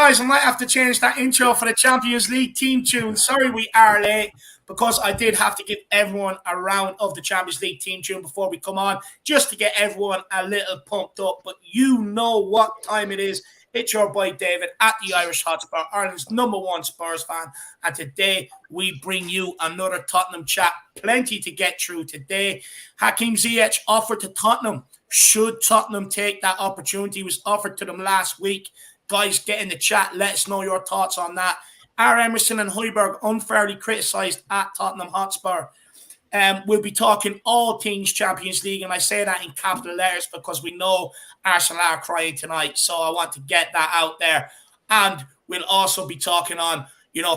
guys, I might have to change that intro for the Champions League team tune. Sorry we are late, because I did have to give everyone a round of the Champions League team tune before we come on, just to get everyone a little pumped up. But you know what time it is. It's your boy David at the Irish Hotspur, Ireland's #1 Spurs fan. And today we bring you another Tottenham chat. Plenty to get through today. Hakim Ziyech offered to Tottenham. Should Tottenham take that opportunity? It was offered to them last week. Guys, get in the chat. Let us know your thoughts on that. Are Emerson and Højbjerg unfairly criticised at Tottenham Hotspur? We'll be talking all things Champions League, and I say that in capital letters because we know Arsenal are crying tonight, so I want to get that out there. And we'll also be talking on,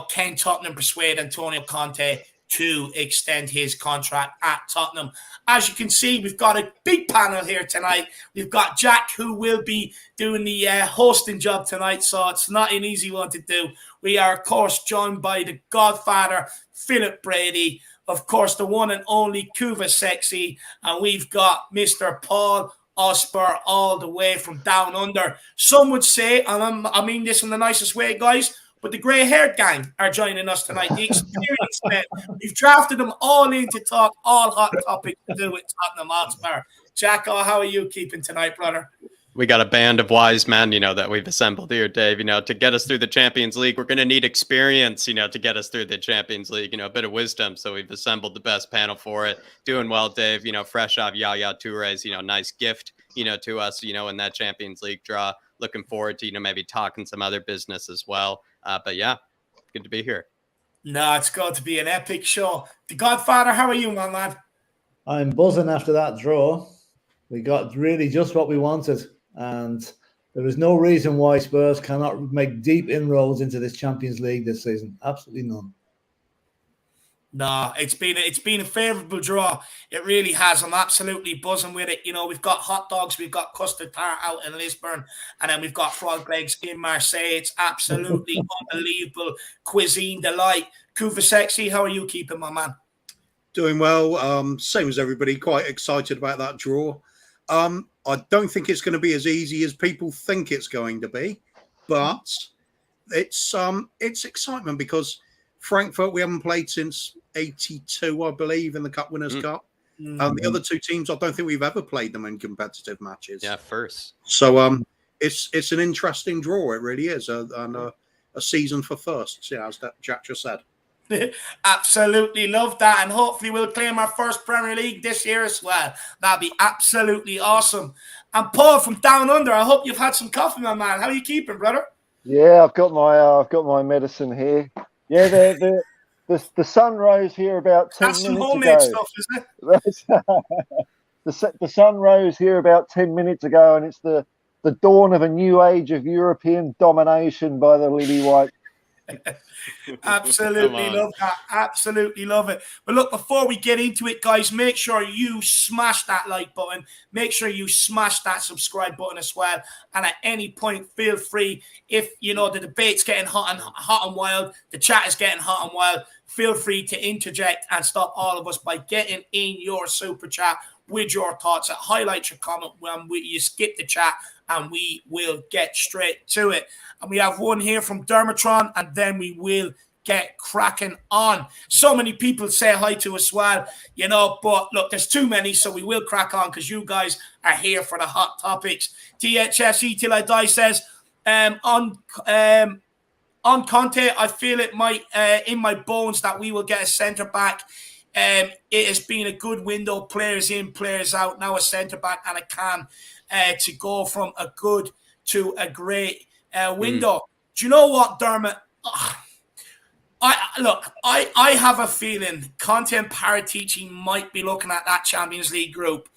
can Tottenham persuade Antonio Conte to extend his contract at Tottenham? As you can see, we've got a big panel here tonight. We've got Jack, who will be doing the hosting job tonight, so it's not an easy one to do. We are, of course, joined by the Godfather, Philip Brady, of course, the one and only Kuva Sexy, and we've got Mr. Paul Osper all the way from down under. Some would say, and I mean this in the nicest way, guys, but the grey-haired gang are joining us tonight. The experienced men. We've drafted them all in to talk all hot topics to do with Tottenham Hotspur. Jacko, how are you keeping tonight, brother? We got a band of wise men, that we've assembled here, Dave. To get us through the Champions League, we're going to need experience, to get us through the Champions League, a bit of wisdom. So we've assembled the best panel for it. Doing well, Dave, fresh off Yaya Touré's, nice gift, to us, in that Champions League draw. Looking forward to, maybe talking some other business as well. But yeah, good to be here. No, it's going to be an epic show. The Godfather, how are you, my lad? I'm buzzing after that draw. We got really just what we wanted. And there is no reason why Spurs cannot make deep inroads into this Champions League this season. Absolutely none. No, it's been a favourable draw. It really has. I'm absolutely buzzing with it. We've got hot dogs, we've got custard tart out in Lisbon, and then we've got frog legs in Marseille. It's absolutely unbelievable cuisine delight. Kuva Sexy, how are you keeping, my man? Doing well. Same as everybody. Quite excited about that draw. I don't think it's going to be as easy as people think it's going to be, but it's excitement because Frankfurt we haven't played since '82, I believe, in the Cup Winners' Cup. The other two teams, I don't think we've ever played them in competitive matches. Yeah, first. So it's an interesting draw. It really is, and a season for firsts. Yeah, as Jack just said. Absolutely love that, and hopefully we'll claim our first Premier League this year as well. That'd be absolutely awesome. And Paul from down under, I hope you've had some coffee, my man. How are you keeping, brother? Yeah, I've got my medicine here. Yeah, the sun rose here about 10 That's minutes some ago. homemade stuff, isn't it? The sun rose here about 10 minutes ago, and it's the dawn of a new age of European domination by the Lily White. Absolutely love that. Absolutely love it. But look, before we get into it, guys, make sure you smash that like button. Make sure you smash that subscribe button as well. And at any point, feel free, if the debate's getting hot and wild, the chat is getting hot and wild, feel free to interject and stop all of us by getting in your super chat with your thoughts. Highlight your comment when you skip the chat, and we will get straight to it. And we have one here from Dermatron, and then we will get cracking on. So many people say hi to us as well, but look, there's too many, so we will crack on because you guys are here for the hot topics. THFC Till I Die says, on Conte, I feel it might in my bones that we will get a centre-back. It has been a good window, players in, players out, now a centre-back and a can to go from a good to a great window. Do you know what, Dermot? I have a feeling Conte and Paratici might be looking at that Champions League group,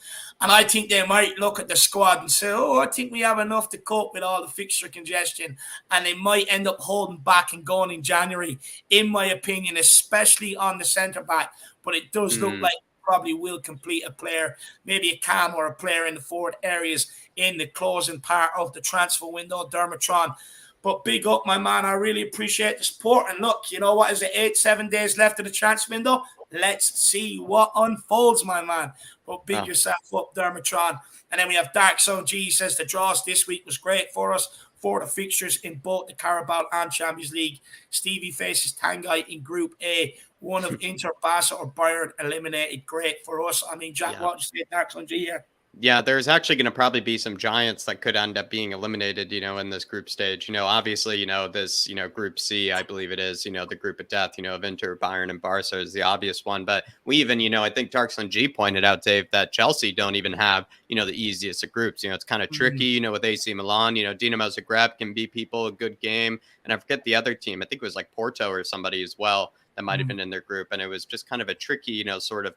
and I think they might look at the squad and say, I think we have enough to cope with all the fixture congestion, and they might end up holding back and going in January, in my opinion, especially on the centre-back. But it does look like probably will complete a player, maybe a cam or a player in the forward areas in the closing part of the transfer window, Dermatron. But big up, my man. I really appreciate the support. And look, you know what? Is it 7 days left of the transfer window? Let's see what unfolds, my man. But big yourself up, Dermatron. And then we have Dark Zone G says the draws this week was great for us. for the fixtures in both the Carabao and Champions League. Stevie faces Tanguy in Group A. One of Inter, Barca, or Bayern eliminated. Great for us. I mean, Jack, what do you say, Dark Sun G here? Yeah, there's actually going to probably be some giants that could end up being eliminated, in this group stage. Obviously, this, Group C, I believe it is, the group of death, of Inter, Bayern, and Barca is the obvious one. But we even, I think Darkson G pointed out, Dave, that Chelsea don't even have, the easiest of groups. It's kind of tricky, with AC Milan, Dinamo Zagreb can beat people, a good game. And I forget the other team. I think it was like Porto or somebody as well that might have been in their group. And it was just kind of a tricky, sort of,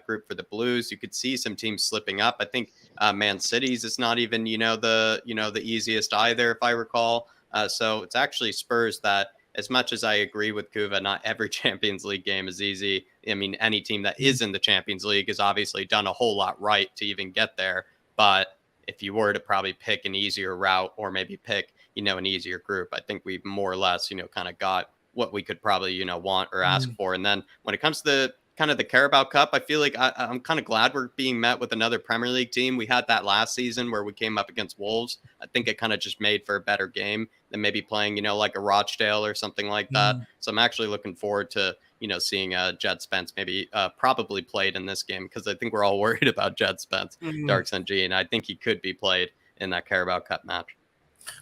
group for the Blues. You could see some teams slipping up. I think Man City's is not even, the easiest either, if I recall. So it's actually Spurs that, as much as I agree with Kuva, not every Champions League game is easy. I mean, any team that is in the Champions League has obviously done a whole lot right to even get there. But if you were to probably pick an easier route or maybe pick, an easier group, I think we've more or less, kind of got what we could probably, want or ask for. And then when it comes to the Carabao Cup, I feel like I'm kind of glad we're being met with another Premier League team. We had that last season where we came up against Wolves. I think it kind of just made for a better game than maybe playing, like a Rochdale or something like that. So I'm actually looking forward to, seeing Jed Spence maybe probably played in this game, because I think we're all worried about Jed Spence, Dark Sun G, and I think he could be played in that Carabao Cup match.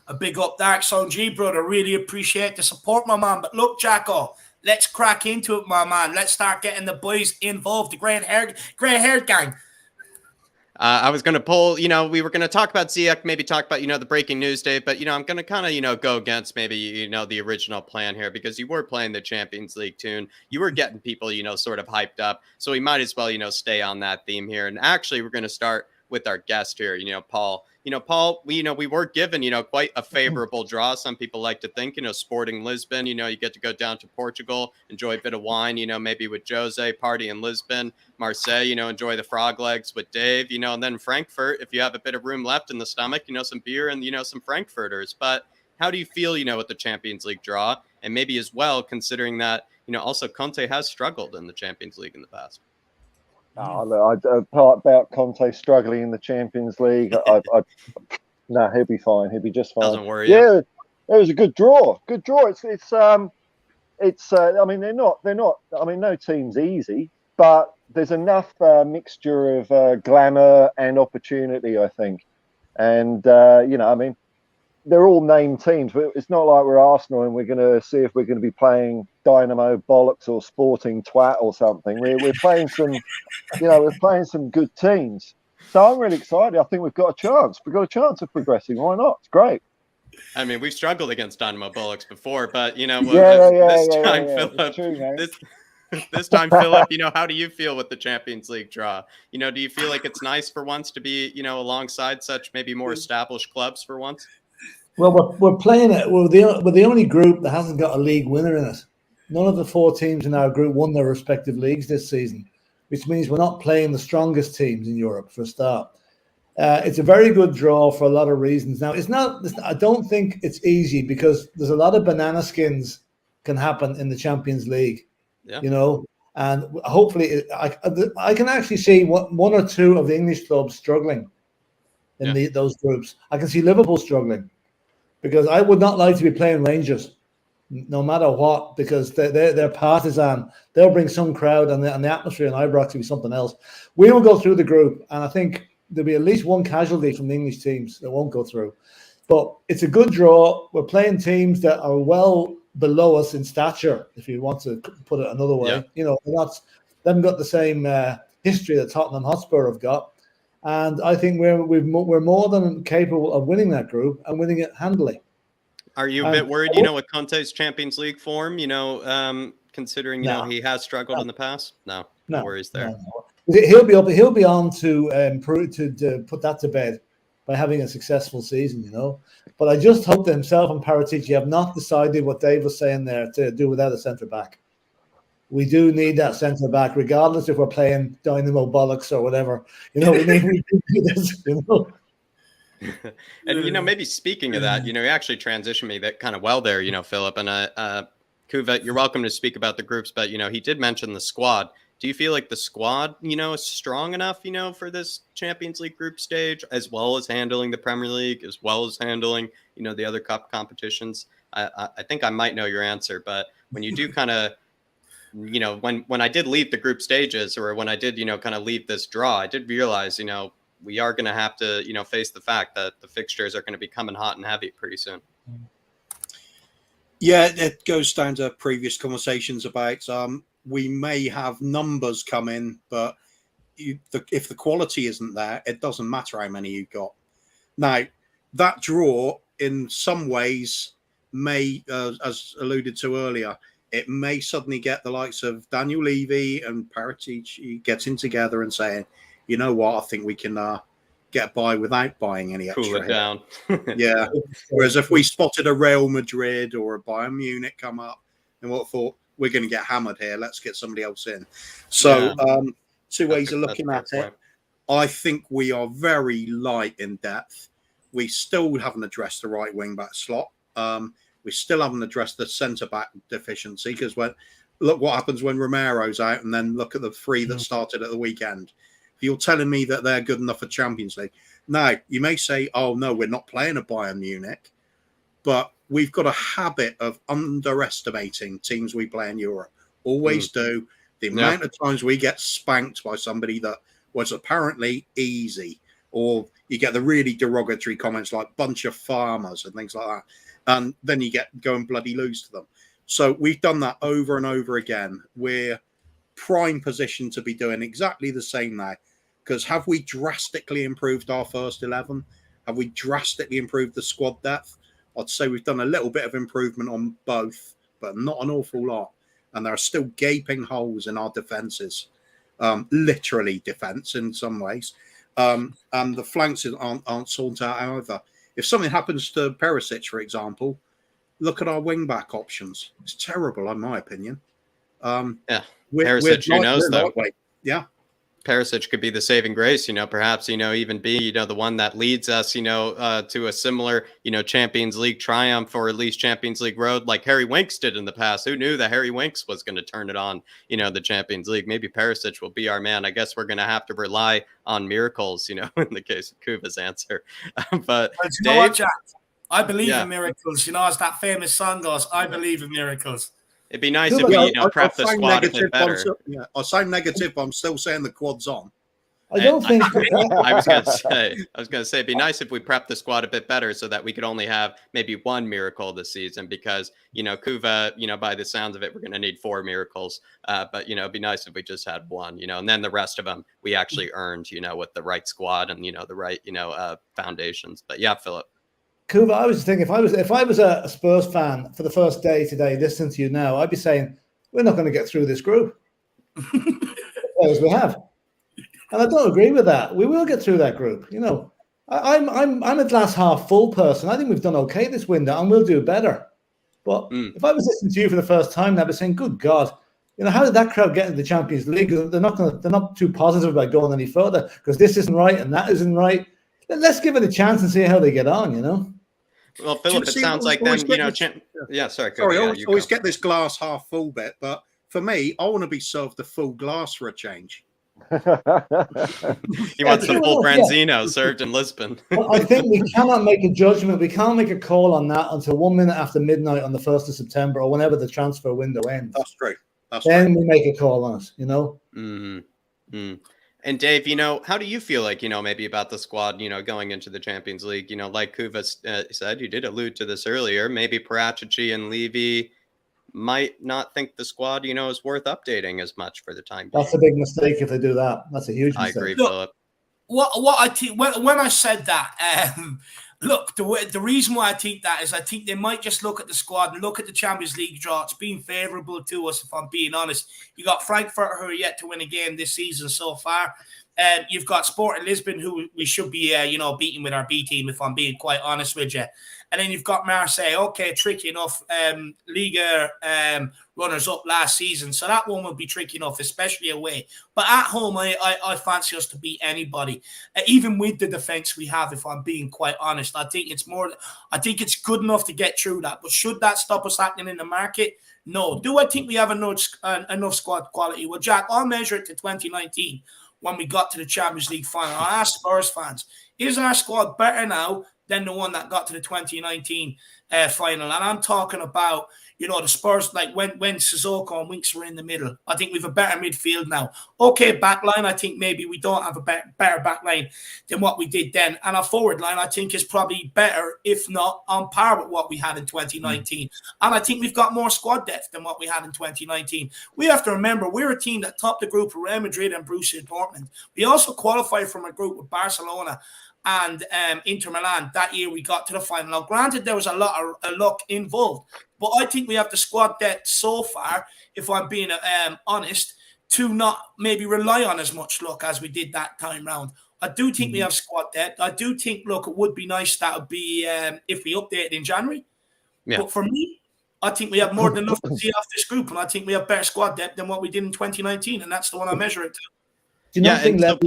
A big up, Dark Sun G, brother. Really appreciate the support, my man. But look, Jacko, let's crack into it, my man. Let's start getting the boys involved, the grey-haired gang. I was going to pull, we were going to talk about Ziyech, maybe talk about, the breaking news, Dave, but, I'm going to kind of, go against maybe, the original plan here, because you were playing the Champions League tune. You were getting people, sort of hyped up. So we might as well, stay on that theme here. And actually, we're going to start with our guest here, Paul. Paul, we were given, quite a favorable draw. Some people like to think, Sporting Lisbon, you get to go down to Portugal, enjoy a bit of wine, maybe with Jose, party in Lisbon. Marseille, enjoy the frog legs with Dave, and then Frankfurt, if you have a bit of room left in the stomach, some beer and, some Frankfurters. But how do you feel, with the Champions League draw? And maybe as well, considering that, also Conte has struggled in the Champions League in the past. I part about Conte struggling in the Champions League. No, he'll be fine. He'll be just fine. Doesn't worry. Yeah, it was a good draw. Good draw. It's. I mean, they're not. I mean, no team's easy, but there's enough mixture of glamour and opportunity, I think. And I mean, they're all named teams, but it's not like we're Arsenal and we're going to see if we're going to be playing Dynamo Bollocks or Sporting Twat or something. We're playing some, we're playing some good teams. So I'm really excited. I think we've got a chance. We've got a chance of progressing. Why not? It's great. I mean, we've struggled against Dynamo Bollocks before, but this time, Philip, how do you feel with the Champions League draw? Do you feel like it's nice for once to be, alongside such maybe more established clubs for once? Well, we're playing it. We're the only group that hasn't got a league winner in it. None of the four teams in our group won their respective leagues this season, which means we're not playing the strongest teams in Europe for a start. It's a very good draw for a lot of reasons. Now, I don't think it's easy, because there's a lot of banana skins can happen in the Champions League. Yeah. And hopefully I can actually see one or two of the English clubs struggling in those groups. I can see Liverpool struggling, because I would not like to be playing Rangers, no matter what, because they're partisan. They'll bring some crowd, and the atmosphere in Ibrox will be something else. We will go through the group, and I think there'll be at least one casualty from the English teams that won't go through. But it's a good draw. We're playing teams that are well below us in stature, if you want to put it another way. Yeah. They haven't got the same history that Tottenham Hotspur have got. And I think we're more than capable of winning that group and winning it handily. Are you a bit worried, with Conte's Champions League form, considering, he has struggled in the past? No worries there. No. He'll be on to improve, to put that to bed by having a successful season, But I just hope that himself and Paratici have not decided what Dave was saying there, to do without a centre back. We do need that centre back, regardless if we're playing Dynamo Bollocks or whatever. We need this. And maybe speaking of that, you actually transitioned me that kind of well there, Philip. And Kuva, you're welcome to speak about the groups, but he did mention the squad. do you feel like the squad, is strong enough, for this Champions League group stage, as well as handling the Premier League, as well as handling, the other cup competitions? I think I might know your answer, but when you do kind of, when I did leave the group stages, or when I did, kind of leave this draw, I did realize, we are going to have to, face the fact that the fixtures are going to be coming hot and heavy pretty soon. Yeah, it goes down to previous conversations about we may have numbers come in, but if the quality isn't there, it doesn't matter how many you've got. Now, that draw in some ways may, as alluded to earlier, it may suddenly get the likes of Daniel Levy and Paratici getting together and saying, you know what, I think we can get by without buying any extra. Cool it down. Yeah. Whereas if we spotted a Real Madrid or a Bayern Munich come up and what thought, we're going to get hammered here, let's get somebody else in. So two ways of looking at it. I think we are very light in depth. We still haven't addressed the right wing back slot. We still haven't addressed the centre back deficiency, because look what happens when Romero's out, and then look at the three that started at the weekend. If you're telling me that they're good enough for Champions League. Now, you may say, oh, no, we're not playing a Bayern Munich, but we've got a habit of underestimating teams we play in Europe. Always do. The amount of times we get spanked by somebody that was apparently easy, or you get the really derogatory comments like bunch of farmers and things like that. And then you get going bloody lose to them. So we've done that over and over again. We're prime position to be doing exactly the same now. Because have we drastically improved our first 11? Have we drastically improved the squad depth? I'd say we've done a little bit of improvement on both, but not an awful lot. And there are still gaping holes in our defences. Literally defence in some ways. And the flanks aren't sorted out either. If something happens to Perisic, for example, look at our wing-back options. It's terrible, in my opinion. Perisic, who knows, though? Yeah. Perisic could be the saving grace, perhaps, even be, the one that leads us, to a similar, Champions League triumph, or at least Champions League road, like Harry Winks did in the past. Who knew that Harry Winks was going to turn it on, the Champions League? Maybe Perisic will be our man. I guess we're going to have to rely on miracles, in the case of Kuva's answer. But you know what, Jack? I believe in miracles. As that famous song goes, I believe in miracles. It'd be nice if we, prep the squad a bit better. I sound negative, but I'm still saying the quad's on. I don't think. I was going to say, it'd be nice if we prep the squad a bit better, so that we could only have maybe one miracle this season. Because Kuva, by the sounds of it, we're going to need 4 miracles. But it'd be nice if we just had one. And then the rest of them we actually earned. With the right squad and the right foundations. But yeah, Philip. Kuva, I was just thinking, if I was a Spurs fan for the first day today, listening to you now, I'd be saying, we're not going to get through this group. As we have. And I don't agree with that. We will get through that group. I'm a glass half full person. I think we've done okay this window, and we'll do better. But if I was listening to you for the first time, I'd be saying, good God, how did that crowd get into the Champions League? They're not too positive about going any further, because this isn't right and that isn't right. Let's give it a chance and see how they get on, Well, Philip, it sounds like then, sorry. I always get this glass half full bit, but for me, I want to be served the full glass for a change. He wants the full Branzino served in Lisbon. I think we cannot make a judgment. We can't make a call on that until 1 minute after midnight on the 1st of September, or whenever the transfer window ends. That's true. Then we make a call on it, Mm-hmm. And Dave, how do you feel like, maybe about the squad, going into the Champions League? Like Kuva said, you did allude to this earlier. Maybe Paratici and Levy might not think the squad, is worth updating as much for the time being. That's a big mistake if they do that. That's a huge mistake. I agree, Philip. What I think when I said that, look, the reason why I think that is I think they might just look at the squad and look at the Champions League draw. It's been favourable to us, if I'm being honest. You got Frankfurt, who are yet to win a game this season so far. You've got Sporting Lisbon, who we should be, beating with our B team, if I'm being quite honest with you. And then you've got Marseille. Okay, tricky enough. Liga runners-up last season. So that one will be tricky enough, especially away. But at home, I fancy us to beat anybody. Even with the defence we have, if I'm being quite honest. I think it's good enough to get through that. But should that stop us happening in the market? No. Do I think we have enough squad quality? Well, Jack, I'll measure it to 2019 when we got to the Champions League final. I'll ask Spurs fans, is our squad better now than the one that got to the 2019 final? And I'm talking about, the Spurs, like when Sissoko and Winks were in the middle. I think we've a better midfield now. Okay, backline, I think maybe we don't have a better backline than what we did then. And our forward line, I think, is probably better, if not on par with what we had in 2019. And I think we've got more squad depth than what we had in 2019. We have to remember, we're a team that topped the group with Real Madrid and Borussia Dortmund. We also qualified from a group with Barcelona and Inter Milan. That year we got to the final. Now, granted, there was a lot of luck involved, but I think we have the squad depth so far, if I'm being honest, to not maybe rely on as much luck as we did that time round. I do think we have squad depth. I do think, look, it would be nice that would be if we updated in January. Yeah. But for me, I think we have more than enough to see off this group, and I think we have better squad depth than what we did in 2019, and that's the one I measure it to. Do you not think Levy?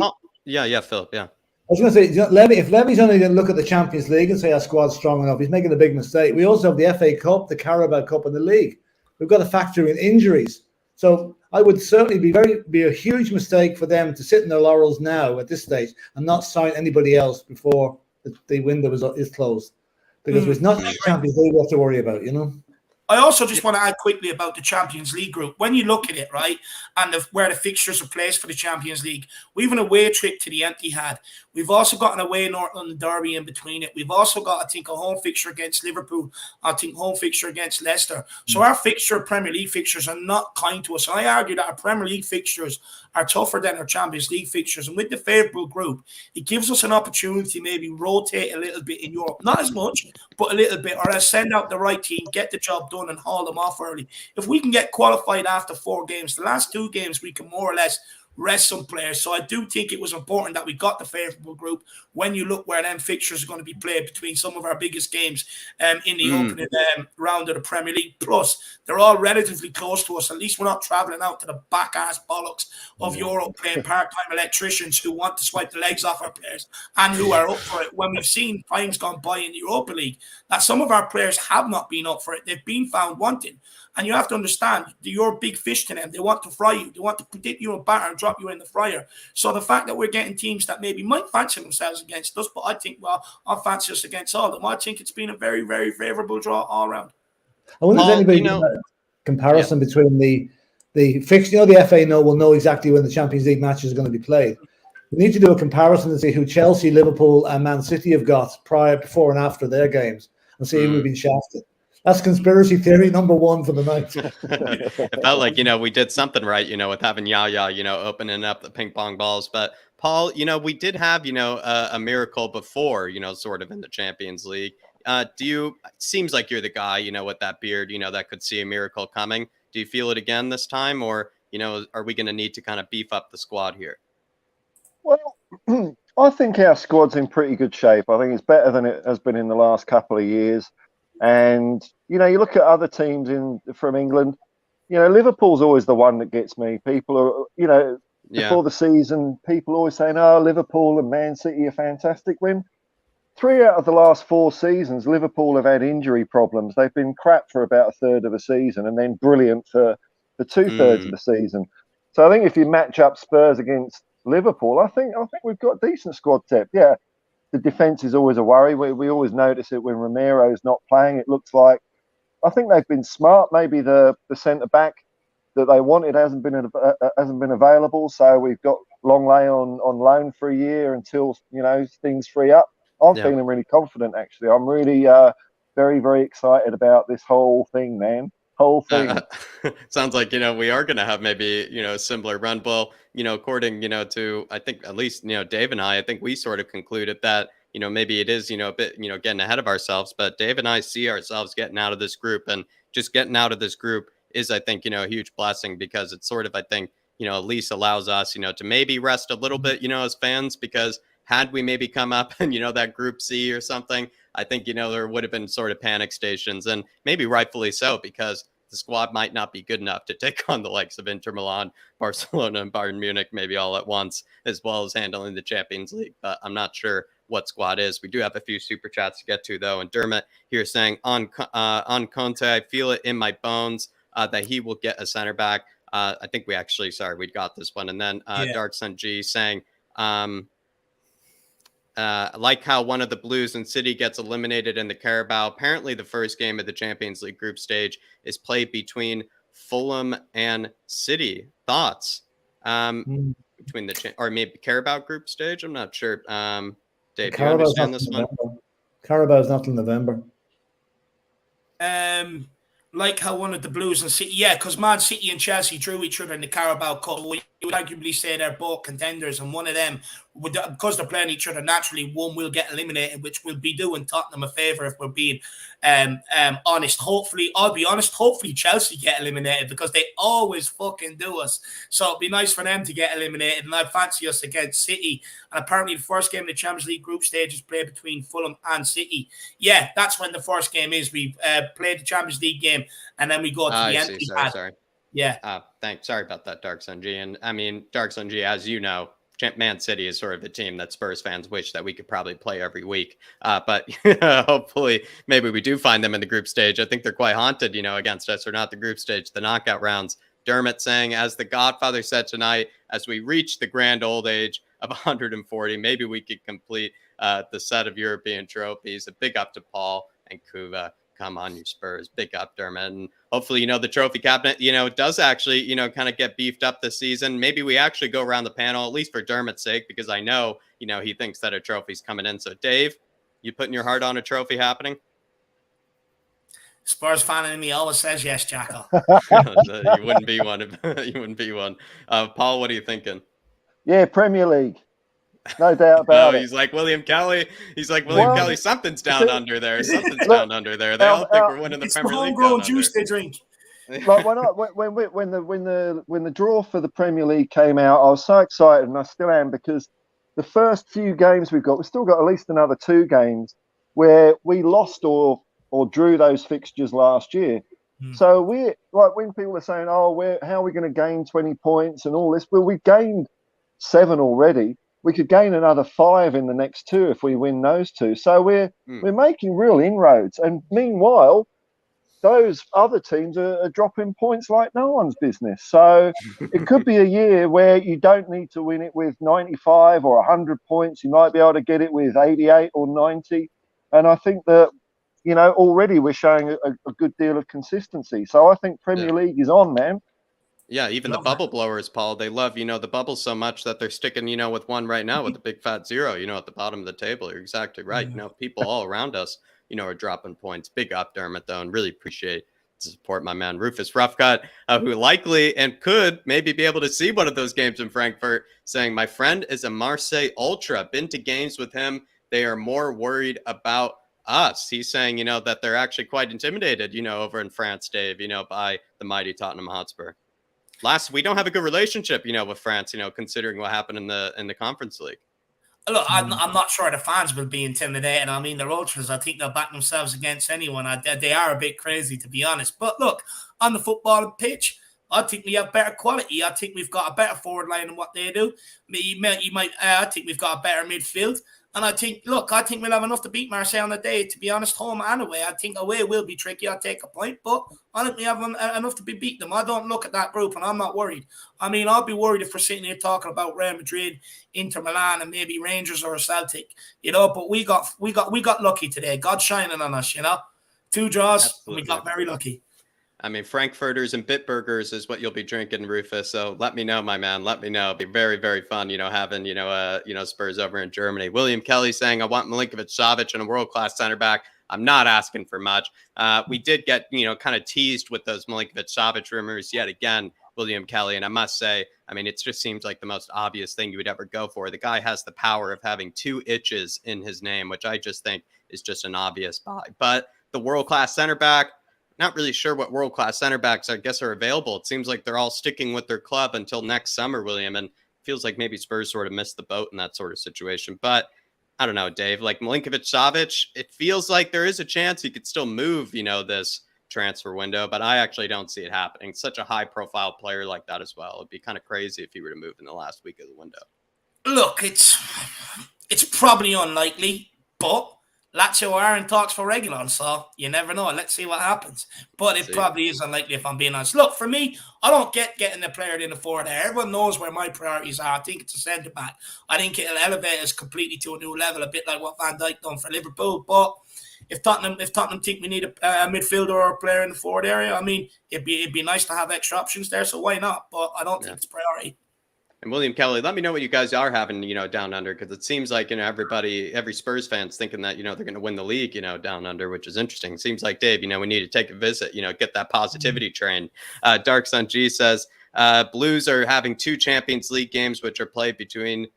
Philip, yeah. I was going to say, Levy, if Levy's only going to look at the Champions League and say our squad's strong enough, he's making a big mistake. We also have the FA Cup, the Carabao Cup, and the league. We've got to factor in injuries. So I would certainly be a huge mistake for them to sit in their laurels now at this stage and not sign anybody else before the window is closed. Because it's not the Champions League we have to worry about, I also just want to add quickly about the Champions League group. When you look at it, right, and where the fixtures are placed for the Champions League, we have an away trip to the Etihad. We've also got an away North London derby in between it. We've also got, I think, a home fixture against Liverpool. I think home fixture against Leicester. So our Premier League fixtures are not kind to us. And I argue that our Premier League fixtures are tougher than our Champions League fixtures. And with the favourable group, it gives us an opportunity to maybe rotate a little bit in Europe. Not as much, but a little bit. Or else send out the right team, get the job done, and haul them off early. If we can get qualified after 4 games, the last 2 games we can more or less rest some players. So I do think it was important that we got the favourable group when you look where them fixtures are going to be played between some of our biggest games in the opening round of the Premier League. Plus, they're all relatively close to us. At least we're not travelling out to the back-ass bollocks of Europe playing part-time electricians who want to swipe the legs off our players and who are up for it. When we've seen times gone by in the Europa League that some of our players have not been up for it. They've been found wanting. And you have to understand, you're a big fish to them. They want to fry you. They want to dip you in batter and drop you in the fryer. So the fact that we're getting teams that maybe might fancy themselves against us, but I think, well, I'll fancy us against all of them. I think it's been a very, very favourable draw all around. I wonder if anybody comparison between the fixture. The FA will know exactly when the Champions League matches are going to be played. We need to do a comparison and see who Chelsea, Liverpool, and Man City have got before and after their games, and see who we've been shafted. That's conspiracy theory number 1 for the night. It felt like, we did something right, with having Yaya, opening up the ping pong balls. But Paul, we did have, a miracle before, sort of in the Champions League. Seems like you're the guy, with that beard, that could see a miracle coming. Do you feel it again this time? Or, are we going to need to kind of beef up the squad here? Well, I think our squad's in pretty good shape. I think it's better than it has been in the last couple of years. And, you look at other teams from England, Liverpool's always the one that gets me. People are, before the season, people always saying, oh, Liverpool and Man City are fantastic. When 3 out of the last 4 seasons, Liverpool have had injury problems. They've been crap for about a third of the season and then brilliant for 2/3 of the season. So I think if you match up Spurs against Liverpool, I think we've got decent squad depth. Yeah. The defence is always a worry. We always notice it when Romero's not playing. It looks like, I think they've been smart. Maybe the centre back that they wanted hasn't been available. So we've got Longley on loan for a year until things free up. I'm feeling really confident. Actually, I'm really very, very excited about this whole thing, man. Whole thing. Sounds like we are going to have maybe a similar run. Well, according to, I think at least Dave and I think we sort of concluded that maybe it is a bit getting ahead of ourselves, but Dave and I see ourselves getting out of this group, and just getting out of this group is, I think, a huge blessing, because it's sort of, I think, at least allows us to maybe rest a little bit as fans, because had we maybe come up and that Group C or something, I think there would have been sort of panic stations, and maybe rightfully so, because the squad might not be good enough to take on the likes of Inter Milan, Barcelona, and Bayern Munich maybe all at once, as well as handling the Champions League. But I'm not sure what squad is. We do have a few super chats to get to, though. And Dermot here saying, on Conte, I feel it in my bones. that he will get a center back. I think we got this one. And then Dark Sun G saying, like how one of the Blues and City gets eliminated in the Carabao. Apparently, the first game of the Champions League group stage is played between Fulham and City. Thoughts? Between or maybe Carabao group stage? I'm not sure. Dave, do you understand this one? Carabao's not till November. Like how one of the Blues and City, because Man City and Chelsea drew each other in the Carabao Cup. You would arguably say they're both contenders, and one of them, because they're playing each other naturally, one will get eliminated, which will be doing Tottenham a favour if we're being honest. Hopefully, I'll be honest, hopefully Chelsea get eliminated because they always fucking do us. So it'd be nice for them to get eliminated, and I fancy us against City. And apparently the first game of the Champions League group stage is played between Fulham and City. Yeah, that's when the first game is. We play the Champions League game, and then we go to the empty pad. Sorry. Yeah. Thanks. Sorry about that, Dark Sun G. And I mean, Dark Sun G, as you know, Man City is sort of the team that Spurs fans wish that we could probably play every week. But hopefully, maybe we do find them in the group stage. I think they're quite haunted, against us, or not the group stage, the knockout rounds. Dermot saying, as the Godfather said tonight, as we reach the grand old age of 140, maybe we could complete the set of European trophies. A big up to Paul and Kuva. Come on, you Spurs. Big up, Dermot. And hopefully, the trophy cabinet, does actually, kind of get beefed up this season. Maybe we actually go around the panel, at least for Dermot's sake, because I know, he thinks that a trophy's coming in. So, Dave, you putting your heart on a trophy happening? Spurs fan in me always says yes, Jacko. You wouldn't be one. You wouldn't be one. Paul, what are you thinking? Yeah, Premier League. No doubt about it. He's like William Kelly. Kelly. Something's down under there. Something's down under there. They all think we're winning the Premier League. It's homegrown juice they drink. Like when the draw for the Premier League came out, I was so excited, and I still am, because the first few games we've still got at least another 2 games where we lost or drew those fixtures last year. So we, like, when people are saying, how are we going to gain 20 points and all this? Well, we've gained 7 already. We could gain another 5 in the next 2 if we win those 2. So we're making real inroads. And meanwhile, those other teams are dropping points like no one's business. So it could be a year where you don't need to win it with 95 or 100 points. You might be able to get it with 88 or 90. And I think that, already we're showing a good deal of consistency. So I think Premier League is on, man. Yeah, even the bubble blowers, Paul, they love, the bubbles so much that they're sticking, with one right now with the big fat 0, at the bottom of the table. You're exactly right. People all around us, are dropping points. Big up, Dermot, though, and really appreciate the support, my man Rufus Roughcut, who likely and could maybe be able to see one of those games in Frankfurt, saying, my friend is a Marseille Ultra. Been to games with him. They are more worried about us. He's saying, that they're actually quite intimidated, over in France, Dave, by the mighty Tottenham Hotspur. We don't have a good relationship, with France, considering what happened in the Conference League. Look, I'm not sure the fans will be intimidated. I mean, they're ultras. I think they'll back themselves against anyone. They are a bit crazy, to be honest. But look, on the football pitch, I think we have better quality. I think we've got a better forward line than what they do. I think we've got a better midfield. And I think we'll have enough to beat Marseille on the day, to be honest, home and away. I think away will be tricky. I'll take a point, but I think we have enough to beat them. I don't look at that group, and I'm not worried. I mean, I'll be worried if we're sitting here talking about Real Madrid, Inter Milan, and maybe Rangers or a Celtic, but we got lucky today. God's shining on us, 2 draws, Absolutely. We got very lucky. I mean, Frankfurters and Bitburgers is what you'll be drinking, Rufus. So let me know, my man. Let me know. It'll be very, very fun, having, Spurs over in Germany. William Kelly saying, I want Milinkovic-Savic and a world-class center back. I'm not asking for much. We did get, kind of teased with those Milinkovic-Savic rumors yet again, William Kelly. And I must say, I mean, it just seems like the most obvious thing you would ever go for. The guy has the power of having 2 itches in his name, which I just think is just an obvious buy. But the world-class center back, not really sure what world-class center backs, I guess, are available. It seems like they're all sticking with their club until next summer, William, and feels like maybe Spurs sort of missed the boat in that sort of situation. But I don't know, Dave, like Milinkovic-Savic, it feels like there is a chance he could still move, this transfer window, but I actually don't see it happening. Such a high-profile player like that as well. It'd be kind of crazy if he were to move in the last week of the window. Look, it's probably unlikely, but Lazio are in talks for Reguilon, so you never know. Let's see what happens. But it probably is unlikely, if I'm being honest. Look, for me, I don't get getting the player in the forward there. Everyone knows where my priorities are. I think it's a centre-back. I think it'll elevate us completely to a new level, a bit like what Van Dijk done for Liverpool. But if Tottenham think we need a midfielder or a player in the forward area, I mean, it'd be nice to have extra options there, so why not? But I don't think it's priority. And William Kelly, let me know what you guys are having, down under, because it seems like, every Spurs fan's thinking that, they're going to win the league, down under, which is interesting. It seems like, Dave, we need to take a visit, get that positivity train. Dark Sun G says, Blues are having 2 Champions League games, which are played between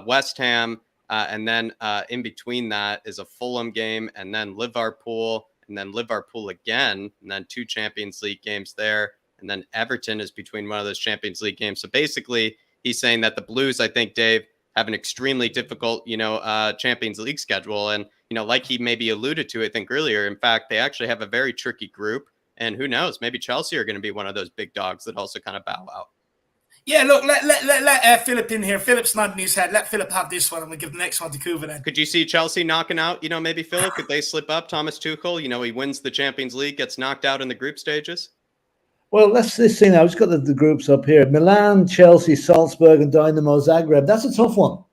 West Ham, and then in between that is a Fulham game, and then Liverpool again, and then 2 Champions League games there. And then Everton is between one of those Champions League games. So basically, he's saying that the Blues, I think, Dave, have an extremely difficult, Champions League schedule. And, like he maybe alluded to, I think earlier, in fact, they actually have a very tricky group. And who knows, maybe Chelsea are going to be one of those big dogs that also kind of bow out. Yeah, look, let Philip in here. Philip's nodding his head. Let Philip have this one, and we'll give the next one to Kuva then. Could you see Chelsea knocking out, maybe Philip? Could they slip up? Thomas Tuchel, he wins the Champions League, gets knocked out in the group stages? Well, let's see now. I've just got the groups up here. Milan, Chelsea, Salzburg, and Dynamo Zagreb. That's a tough one.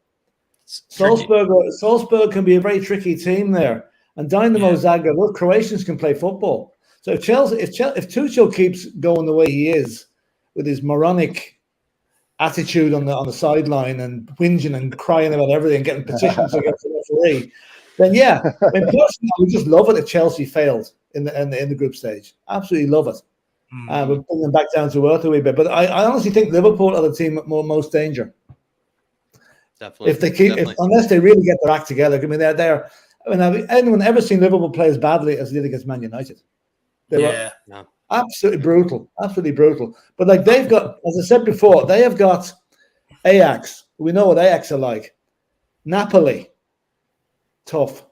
Salzburg can be a very tricky team there. And Dynamo Zagreb, well, Croatians can play football. So if Tuchel keeps going the way he is, with his moronic attitude on the sideline and whinging and crying about everything, getting petitions against the referee, then personally, I would just love it if Chelsea failed in the group stage. Absolutely love it. We'll bring them back down to earth a wee bit. But I honestly think Liverpool are the team at most danger. Definitely. If they unless they really get their act together. I mean, they're. I mean, have anyone ever seen Liverpool play as badly as they did against Man United? They were absolutely brutal. But like they've got, as I said before, they have got Ajax. We know what Ajax are like. Napoli, tough.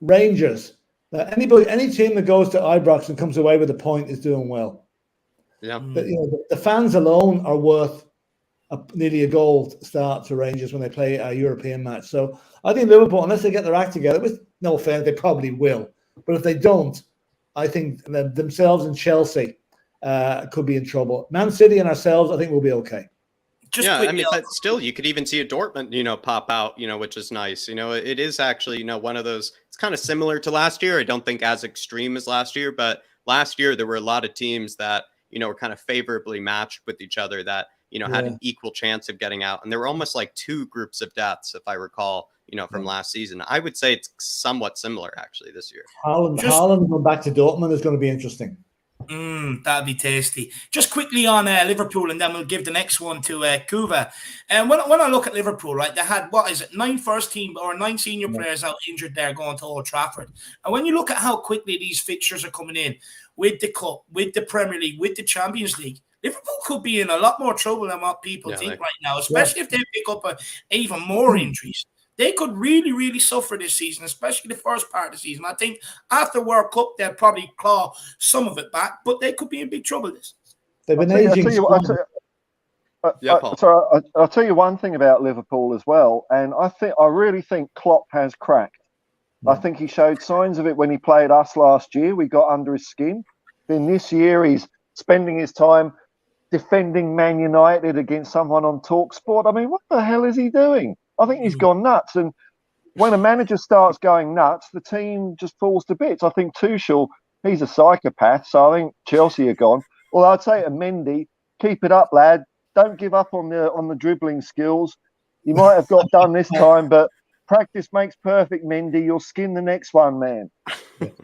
Rangers. Any team that goes to Ibrox and comes away with a point is doing well. Yeah. The fans alone are worth nearly a goal start to Rangers when they play a European match. So I think Liverpool, unless they get their act together, with no offense, they probably will. But if they don't, I think themselves and Chelsea could be in trouble. Man City and ourselves, I think we'll be okay. Still, you could even see a Dortmund, pop out, which is nice. It is actually, one of those, it's kind of similar to last year. I don't think as extreme as last year, but last year there were a lot of teams that, were kind of favorably matched with each other that, had an equal chance of getting out. And there were almost like 2 groups of deaths, if I recall, from last season. I would say it's somewhat similar actually this year. Haaland going back to Dortmund is going to be interesting. That'd be tasty. Just quickly on Liverpool, and then we'll give the next one to Kuva. And when I look at Liverpool, right, they had 9 first team or 9 senior players out injured there going to Old Trafford. And when you look at how quickly these fixtures are coming in with the Cup, with the Premier League, with the Champions League, Liverpool could be in a lot more trouble than what people think right now, especially if they pick up even more injuries. They could really, really suffer this season, especially the first part of the season. I think after World Cup, they'll probably claw some of it back, but they could be in big trouble this. They've been aging. I'll tell you one thing about Liverpool as well, and I really think Klopp has cracked. I think he showed signs of it when he played us last year. We got under his skin. Then this year, he's spending his time defending Man United against someone on TalkSport. I mean, what the hell is he doing? I think he's gone nuts. And when a manager starts going nuts, the team just falls to bits. I think Tuchel, he's a psychopath. So I think Chelsea are gone. Well, I'd say to Mendy, keep it up, lad. Don't give up on the dribbling skills. You might have got done this time, but practice makes perfect, Mendy. You'll skin the next one, man. But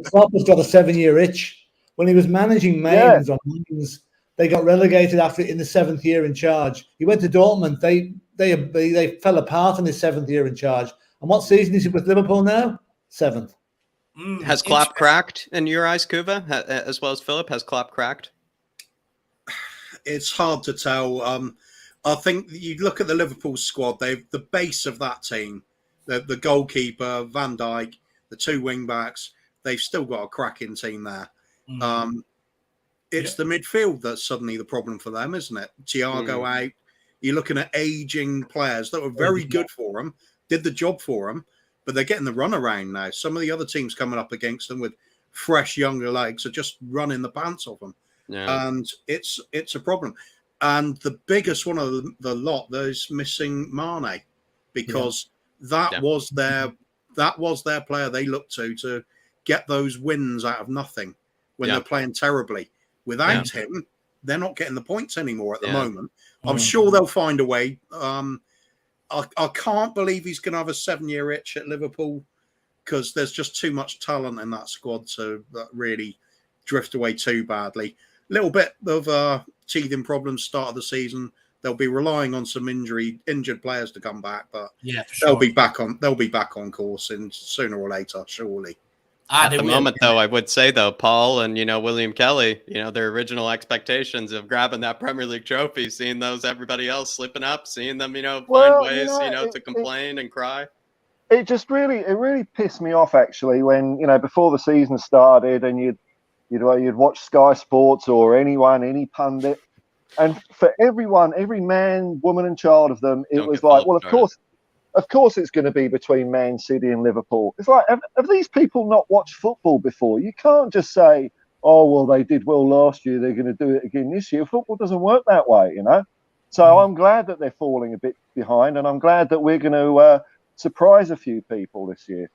Klopp has got a 7-year itch. When he was managing Mainz on Mainz, they got relegated after in the 7th year in charge. He went to Dortmund. They fell apart in his 7th year in charge. And what season is he with Liverpool now? 7th. Has Klopp cracked in your eyes, Kuva, as well as Philip? Has Klopp cracked? It's hard to tell. I think you look at the Liverpool squad, they've the base of that team, the goalkeeper, Van Dijk, the 2 wing-backs, they've still got a cracking team there. It's the midfield that's suddenly the problem for them, isn't it? Thiago out. You're looking at aging players that were very good for them, did the job for them, but they're getting the run around now. Some of the other teams coming up against them with fresh, younger legs are just running the pants off them. Yeah. And it's a problem. And the biggest one of the lot, there's missing Mane, because that was their player they looked to get those wins out of nothing when they're playing terribly. Without him, they're not getting the points anymore at the moment. I'm sure they'll find a way. I can't believe he's going to have a 7-year itch at Liverpool, because there's just too much talent in that squad to really drift away too badly. Little bit of teething problems start of the season. They'll be relying on some injured players to come back, but they'll be back on course in sooner or later, surely. At the moment, though, I would say, though, Paul and, William Kelly, their original expectations of grabbing that Premier League trophy, seeing everybody else slipping up, seeing them, find ways, to complain and cry. It just really pissed me off, actually, when, before the season started and you'd watch Sky Sports or any pundit, and for everyone, every man, woman and child of them, it was like, well, of course it's going to be between Man City and Liverpool. It's like, have these people not watched football before? You can't just say, oh, well, they did well last year, they're going to do it again this year. Football doesn't work that way, So I'm glad that they're falling a bit behind, and I'm glad that we're going to surprise a few people this year.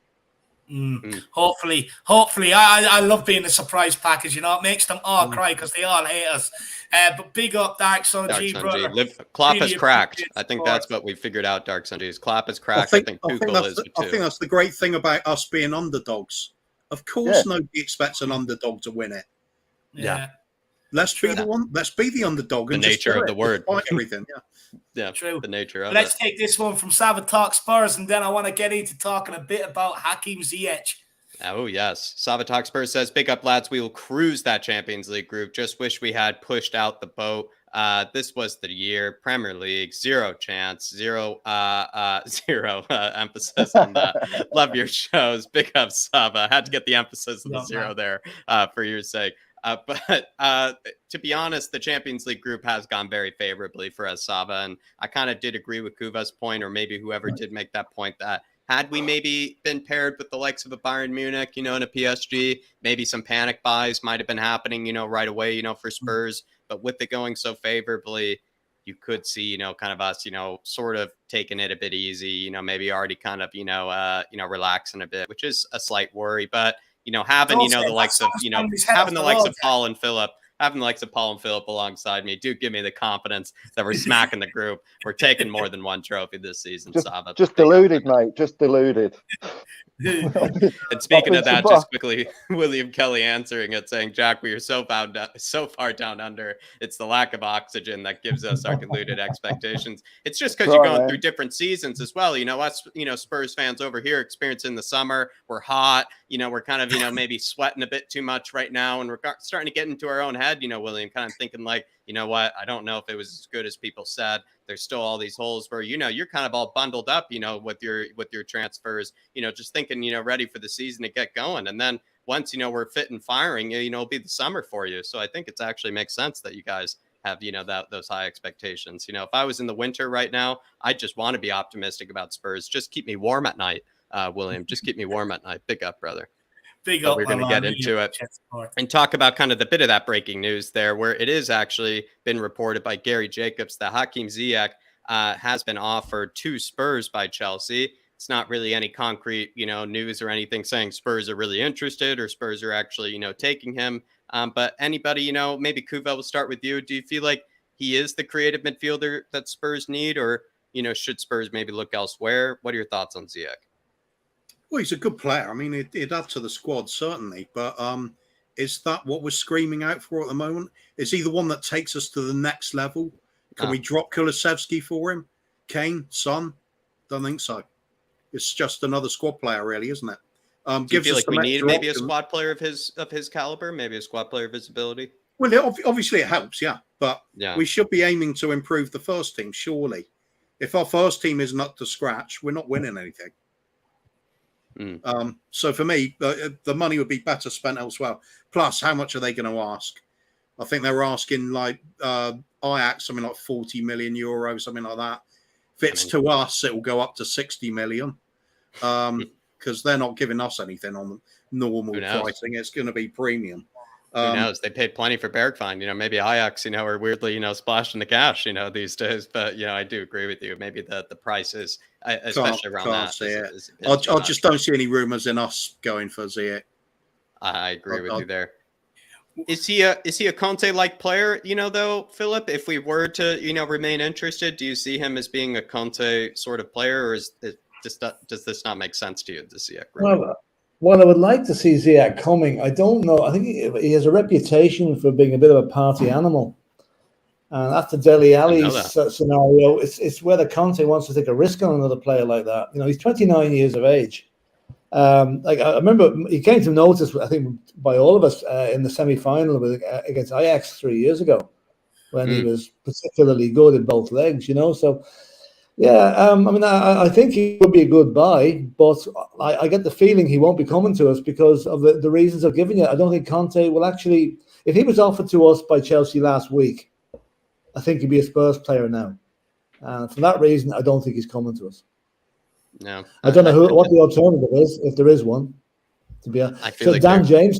Hopefully. I love being a surprise package. It makes them all cry because they all hate us. But big up, Dark Sun G, brother. Klopp has cracked. I think that's what we figured out, Dark Sun G. Klopp has cracked. I think Tuchel is too. I think that's the great thing about us being underdogs. Of course, nobody expects an underdog to win it. Yeah. Let's be the one. Let's be the underdog. The nature of the word. Despite everything. Yeah. True. The nature of it. Let's take this one from Sava Talk Spurs, and then I want to get into talking a bit about Hakim Ziyech. Oh, yes. Sava Talk Spurs says, big up, lads. We will cruise that Champions League group. Just wish we had pushed out the boat. This was the year. Premier League, zero chance, zero emphasis on that. Love your shows. Big up, Sava. Had to get the emphasis on the zero there for your sake. But to be honest, the Champions League group has gone very favorably for us, Sava. And I kind of did agree with Kuva's point, or maybe whoever did make that point, that had we maybe been paired with the likes of a Bayern Munich, and a PSG, maybe some panic buys might have been happening, right away, for Spurs. But with it going so favorably, you could see, kind of us, sort of taking it a bit easy, maybe already kind of, relaxing a bit, which is a slight worry. But having, the likes of, having the likes of Paul and Philip, alongside me, do give me the confidence that we're smacking the group. We're taking more than one trophy this season. Sava. Just deluded, mate. Just deluded. And speaking of that, just quickly, William Kelly answering it, saying, Jack, we are so far down under. It's the lack of oxygen that gives us our deluded expectations. It's just because you're going through different seasons as well. Us, Spurs fans over here experiencing the summer. We're hot. We're kind of, maybe sweating a bit too much right now. And we're starting to get into our own head, William, kind of thinking like, what? I don't know if it was as good as people said. There's still all these holes where, you're kind of all bundled up, with your transfers, just thinking, ready for the season to get going. And then once, we're fit and firing, it'll be the summer for you. So I think it actually makes sense that you guys have, those high expectations. If I was in the winter right now, I just want to be optimistic about Spurs. Just keep me warm at night, William. Just keep me warm at night. Big up, brother. Big up. We're going to get into it and talk about kind of the bit of that breaking news there, where it is actually been reported by Gary Jacobs that Hakim Ziyech has been offered to Spurs by Chelsea. It's not really any concrete, news or anything saying Spurs are really interested or Spurs are actually, taking him. But anybody, maybe Kuva, will start with you. Do you feel like he is the creative midfielder that Spurs need, or, should Spurs maybe look elsewhere? What are your thoughts on Ziyech? Well, he's a good player. I mean, it'd add to the squad, certainly. But is that what we're screaming out for at the moment? Is he the one that takes us to the next level? Can we drop Kulusevski for him? Kane, Son? Don't think so. It's just another squad player, really, isn't it? Do you feel like we need maybe a squad player of his caliber, maybe a squad player of his ability? Well, obviously it helps, yeah. But we should be aiming to improve the first team, surely. If our first team isn't up to scratch, we're not winning anything. So for me, the money would be better spent elsewhere. Plus, how much are they going to ask? I think they're asking like Ajax something like 40 million euro, something like that. If it's to us, it will go up to 60 million. because they're not giving us anything on normal Who knows? pricing. It's going to be premium. Who knows? They paid plenty for Bergfine. Maybe Ajax, are weirdly, splashing the cash, these days. But, I do agree with you. Maybe the price is, especially around that. I just don't see any rumors in us going for Ziyech. I agree with you there. Is he a Conte-like player, though, Philip? If we were to, remain interested, do you see him as being a Conte sort of player, or does this not make sense to you, the Ziyech? Well, I would like to see Ziyech coming. I don't know. I think he has a reputation for being a bit of a party animal. And after Dele Alli's scenario, it's whether Conte wants to take a risk on another player like that. He's 29 years of age. I remember he came to notice, I think, by all of us in the semi-final against Ajax 3 years ago, when he was particularly good in both legs. So, yeah, I think he would be a good buy, but I get the feeling he won't be coming to us because of the reasons I've given you. I don't think Conte will actually, if he was offered to us by Chelsea last week, I think he'd be a Spurs player now. For that reason, I don't think he's coming to us. No, I don't know what the alternative is, if there is one. To be honest, I feel like Dan James.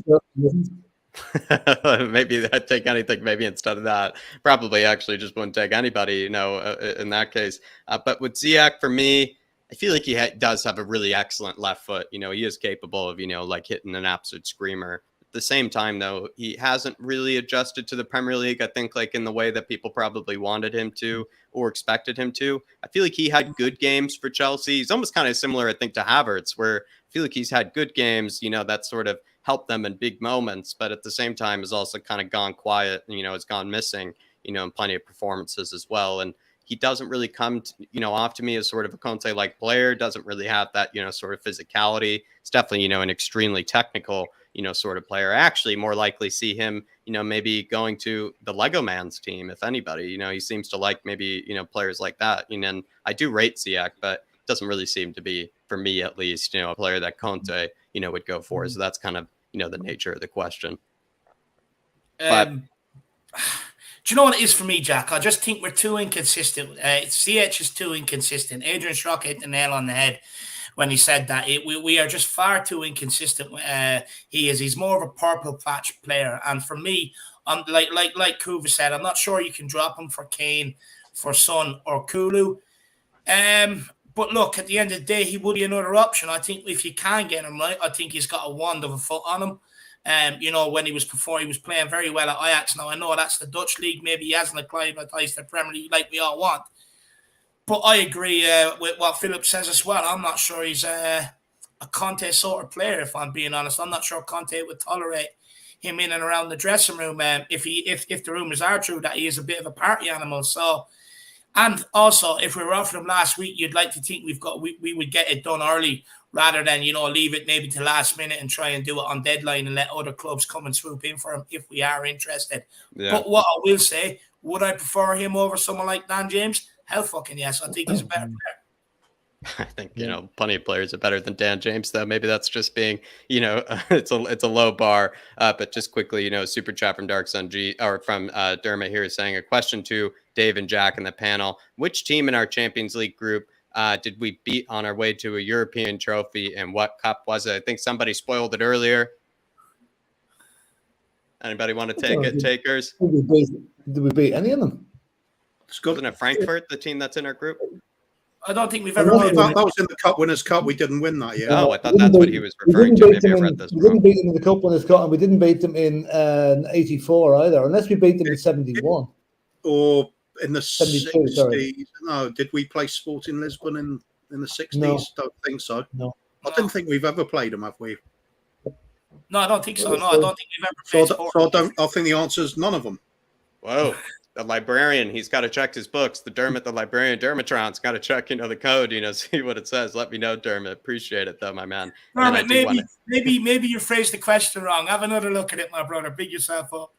Maybe I'd take anything. Maybe instead of that, probably actually just wouldn't take anybody. In that case. But with Ziyech, for me, I feel like he does have a really excellent left foot. He is capable of like hitting an absolute screamer. At the same time, though, he hasn't really adjusted to the Premier League. I think like in the way that people probably wanted him to or expected him to. I feel like he had good games for Chelsea. He's almost kind of similar, I think, to Havertz, where I feel like he's had good games, that sort of helped them in big moments, but at the same time has also kind of gone quiet, has gone missing, in plenty of performances as well. And he doesn't really come, off to me as sort of a Conte-like player, doesn't really have that, sort of physicality. It's definitely, an extremely technical, sort of player. I actually more likely see him, maybe going to the Lego Man's team, if anybody. He seems to like maybe, players like that. And I do rate Ziyech, but it doesn't really seem to be, for me at least, a player that Conte, would go for. So that's kind of, the nature of the question. But do you know what it is for me, Jack? I just think we're too inconsistent. Ziyech is too inconsistent. Adrian Schrock hit the nail on the head when he said that. We are just far too inconsistent. He's more of a purple patch player. And for me, like Kuva said, I'm not sure you can drop him for Kane, for Son, or Kulu. But look, at the end of the day, he would be another option. I think if you can get him right, I think he's got a wand of a foot on him. When he was playing very well at Ajax. Now, I know that's the Dutch league. Maybe he hasn't acclimatized the Premier League like we all want. But I agree with what Philip says as well. I'm not sure he's a Conte sort of player, if I'm being honest. I'm not sure Conte would tolerate him in and around the dressing room if the rumors are true that he is a bit of a party animal. So, and also, if we were offered him last week, you'd like to think we would get it done early rather than, leave it maybe to last minute and try and do it on deadline and let other clubs come and swoop in for him if we are interested. Yeah. But what I will say, would I prefer him over someone like Dan James? Hell fucking yes. I think he's a better player. I think, plenty of players are better than Dan James, though. Maybe that's just being, it's a low bar. But just quickly, super chat from Darksun G or from Dermot here is saying a question to Dave and Jack in the panel. Which team in our Champions League group did we beat on our way to a European trophy, and what cup was it? I think somebody spoiled it earlier. Anybody want to take it? Takers? Did we beat any of them? Wasn't it Frankfurt, the team that's in our group? I don't think we've ever played them. That was in the Cup Winners' Cup. We didn't win that year. Oh, I thought that's what he was referring to. Maybe I read this wrong. We didn't beat them in the Cup Winners' Cup, and we didn't beat them in 84 either, unless we beat them in 71. Or in the 72, 60s. sorry. No, did we play Sporting Lisbon in the 60s? No. Don't think so. No. I didn't think we've ever played them, have we? No, I don't think so. No, I don't think we've ever played I think the answer is none of them. Whoa. The librarian, he's got to check his books. The Dermot, the librarian, Dermatron's got to check, the code, see what it says. Let me know, Dermot. Appreciate it, though, my man. Dermot, maybe you phrased the question wrong. Have another look at it, my brother. Big yourself up.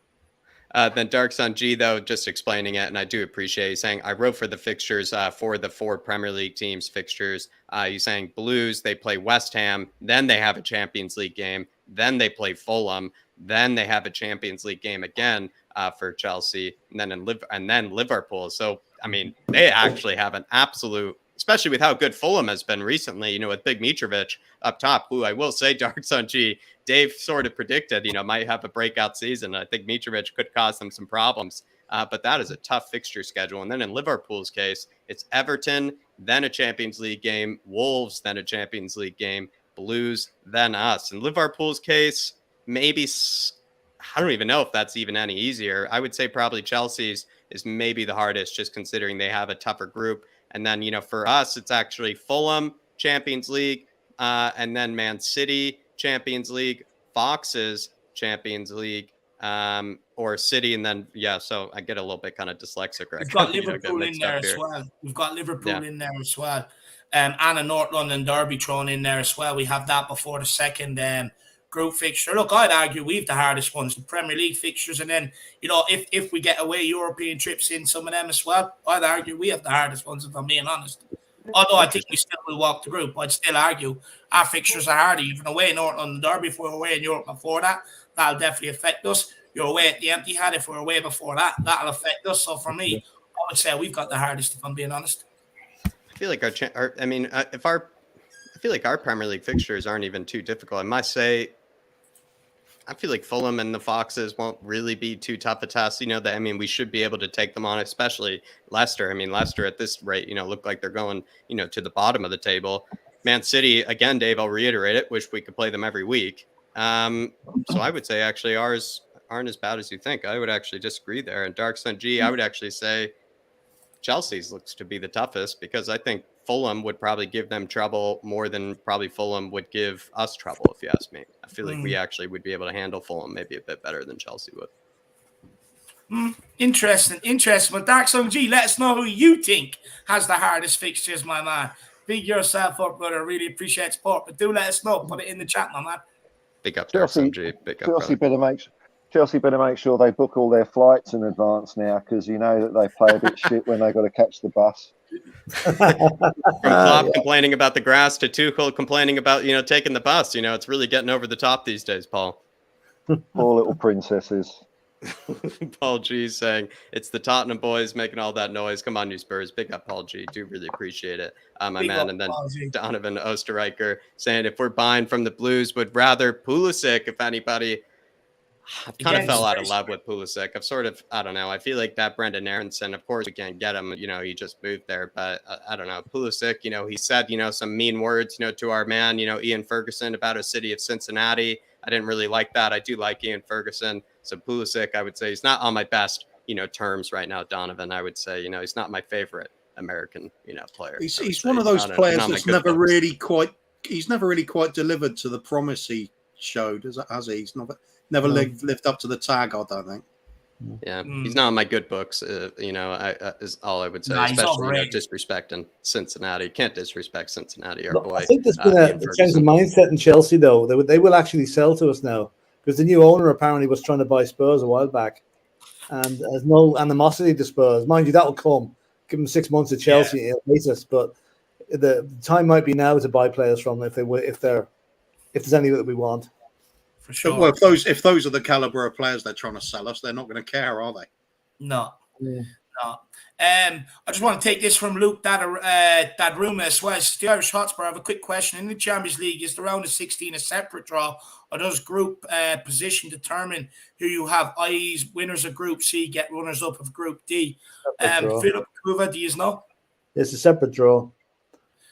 Then Darksun G, though, just explaining it, and I do appreciate you saying, I wrote for the fixtures for the 4 Premier League teams fixtures. You're saying Blues, they play West Ham, then they have a Champions League game, then they play Fulham, then they have a Champions League game again for Chelsea, and then Liverpool. So, I mean, they actually have an absolute especially with how good Fulham has been recently, you know, with Big Mitrovic up top, who I will say, Dark Sun G, Dave sort of predicted, you know, might have a breakout season. I think Mitrovic could cause them some problems, but that is a tough fixture schedule. And then in Liverpool's case, it's Everton, then a Champions League game, Wolves, then a Champions League game, Blues, then us. In Liverpool's case, maybe, I don't even know if that's even any easier. I would say probably Chelsea's is maybe the hardest, just considering they have a tougher group. And then, you know, for us, it's actually Fulham, Champions League, and then Man City, Champions League, Foxes, Champions League, or City, and then, yeah, so I get a little bit kind of dyslexic. We've got Liverpool in there as well. We've got Liverpool in there as well. And a North London derby thrown in there as well. We have that before the second group fixture. Look, I'd argue we have the hardest ones, the Premier League fixtures, and then, you know, if we get away European trips in some of them as well, I'd argue we have the hardest ones, if I'm being honest. Although I think we still will walk the group, I'd still argue our fixtures are harder. Even away in North London derby, if we're away in Europe before that, that'll definitely affect us. You're away at the Empty-Hat, if we're away before that, that'll affect us. So for me, I would say we've got the hardest, if I'm being honest. I feel like I feel like our Premier League fixtures aren't even too difficult. I must say, I feel like Fulham and the Foxes won't really be too tough a test. You know, that, I mean, we should be able to take them on, especially Leicester. I mean, Leicester at this rate, you know, look like they're going, you know, to the bottom of the table. Man City, again, Dave, I'll reiterate it, wish we could play them every week. So I would say actually ours aren't as bad as you think. I would actually disagree there. And Dark Sun G, I would actually say Chelsea's looks to be the toughest, because I think Fulham would probably give them trouble more than probably Fulham would give us trouble, if you ask me. I feel like we actually would be able to handle Fulham maybe a bit better than Chelsea would. Interesting. But Dark Sun G, let us know who you think has the hardest fixtures, my man. Big yourself up, brother. Really appreciate support. But do let us know. Put it in the chat, my man. Big up, Dark Sun G. Big up, Chelsea better make sure they book all their flights in advance now, because you know that they play a bit shit when they got to catch the bus. From Klopp complaining about the grass to Tuchel complaining about, you know, taking the bus. You know, it's really getting over the top these days, Paul. Poor little princesses. Paul G saying it's the Tottenham boys making all that noise. Come on, you Spurs. Big up, Paul G. Do really appreciate it, my big man. And then Donovan Osterreicher saying if we're buying from the Blues, would rather Pulisic, if anybody. I've kind of fell out of love with Pulisic. I've sort of, I don't know. I feel like that Brendan Aronson, of course, we can't get him. You know, he just moved there. But I don't know. Pulisic, you know, he said, you know, some mean words, you know, to our man, you know, Ian Ferguson about a city of Cincinnati. I didn't really like that. I do like Ian Ferguson. So Pulisic, I would say he's not on my best, you know, terms right now. Donovan, I would say, you know, he's not my favorite American, you know, player. He's one of those players that's never really quite delivered to the promise he showed, has he? He's never lived up to the tag, I don't think. Yeah, he's not on my good books. You know, is all I would say. Especially, you know, disrespecting Cincinnati. Can't disrespect Cincinnati, our boy. I think there's been a change of mindset in Chelsea, though. They will actually sell to us now, because the new owner apparently was trying to buy Spurs a while back, and there's no animosity to Spurs. Mind you, that will come. Give them 6 months at Chelsea, it'll hate us. But the time might be now to buy players from them if there's any that we want. For sure. Well, if those are the caliber of players they're trying to sell us, they're not going to care, are they? No. I just want to take this from Luke that rumor as well. The Irish Hotspur, I have a quick question. In the Champions League, is the round of 16 a separate draw, or does group position determine who you have, i.e. winners of Group C get runners up of Group D? Philip Kuva, do you know? It's a separate draw.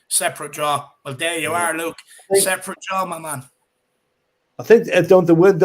Separate draw. Well, there you are, Luke. Separate draw, my man. I think don't they work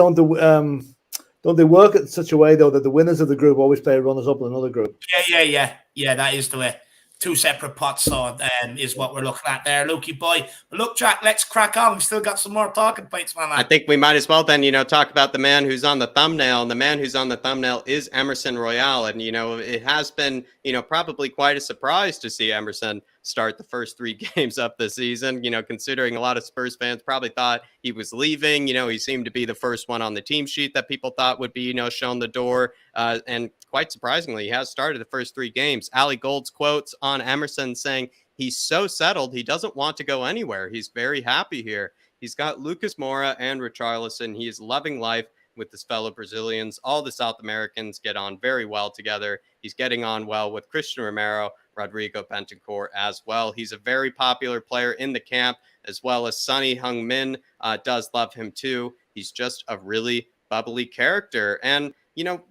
in such a way though that the winners of the group always play runners up in another group? Yeah. That is the way. Two separate pots, so is what we're looking at there, Lukey boy. But look, Jack, let's crack on. We've still got some more talking points, man. I think we might as well then, you know, talk about the man who's on the thumbnail. And the man who's on the thumbnail is Emerson Royal. And, you know, it has been, you know, probably quite a surprise to see Emerson start the first 3 games up this season, you know, considering a lot of Spurs fans probably thought he was leaving. You know, he seemed to be the first one on the team sheet that people thought would be, you know, shown the door. And quite surprisingly, he has started the first 3 games. Ali Gold's quotes on Emerson saying he's so settled, he doesn't want to go anywhere. He's very happy here. He's got Lucas Moura and Richarlison. He is loving life with his fellow Brazilians. All the South Americans get on very well together. He's getting on well with Christian Romero, Rodrigo Bentancur as well. He's a very popular player in the camp, as well as Sonny Heung-min does love him too. He's just a really bubbly character. And,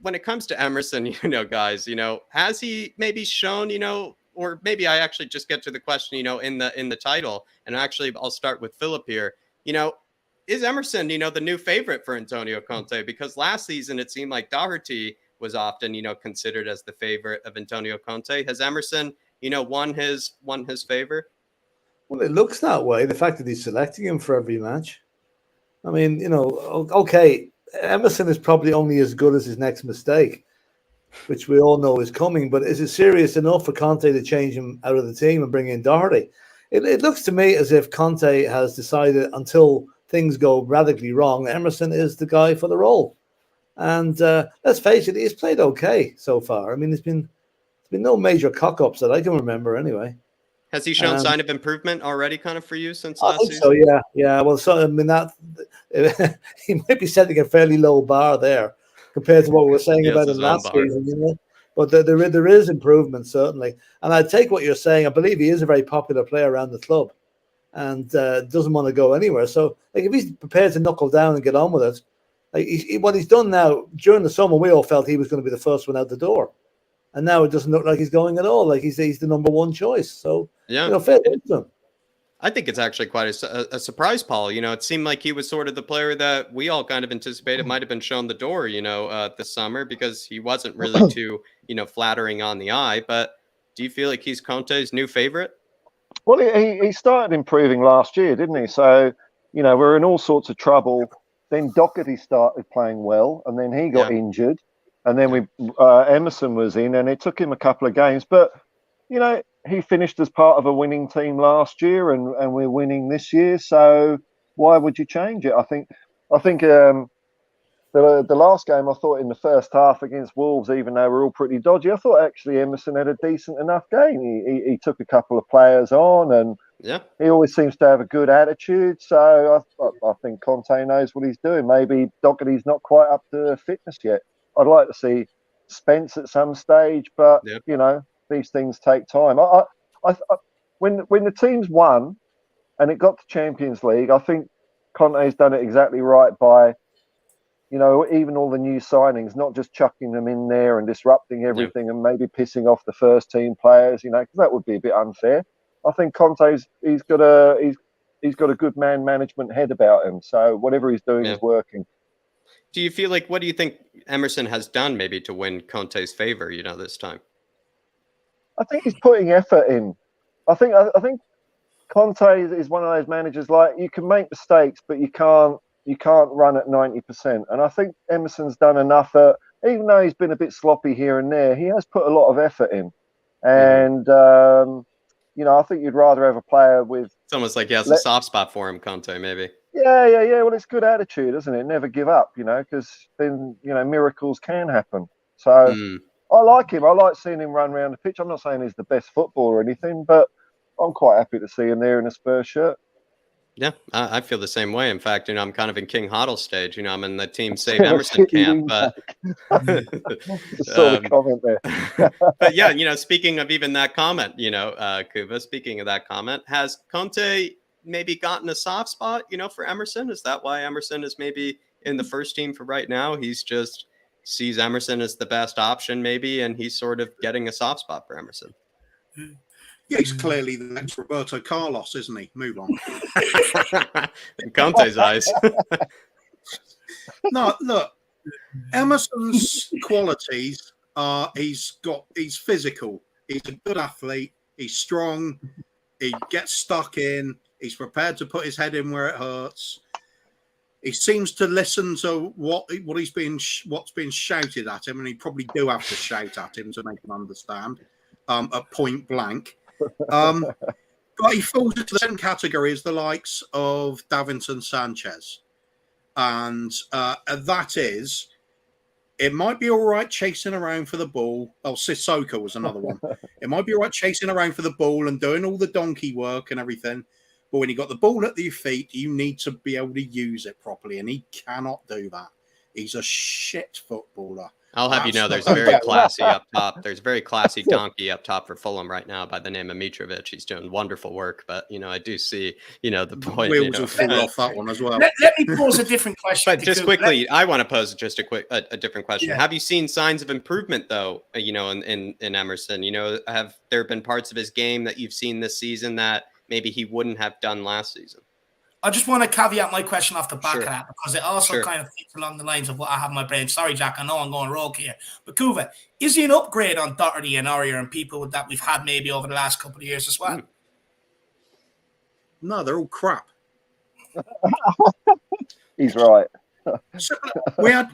when it comes to Emerson, guys, has he maybe shown, or maybe I actually just get to the question, in the title, and actually I'll start with Philip here. Is Emerson, the new favorite for Antonio Conte? Because last season it seemed like Doherty was often, considered as the favorite of Antonio Conte. Has Emerson, won his favor? Well, it looks that way. The fact that he's selecting him for every match. I mean, okay, Emerson is probably only as good as his next mistake, which we all know is coming. But is it serious enough for Conte to change him out of the team and bring in Doherty? It looks to me as if Conte has decided, until things go radically wrong, Emerson is the guy for the role. And let's face it, he's played okay so far. I mean, there's been no major cock-ups that I can remember anyway. Has he shown sign of improvement already kind of for you since last season? So, yeah. Well, so, I mean, that he might be setting a fairly low bar there compared to what we were saying about him last season, But there is improvement, certainly. And I take what you're saying. I believe he is a very popular player around the club and doesn't want to go anywhere. So, if he's prepared to knuckle down and get on with it, what he's done now, during the summer, we all felt he was going to be the first one out the door. And now it doesn't look like he's going at all. Like he's the number one choice. So, fair to him. I think it's actually quite a surprise, Paul. It seemed like he was sort of the player that we all kind of anticipated might have been shown the door, this summer, because he wasn't really too, flattering on the eye. But do you feel like he's Conte's new favorite? Well, he started improving last year, didn't he? So, we're in all sorts of trouble. Then Doherty started playing well, and then he got injured. And then Emerson was in, and it took him a couple of games. But, he finished as part of a winning team last year, and we're winning this year. So why would you change it? I think the last game, I thought in the first half against Wolves, even though we're all pretty dodgy, I thought actually Emerson had a decent enough game. He took a couple of players on, and he always seems to have a good attitude. So I think Conte knows what he's doing. Maybe Doherty's not quite up to fitness yet. I'd like to see Spence at some stage, but these things take time. When the team's won and it got to Champions League, I think Conte's done it exactly right by, even all the new signings, not just chucking them in there and disrupting everything and maybe pissing off the first team players, because that would be a bit unfair. I think Conte's he's got a good man management head about him. So whatever he's doing is working. Do you feel like, what do you think Emerson has done maybe to win Conte's favor, this time? I think he's putting effort in. I think Conte is one of those managers, like, you can make mistakes, but you can't run at 90%. And I think Emerson's done enough. Even though he's been a bit sloppy here and there, he has put a lot of effort in. And I think you'd rather have a player with. It's almost like he has a soft spot for him, Conte, maybe. Yeah. Well, it's good attitude, isn't it? Never give up, because then miracles can happen. So. I like him. I like seeing him run around the pitch. I'm not saying he's the best footballer or anything, but I'm quite happy to see him there in a Spurs shirt. Yeah, I feel the same way. In fact, I'm kind of in King Hoddle stage. I'm in the Team Save Emerson camp. But sort of comment there. But speaking of even that comment, Kuba, speaking of that comment, has Conte maybe gotten a soft spot, for Emerson? Is that why Emerson is maybe in the first team for right now? He's just sees Emerson as the best option, maybe, and he's sort of getting a soft spot for Emerson. Yeah, he's clearly the next Roberto Carlos, isn't he? Move on. In Conte's eyes. No, look, Emerson's qualities are he's physical. He's a good athlete. He's strong. He gets stuck in. He's prepared to put his head in where it hurts. He seems to listen to what's being shouted at him, and he probably do have to shout at him to make him understand at point blank. But he falls into the same category as the likes of Davinson Sanchez, and that is, it might be all right chasing around for the ball. Oh, Sissoko was another one. It might be all right chasing around for the ball and doing all the donkey work and everything. But when you got the ball at your feet, you need to be able to use it properly, and he cannot do that. He's a shit footballer. I'll have you know, there's a very classy up top. There's a very classy donkey up top for Fulham right now by the name of Mitrovic. He's doing wonderful work, but I do see, the point. Wheels will fall off that one as well. Let me pose a different question. But just quickly, I want to pose just a different question. Yeah. Have you seen signs of improvement though? In Emerson, have there been parts of his game that you've seen this season that maybe he wouldn't have done last season? I just want to caveat my question off the back Sure. of that because it also kind of fits along the lines of what I have in my brain. Sorry, Jack, I know I'm going rogue here. But Kuva, is he an upgrade on Doherty and Aurier and people that we've had maybe over the last couple of years as well? No, they're all crap. He's right. So we had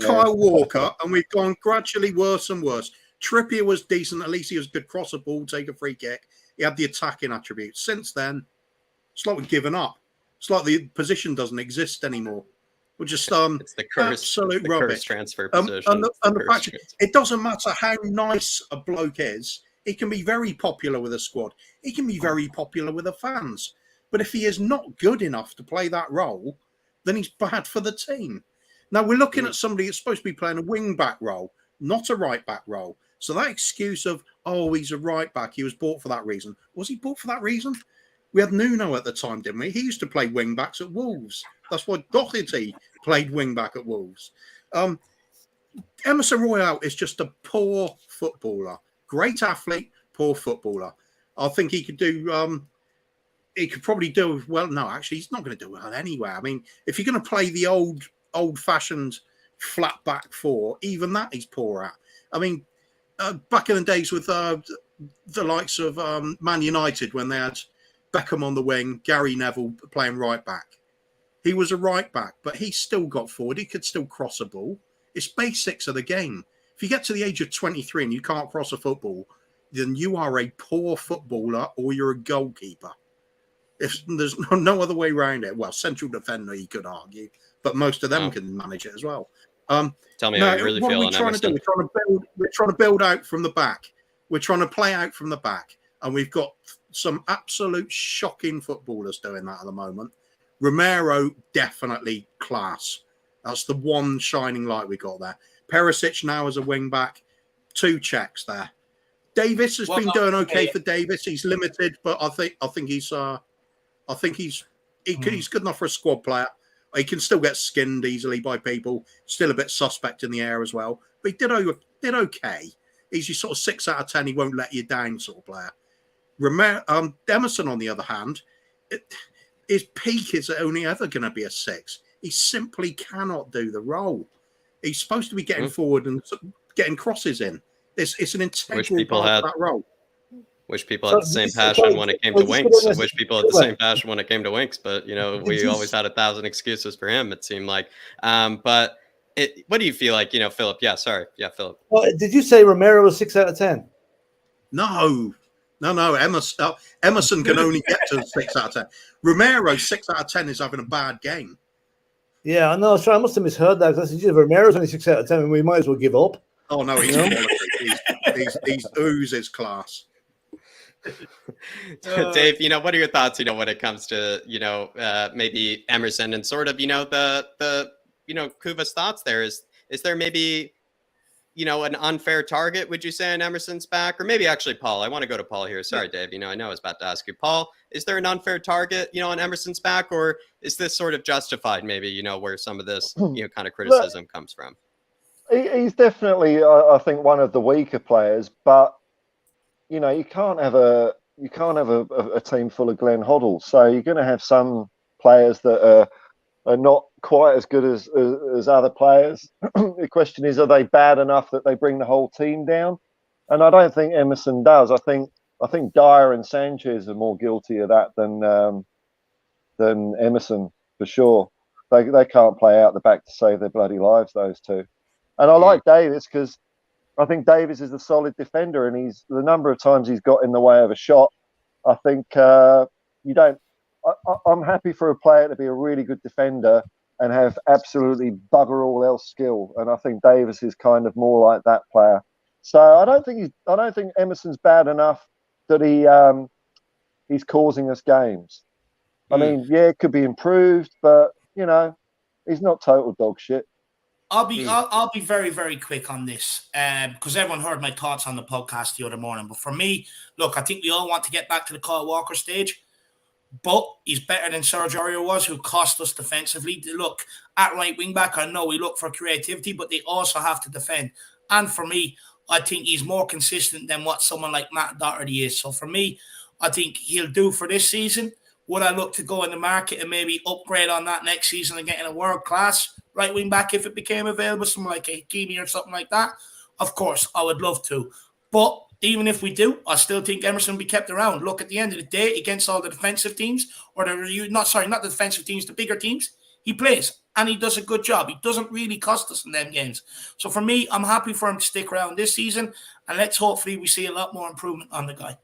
Kyle Walker, and we've gone gradually worse and worse. Trippier was decent. At least he was a good cross a ball, take a free kick. He had the attacking attributes. Since then, it's like we've given up. It's like the position doesn't exist anymore. We're just it's the curse, absolute the rubbish. curse transfer position. And the fact it doesn't matter how nice a bloke is. He can be very popular with a squad. He can be very popular with the fans. But if he is not good enough to play that role, then he's bad for the team. Now we're looking at somebody that's supposed to be playing a wing back role, not a right back role. So that excuse of, he's a right back, he was bought for that reason. Was he bought for that reason? We had Nuno at the time, didn't we? He used to play wing backs at Wolves. That's why Doherty played wing back at Wolves. Emerson Royal is just a poor footballer. Great athlete, poor footballer. I think he could do... he could probably do well. No, actually, he's not going to do well anywhere. I mean, if you're going to play the old-fashioned flat back four, even that he's poor at. I mean, back in the days with the likes of Man United when they had Beckham on the wing, Gary Neville playing right back. He was a right back, but he still got forward. He could still cross a ball. It's basics of the game. If you get to the age of 23 and you can't cross a football, then you are a poor footballer or you're a goalkeeper. If there's no other way around it. Well, central defender, you could argue, but most of them can manage it as well. Tell me how you really feel on Emerson. We're trying to build out from the back. We're trying to play out from the back, and we've got some absolute shocking footballers doing that at the moment. Romero, definitely class. That's the one shining light we got there. Perisic now as a wing back, 2 checks there. Davis has been doing okay for Davis. He's limited, but I think he's good enough for a squad player. He can still get skinned easily by people. Still a bit suspect in the air as well. But he did okay. He's your sort of 6 out of 10. He won't let you down sort of player. Emerson, on the other hand, his peak is only ever going to be a 6. He simply cannot do the role. He's supposed to be getting forward and getting crosses in. It's an integral part of that role. Wish people had the same passion when it came to Winks. Wish people had the same passion when it came to Winks. But, we always had 1,000 excuses for him, it seemed like. But what do you feel like, Philip? Yeah, sorry. Yeah, Philip. Well, did you say Romero was 6 out of 10? No. Emerson can only get to 6 out of 10. Romero, 6 out of 10 is having a bad game. Yeah, I know. Sorry, I must have misheard that. Because I said, Romero's only 6 out of 10, and we might as well give up. Oh, no, he's quality. He's oozes class. Dave, what are your thoughts, when it comes to, maybe Emerson and sort of, the Kuva's thoughts there? Is there maybe, an unfair target, would you say, on Emerson's back? Or maybe actually Paul, I want to go to Paul here. Sorry, Dave, I know I was about to ask you. Paul, is there an unfair target, on Emerson's back? Or is this sort of justified, maybe, where some of this, kind of criticism comes from? He's definitely, I think, one of the weaker players, but you can't have a team full of Glenn Hoddles. So you're going to have some players that are not quite as good as other players. The question is, are they bad enough that they bring the whole team down? And I don't think Emerson does. I think Dyer and Sanchez are more guilty of that than Emerson for sure. They can't play out the back to save their bloody lives, those two. And I like Davis because I think Davis is a solid defender, and the number of times he's got in the way of a shot. I think I'm happy for a player to be a really good defender and have absolutely bugger all else skill, and I think Davis is kind of more like that player. So I don't think Emerson's bad enough that he's causing us games. I mean, yeah, it could be improved, but he's not total dog shit. I'll be very, very quick on this because everyone heard my thoughts on the podcast the other morning. But for me, look, I think we all want to get back to the Kyle Walker stage, but he's better than Sergio Aurier was, who cost us defensively. Look, at right wing back, I know we look for creativity, but they also have to defend. And for me, I think he's more consistent than what someone like Matt Doherty is. So for me, I think he'll do for this season. Would I look to go in the market and maybe upgrade on that next season and get in a world-class right wing back if it became available, someone like a Hakimi or something like that? Of course, I would love to. But even if we do, I still think Emerson will be kept around. Look, at the end of the day, against all the defensive teams, or not the defensive teams, the bigger teams, he plays and he does a good job. He doesn't really cost us in them games. So for me, I'm happy for him to stick around this season, and let's hopefully we see a lot more improvement on the guy.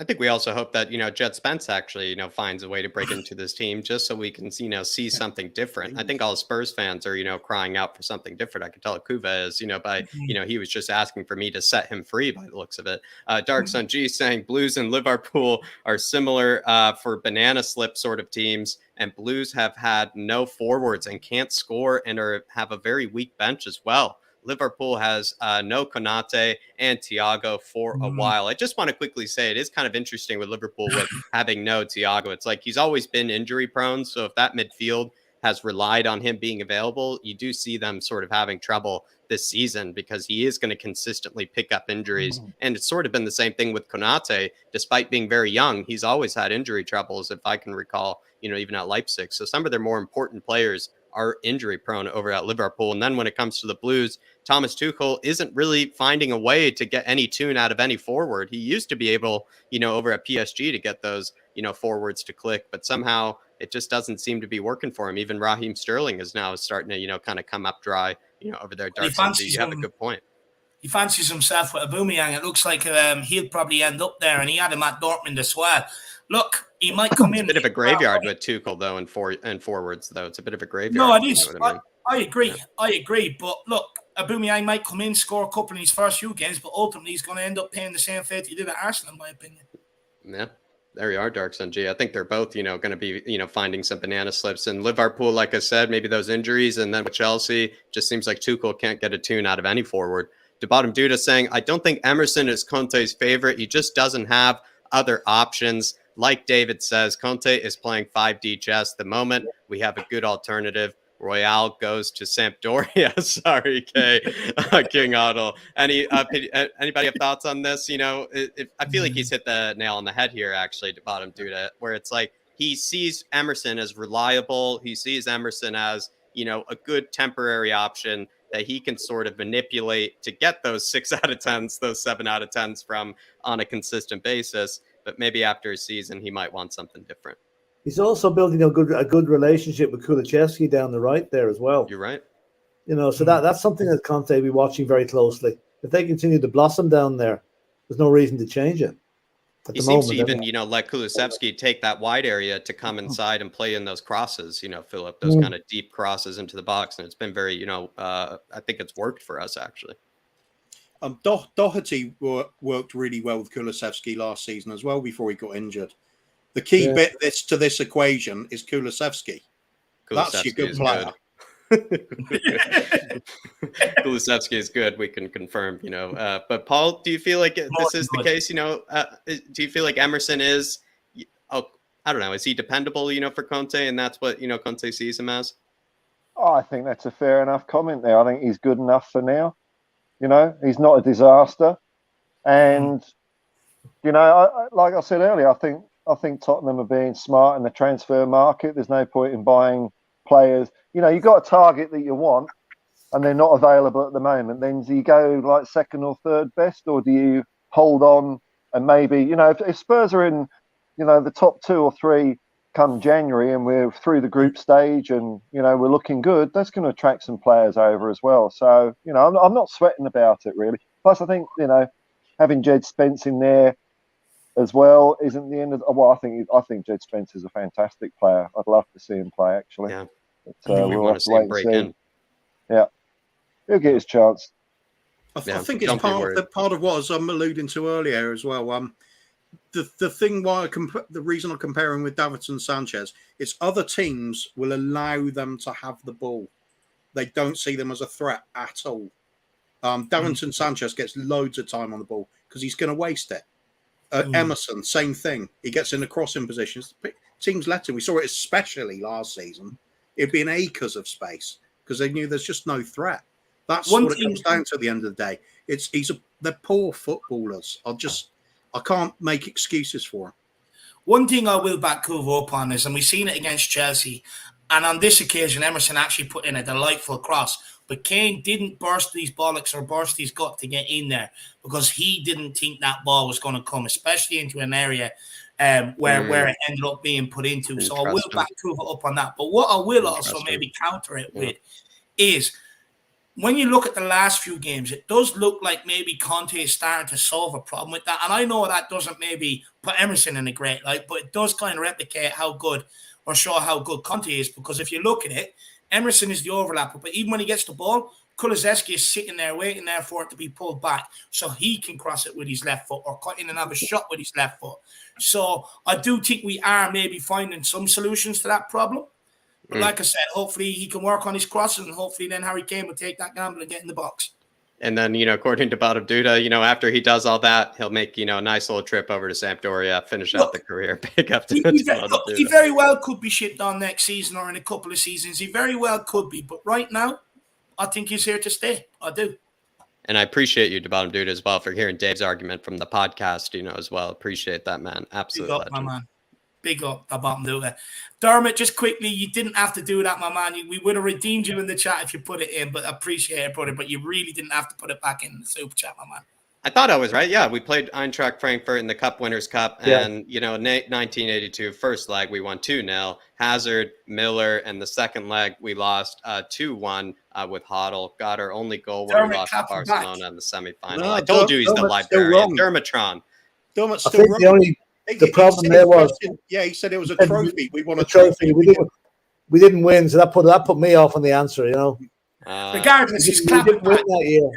I think we also hope that, Jed Spence actually, finds a way to break into this team just so we can, see something different. I think all Spurs fans are, crying out for something different. I could tell Kuva is, he was just asking for me to set him free by the looks of it. Dark Sun G saying Blues and Liverpool are similar for banana slip sort of teams, and Blues have had no forwards and can't score and have a very weak bench as well. Liverpool has no Konate and Thiago for a while. I just want to quickly say it is kind of interesting with Liverpool with having no Thiago. It's like he's always been injury prone. So if that midfield has relied on him being available, you do see them sort of having trouble this season because he is going to consistently pick up injuries. And it's sort of been the same thing with Konate. Despite being very young, he's always had injury troubles, if I can recall, even at Leipzig. So some of their more important players are injury prone over at Liverpool. And then when it comes to the Blues, Thomas Tuchel isn't really finding a way to get any tune out of any forward. He used to be able, over at PSG to get those, forwards to click, but somehow it just doesn't seem to be working for him. Even Raheem Sterling is now starting to, kind of come up dry, over there. Dark Side, you have a good point. He fancies himself with Aubameyang. It looks like he'll probably end up there, and he had him at Dortmund as well. Look, he might come in. It's a bit of a graveyard with Tuchel, though, and forwards, though. It's a bit of a graveyard. No, it is. I agree. Yeah. I agree. But look, Aubameyang might come in, score a couple in his first few games, but ultimately he's going to end up paying the same fate he did at Arsenal, in my opinion. Yeah, there you are, Dark Sun G. I think they're both, going to be, finding some banana slips. And Liverpool, like I said, maybe those injuries. And then with Chelsea, just seems like Tuchel can't get a tune out of any forward. To Bottom Duda saying, I don't think Emerson is Conte's favorite. He just doesn't have other options. Like David says, Conte is playing 5D chess. The moment we have a good alternative, Royal goes to Sampdoria. Sorry, Kay. King Otto. Anybody have thoughts on this? I feel like he's hit the nail on the head here, actually, to Bottom Duda, where it's like he sees Emerson as reliable. He sees Emerson as, a good temporary option that he can sort of manipulate to get those 6 out of 10s, those 7 out of 10s from on a consistent basis. But maybe after a season, he might want something different. He's also building a good relationship with Kulusevski down the right there as well. You're right. So that's something that Conte will be watching very closely. If they continue to blossom down there, there's no reason to change it. He seems to even, let Kulusevski take that wide area to come inside and play in those crosses, Philip, those kind of deep crosses into the box. And it's been very, I think it's worked for us, actually. Doherty worked really well with Kulusevski last season as well before he got injured. The key bit to this equation is Kulusevski. That's your good player. Kulusevski is good. We can confirm, But Paul, do you feel like this is the case? Do you feel like Emerson is? I don't know. Is he dependable? For Conte, and that's what Conte sees him as. Oh, I think that's a fair enough comment there. I think he's good enough for now. He's not a disaster, and like I said earlier, I think Tottenham are being smart in the transfer market. There's no point in buying players. You've got a target that you want and they're not available at the moment. Then do you go like second or third best, or do you hold on and maybe, if Spurs are in, the top 2 or 3 come January and we're through the group stage and, we're looking good, that's going to attract some players over as well. So, I'm not sweating about it really. Plus, I think, having Jed Spence in there as well isn't the end of. Well, I think Jed Spence is a fantastic player. I'd love to see him play actually. Yeah, but, we want to see him break in. Yeah, he'll get his chance. I think it's part of what I'm alluding to earlier as well. The thing the reason I'm comparing with Davinson Sanchez is other teams will allow them to have the ball. They don't see them as a threat at all. Darrington Sanchez gets loads of time on the ball because he's going to waste it. Emerson, same thing. He gets in the crossing positions. Teams let him. We saw it especially last season. It'd be an acres of space because they knew there's just no threat. That's what it comes down to at the end of the day. They're poor footballers. I can't make excuses for them. One thing I will back Kuvo up on is, and we've seen it against Chelsea, and on this occasion, Emerson actually put in a delightful cross, but Kane didn't burst these bollocks or burst his gut to get in there because he didn't think that ball was going to come, especially into an area where it ended up being put into. So I will back Kuvo up on that. But what I will also maybe counter it with is, when you look at the last few games, it does look like maybe Conte is starting to solve a problem with that. And I know that doesn't maybe put Emerson in a great light, but it does kind of replicate how good or show how good Conte is. Because if you look at it, Emerson is the overlapper. But even when he gets the ball, Kulusevski is sitting there waiting there for it to be pulled back so he can cross it with his left foot or cut in and have a shot with his left foot. So I do think we are maybe finding some solutions to that problem. But like I said, hopefully he can work on his crosses, and hopefully then Harry Kane will take that gamble and get in the box. And then, according to Bottom Duda, after he does all that, he'll make, a nice little trip over to Sampdoria, finish out the career, pick up he very well could be shipped on next season or in a couple of seasons. He very well could be. But right now, I think he's here to stay. I do. And I appreciate you, Bottom Duda, as well, for hearing Dave's argument from the podcast, as well. Appreciate that, man. Absolutely. My man. Big up, the Bottom Duda. Dermot, just quickly, you didn't have to do that, my man. We would have redeemed you in the chat if you put it in, but I appreciate it, brother. But you really didn't have to put it back in the super chat, my man. I thought I was right. Yeah, we played Eintracht Frankfurt in the Cup Winners' Cup. And, 1982, first leg, we won 2-0. Hazard, Miller, and the second leg, we lost 2-1 with Hoddle. Got our only goal when we lost to Barcelona in the semifinal. No, I told you he's the librarian. Dermatron. Dermot's still wrong. The problem there was, he said it was a trophy. We won a trophy. We didn't win, so that put me off on the answer. Regardless, he's clapping back that year.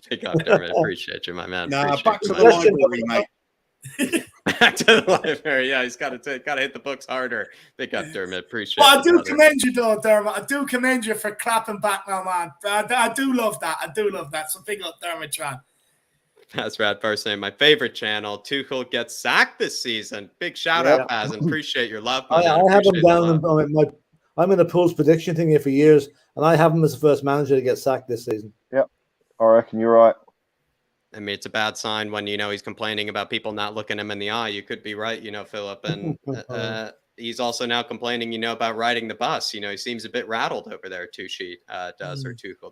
Big up, Dermot. Appreciate you, my man. Back to the library, mate. Back to the library. Yeah, he's got to hit the books harder. Big up, Dermot. Appreciate. But I do commend you, though, Dermot. I do commend you for clapping back, my man. I do love that. So big up, Dermot Tran. That's rad person. My favorite channel. Tuchel gets sacked this season. Big shout out, Paz, and appreciate your love. I have him down. I'm in a Pulse prediction thing here for years, and I have him as the first manager to get sacked this season. Yep, I reckon you're right. I mean, it's a bad sign when he's complaining about people not looking him in the eye. You could be right, Philip, and he's also now complaining, about riding the bus. He seems a bit rattled over there. Tuchel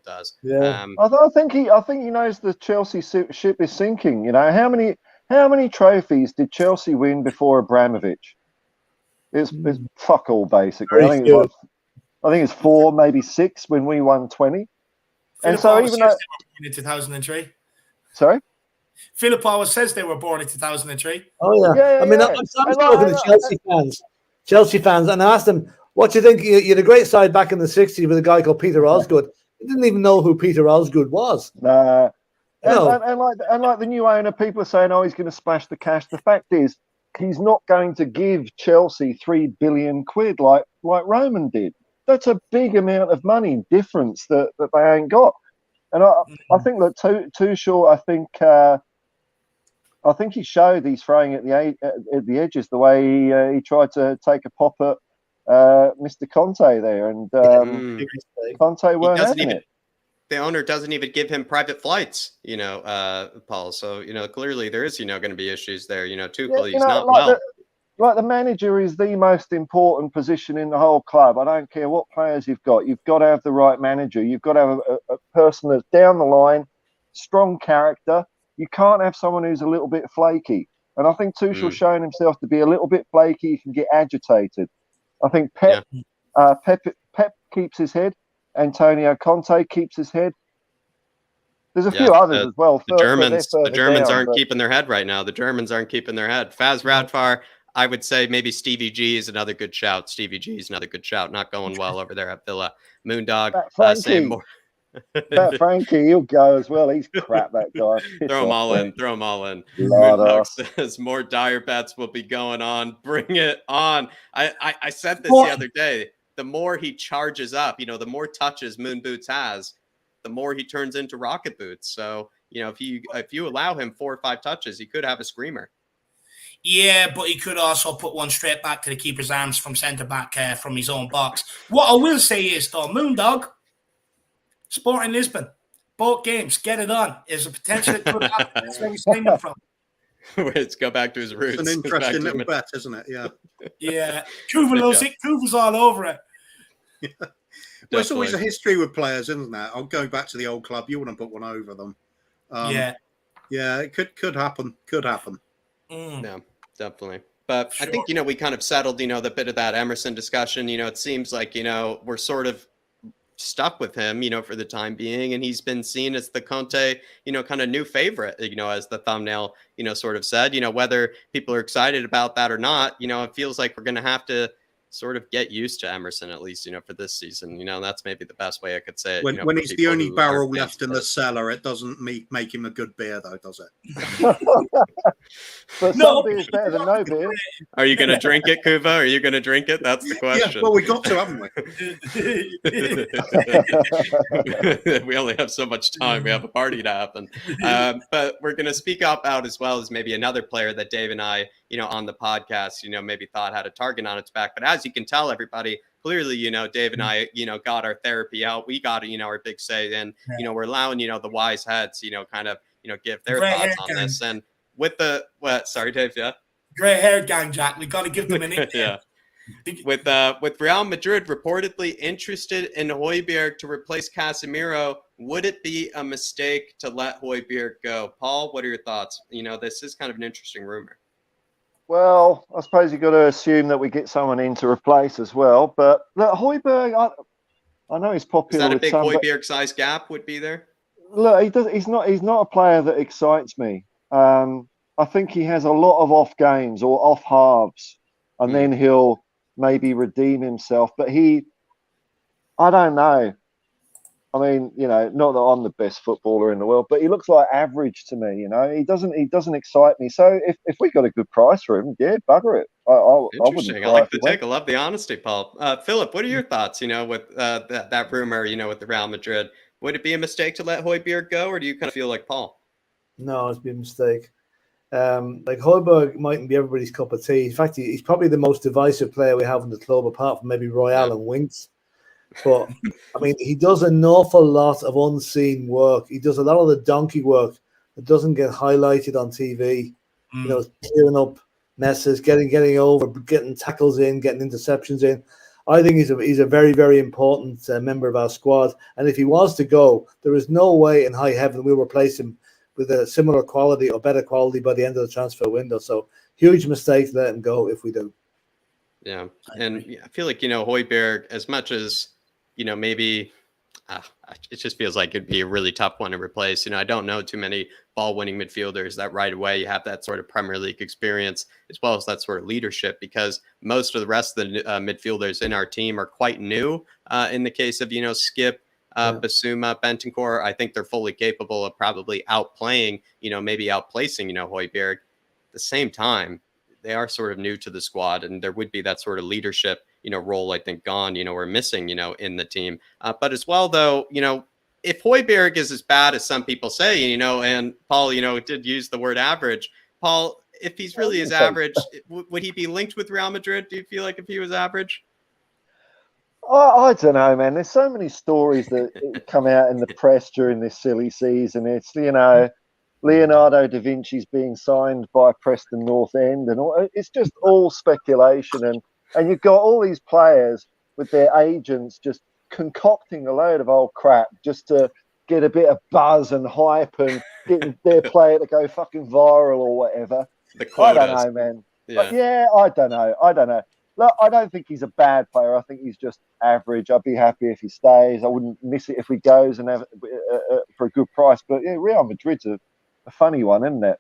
does. Yeah, I think he knows the Chelsea ship is sinking. How many trophies did Chelsea win before Abramovich? It's fuck all basically. I think it's 4, maybe 6 when we won 20. And so even though in 2003. Sorry? Philippa says they were born in 2003. Oh, yeah. I'm talking to Chelsea fans, and I asked them, what do you think? You had a great side back in the 60s with a guy called Peter Osgood. I didn't even know who Peter Osgood was. And like the new owner, people are saying, he's going to splash the cash. The fact is, he's not going to give Chelsea 3 billion quid like Roman did. That's a big amount of money difference that they ain't got. And I think that Tuchel, I think he showed he's throwing at the edges the way he tried to take a pop at Mr. Conte there, and Conte weren't having it. The owner doesn't even give him private flights, Paul. So clearly there is going to be issues there. Tuchel, he's not well. Like the manager is the most important position in the whole club. I don't care what players you've got. You've got to have the right manager. You've got to have a person that's down the line, strong character. You can't have someone who's a little bit flaky. And I think Tuchel's showing himself to be a little bit flaky. He can get agitated. I think Pep keeps his head. Antonio Conte keeps his head. There's a few others as well. The Germans aren't keeping their head right now. The Germans aren't keeping their head. Faz Radfar, I would say maybe Stevie G is another good shout. Not going well over there at Villa. Moondog, same more. Frankie, he'll go as well. He's crap, that guy. Throw them all in. Moondog says more dire bets will be going on. Bring it on. I said this the other day. the more he charges up, the more touches Moon Boots has, the more he turns into Rocket Boots. So, if you allow him 4 or 5 touches, he could have a screamer. Yeah, but he could also put one straight back to the keeper's arms from centre back from his own box. What I will say is, though, Moondog, Sporting Lisbon, both games, get it on. There's a potential it could happen. That's where we signed him from. Let's go back to his roots. It's an interesting little bet, isn't it? Yeah. Yeah. Kuva loves it. Kuva's all over it. Yeah. Well, it's always a history with players, isn't it? I'm going back to the old club. You want to put one over them. Yeah, it could happen. Could happen. Yeah, definitely. But sure. I think, we kind of settled, the bit of that Emerson discussion. It seems like, we're sort of stuck with him, for the time being. And he's been seen as the Conte, kind of new favorite, as the thumbnail, sort of said, whether people are excited about that or not, it feels like we're going to have to sort of get used to Emerson, at least, for this season. That's maybe the best way I could say it. When he's the only barrel left in the cellar, it doesn't make him a good beer, though, does it? But some beer is better than no beer. Are you going to drink it, Kuva? Are you going to drink it? That's the question. Yeah, well, we got to, haven't we? We only have so much time. We have a party to happen. But we're going to speak up out as well as maybe another player that Dave and I, on the podcast, maybe thought had a target on its back. But as you can tell, everybody, clearly, Dave and I, got our therapy out. We got, our big say. And, we're allowing, the wise heads, kind of, give their thoughts on this. And with the, sorry, Dave, yeah? Grey hair gang, Jack. We got to give them an yeah. With Real Madrid reportedly interested in Højbjerg to replace Casemiro, would it be a mistake to let Højbjerg go? Paul, what are your thoughts? This is kind of an interesting rumor. Well, I suppose you've got to assume that we get someone in to replace as well. But look, Højbjerg, I know he's popular. Is that a big Højbjerg size gap would be there? Look, he's not a player that excites me. I think he has a lot of off games or off halves, and then he'll maybe redeem himself. But I don't know. I mean, not that I'm the best footballer in the world, but he looks like average to me. He doesn't excite me. So if we got a good price for him, yeah, bugger it. Interesting. I like the take. I love the honesty, Paul. Philip, what are your thoughts? With that rumor, with the Real Madrid, would it be a mistake to let Højbjerg go, or do you kind of feel like Paul? No, it's been a mistake. Højbjerg mightn't be everybody's cup of tea. In fact, he's probably the most divisive player we have in the club, apart from maybe Royal and Winks. But I mean, he does an awful lot of unseen work. He does a lot of the donkey work that doesn't get highlighted on TV. Clearing up messes, getting over, getting tackles in, getting interceptions in. I think he's a very, very important member of our squad. And if he was to go, there is no way in high heaven we'll replace him with a similar quality or better quality by the end of the transfer window. So huge mistake to let him go if we do. Yeah, and I feel like Højbjerg, as much as maybe it just feels like it'd be a really tough one to replace. I don't know too many ball-winning midfielders that right away you have that sort of Premier League experience as well as that sort of leadership, because most of the rest of the midfielders in our team are quite new. In the case of Skip, Basuma, Bentancur, I think they're fully capable of probably outplaying, maybe outplacing, Højbjerg. At the same time, they are sort of new to the squad, and there would be that sort of leadership role, I think, gone, or missing, in the team. But as well, though, if Højbjerg is as bad as some people say, and Paul, did use the word average. Paul, if he's really as average, would he be linked with Real Madrid? Do you feel like if he was average? I don't know, man. There's so many stories that come out in the press during this silly season. It's, Leonardo da Vinci's being signed by Preston North End, and it's just all speculation. And you've got all these players with their agents just concocting a load of old crap just to get a bit of buzz and hype and getting their player to go fucking viral or whatever. I don't know, man. Yeah. But I don't know. Look, I don't think he's a bad player. I think he's just average. I'd be happy if he stays. I wouldn't miss it if he goes and have for a good price. But yeah, Real Madrid's a funny one, isn't it?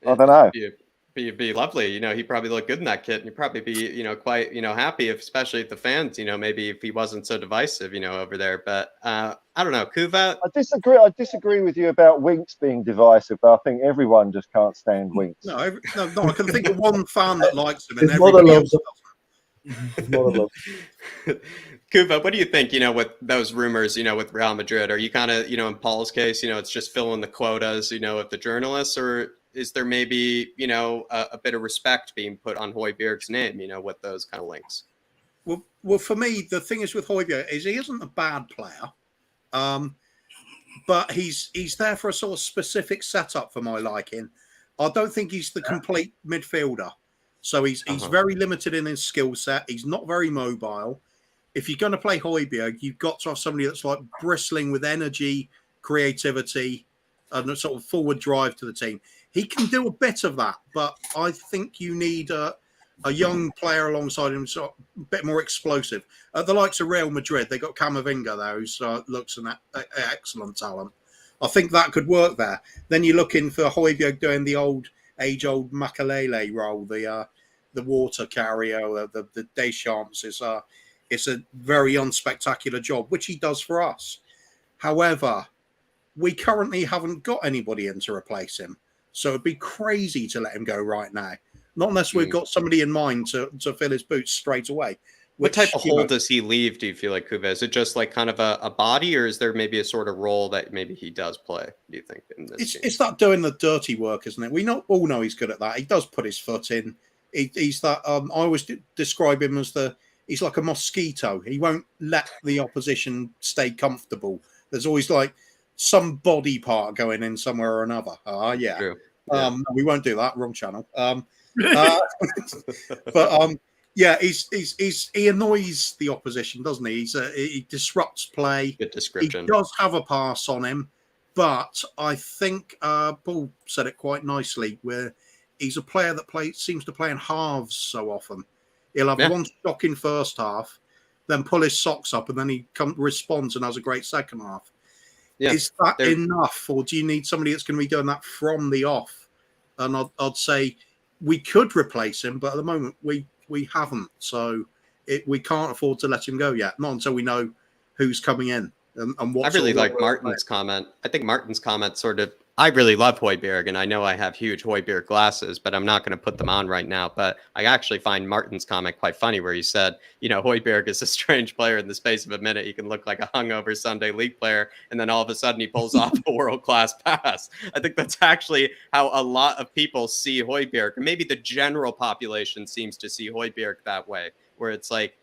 I don't know. Be lovely. He'd probably look good in that kit, and you'd probably be, quite, happy, especially if the fans, maybe if he wasn't so divisive, over there. But I don't know, Kuva. I disagree with you about Winks being divisive, but I think everyone just can't stand Winks. No, I can think of one fan that likes him, and his mother loves him. More than Kuba, what do you think, with those rumors, with Real Madrid? Are you kind of, in Paul's case, it's just filling the quotas, of the journalists, or is there maybe, a bit of respect being put on Højbjerg's name, with those kind of links? Well, for me, the thing is with Højbjerg is he isn't a bad player, but he's there for a sort of specific setup for my liking. I don't think he's the complete midfielder. So he's very limited in his skill set. He's not very mobile. If you're going to play Højbjerg, you've got to have somebody that's like bristling with energy, creativity, and a sort of forward drive to the team. He can do a bit of that, but I think you need a young player alongside him, sort of a bit more explosive. The likes of Real Madrid, they got Camavinga there, who looks an excellent talent. I think that could work there. Then you're looking for Højbjerg doing the age-old Makalele role, the water carrier, the Deschamps. It's a very unspectacular job, which he does for us. However, we currently haven't got anybody in to replace him. So it'd be crazy to let him go right now. Not unless we've got somebody in mind to fill his boots straight away. What type of hole does he leave, do you feel like, Kuba? Is it just like kind of a body, or is there maybe a sort of role that maybe he does play, do you think? It's that doing the dirty work, isn't it? We all know he's good at that. He does put his foot in. He's that. I always describe him as he's like a mosquito. He won't let the opposition stay comfortable. There's always like some body part going in somewhere or another. Yeah. True. Yeah. We won't do that. Wrong channel. Yeah, he annoys the opposition, doesn't he? He disrupts play. Good description. He does have a pass on him, but I think Paul said it quite nicely, where he's a player that seems to play in halves so often. He'll have one shock in first half, then pull his socks up, and then he responds and has a great second half. Yeah, is that enough, or do you need somebody that's going to be doing that from the off? And I'd say we could replace him, but at the moment we haven't. So we can't afford to let him go yet, not until we know who's coming in and what. I really like Martin's comment. I think Martin's comment sort of, I really love Højbjerg, and I know I have huge Højbjerg glasses, but I'm not going to put them on right now. But I actually find Martin's comment quite funny, where he said, Højbjerg is a strange player. In the space of a minute, he can look like a hungover Sunday league player, and then all of a sudden he pulls off a world-class pass. I think that's actually how a lot of people see Højbjerg. Maybe the general population seems to see Højbjerg that way, where it's like,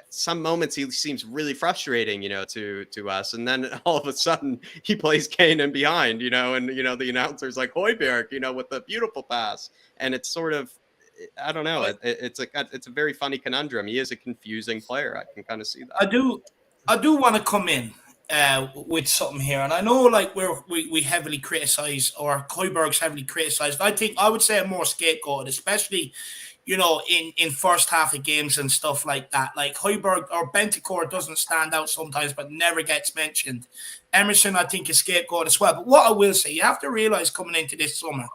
some moments he seems really frustrating, to us. And then all of a sudden he plays Kane in behind, and, the announcer's like, Højbjerg, with the beautiful pass. And it's sort of, I don't know. It's a very funny conundrum. He is a confusing player. I can kind of see that. I do want to come in with something here. And I know like we heavily criticize, or Højbjerg's heavily criticized. I would say I'm more scapegoated, especially in first half of games and stuff like that. Like Højbjerg or Bentancur doesn't stand out sometimes, but never gets mentioned. Emerson, I think, is scapegoat as well. But what I will say, you have to realize coming into this summer,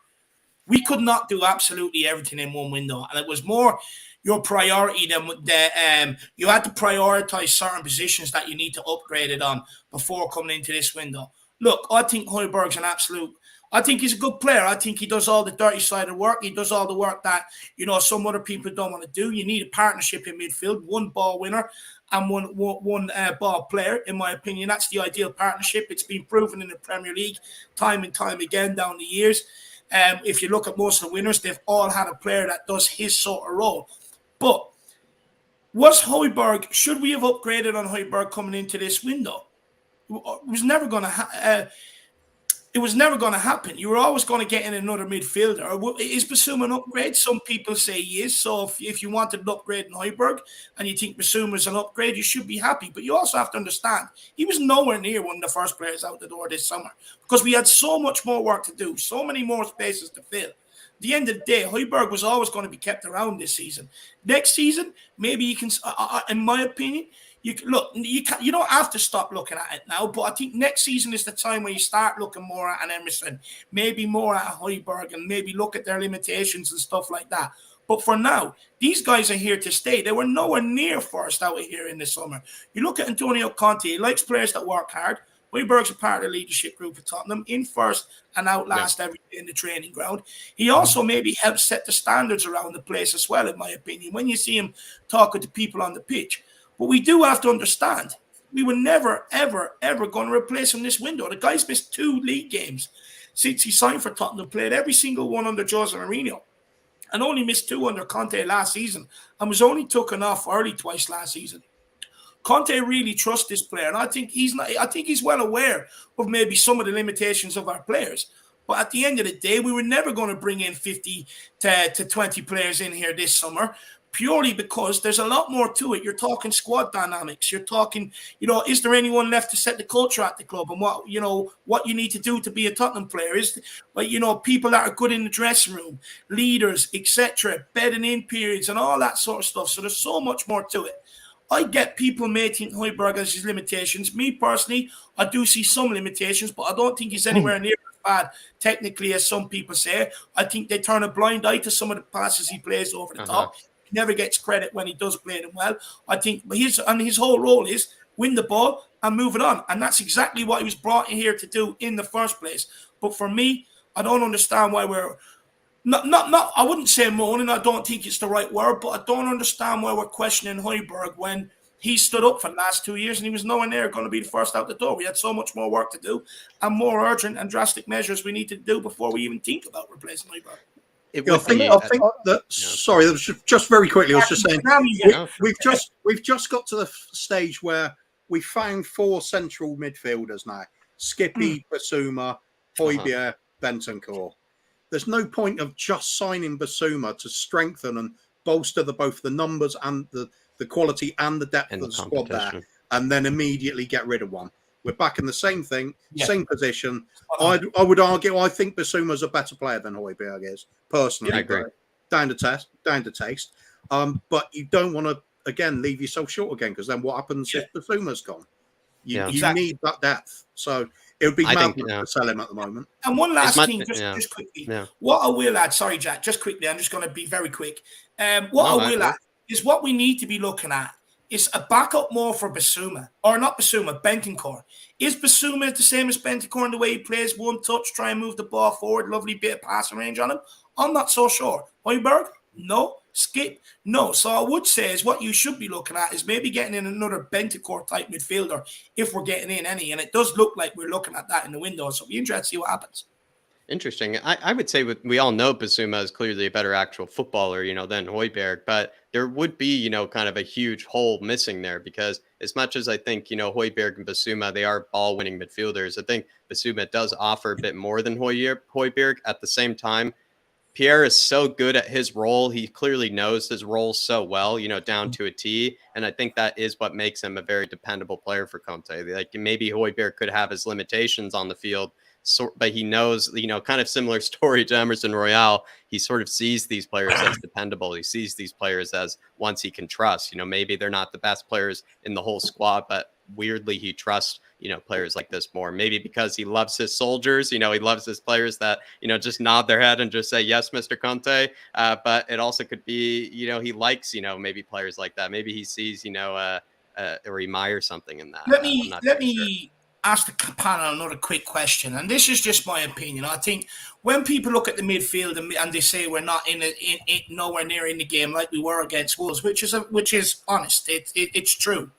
we could not do absolutely everything in one window. And it was more your priority than you had to prioritize certain positions that you need to upgrade it on before coming into this window. Look, I think Højbjerg's I think he's a good player. I think he does all the dirty side of work. He does all the work that, some other people don't want to do. You need a partnership in midfield, one ball winner and one ball player, in my opinion. That's the ideal partnership. It's been proven in the Premier League time and time again down the years. If you look at most of the winners, they've all had a player that does his sort of role. But should we have upgraded on Højbjerg coming into this window? It was never going to It was never going to happen. You were always going to get in another midfielder. Is Bissouma an upgrade? Some people say he is. So if you wanted an upgrade in Højbjerg and you think Bissouma is an upgrade, you should be happy. But you also have to understand, he was nowhere near one of the first players out the door this summer because we had so much more work to do, so many more spaces to fill. At the end of the day, Højbjerg was always going to be kept around this season. Next season, maybe you can, in my opinion, you don't have to stop looking at it now, but I think next season is the time where you start looking more at an Emerson, maybe more at Højbjerg, and maybe look at their limitations and stuff like that. But for now, these guys are here to stay. They were nowhere near first out of here in the summer. You look at Antonio Conte, he likes players that work hard. Højbjerg's a part of the leadership group at Tottenham, in first and out last every day in the training ground. He also maybe helps set the standards around the place as well, in my opinion, when you see him talking to people on the pitch. But we do have to understand, we were never, ever, ever going to replace him this window. The guy's missed 2 league games since he signed for Tottenham, played every single one under Jose Mourinho, and only missed 2 under Conte last season, and was only taken off early twice last season. Conte really trusts this player, and I think he's well aware of maybe some of the limitations of our players. But at the end of the day, we were never going to bring in 50 to 20 players in here this summer, purely because there's a lot more to it. You're talking squad dynamics. You're talking, is there anyone left to set the culture at the club, and what you need to do to be a Tottenham player is, people that are good in the dressing room, leaders, etc., bedding in periods and all that sort of stuff. So there's so much more to it. I get people making Højbjerg as his limitations. Me personally, I do see some limitations, but I don't think he's anywhere near as bad technically as some people say. I think they turn a blind eye to some of the passes he plays over the top. He never gets credit when he does play them well. I think his whole role is win the ball and move it on. And that's exactly what he was brought in here to do in the first place. But for me, I don't understand why we're not I wouldn't say moaning, I don't think it's the right word, but I don't understand why we're questioning Højbjerg when he stood up for the last 2 years and he was nowhere near going to be the first out the door. We had so much more work to do and more urgent and drastic measures we need to do before we even think about replacing Højbjerg. I think that. Sorry, that was just very quickly. I was just saying we've just got to the stage where we found 4 central midfielders now: Skippy, Basuma, Højbjerg, Bentancur. There's no point of just signing Basuma to strengthen and bolster both the numbers and the quality and the depth of the squad there, and then immediately get rid of one. We're back in the same thing, same position. I would argue I think Basuma's a better player than Højbjerg is, personally. I agree. Down to taste. But you don't want to, again, leave yourself short again, because then what happens if Basuma's gone? You need that depth. So it would be madness to sell him at the moment. And one last thing, just quickly. Yeah. What I will add, sorry, Jack, just quickly, I'm just going to be very quick. What I will add is what we need to be looking at is a backup more for Basuma. Or not Basuma, Bentancur. Is Basuma the same as Bentancur in the way he plays one touch, try and move the ball forward, lovely bit of passing range on him? I'm not so sure. Højbjerg? No. Skip? No. So I would say is what you should be looking at is maybe getting in another Bentancur type midfielder if we're getting in any. And it does look like we're looking at that in the window. So it'll be interesting to see what happens. Interesting. I would say we all know Basuma is clearly a better actual footballer, than Højbjerg, but there would be, kind of a huge hole missing there, because as much as I think, Højbjerg and Basuma, they are ball winning midfielders. I think Basuma does offer a bit more than Højbjerg. At the same time, Pierre is so good at his role. He clearly knows his role so well, down to a T. And I think that is what makes him a very dependable player for Conte. Like maybe Højbjerg could have his limitations on the field, but he knows, kind of similar story to Emerson Royal. He sort of sees these players as dependable. He sees these players as ones he can trust. Maybe they're not the best players in the whole squad, but weirdly he trusts, players like this more. Maybe because he loves his soldiers, he loves his players that, just nod their head and just say, yes, Mr. Conte. But it also could be, he likes, maybe players like that. Maybe he sees, or he admires something in that. Let me ask the panel another quick question, and this is just my opinion. I think when people look at the midfield and they say we're not nowhere near in the game like we were against Wolves, which is honest, it's true.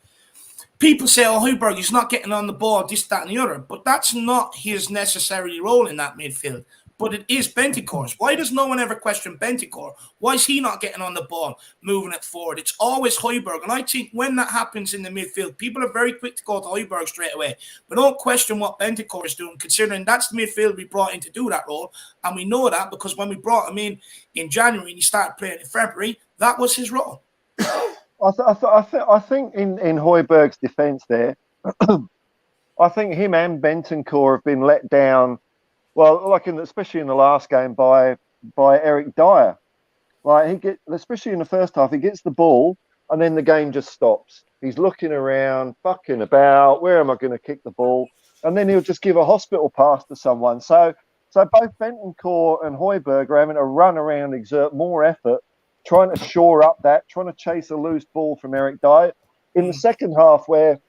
People say, Højbjerg, he's not getting on the ball, this, that, and the other, but that's not his necessary role in that midfield. But it is Bentancur's. Why does no one ever question Bentancur? Why is he not getting on the ball, moving it forward? It's always Højbjerg. And I think when that happens in the midfield, people are very quick to go to Højbjerg straight away. But don't question what Bentancur is doing, considering that's the midfield we brought in to do that role. And we know that because when we brought him in January and he started playing in February, that was his role. I think in Højbjerg's defence there, I think him and Bentancur have been let down. Well, especially in the last game by Eric Dyer. Especially in the first half, he gets the ball and then the game just stops. He's looking around, fucking about, where am I going to kick the ball? And then he'll just give a hospital pass to someone. So both Bentancur and Højbjerg are having to run around, exert more effort, trying to shore up that, trying to chase a loose ball from Eric Dyer. In the second half, where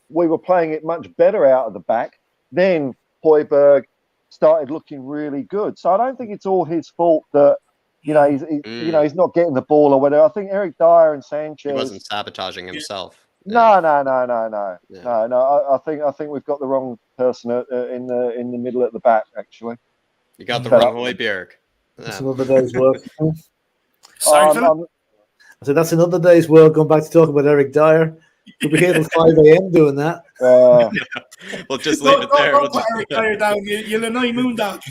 we were playing it much better out of the back. Then Højbjerg started looking really good. So I don't think it's all his fault that he's not getting the ball or whatever. I think Eric Dyer and Sanchez. He wasn't sabotaging himself. No. I think we've got the wrong person in the middle at the back. Actually, you got the wrong Højbjerg. That's another day's work. Sorry, Philip? I said that's another day's work. Going back to talk about Eric Dyer. We'll be here till 5 a.m. doing that. We'll just leave it there. Don't put Eric Dyer down. You'll annoy Moondog.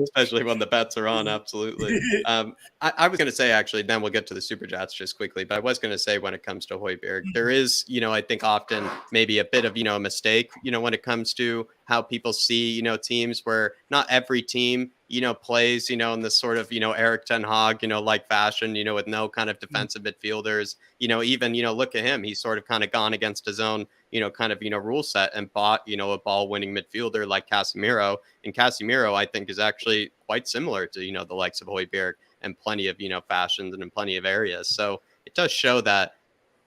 Especially when the bets are on. Absolutely. I was going to say, actually, then we'll get to the super chats just quickly. But I was going to say, when it comes to Højbjerg, there is, I think often maybe a bit of, a mistake, when it comes to how people see, teams where not every team, plays, in this sort of, Eric Ten Hag, like fashion, with no kind of defensive midfielders, even, look at him. He's sort of kind of gone against his own, kind of, rule set and bought, a ball winning midfielder like Casemiro. And Casemiro, I think, is actually quite similar to, the likes of Højbjerg and plenty of, fashions and in plenty of areas. So it does show that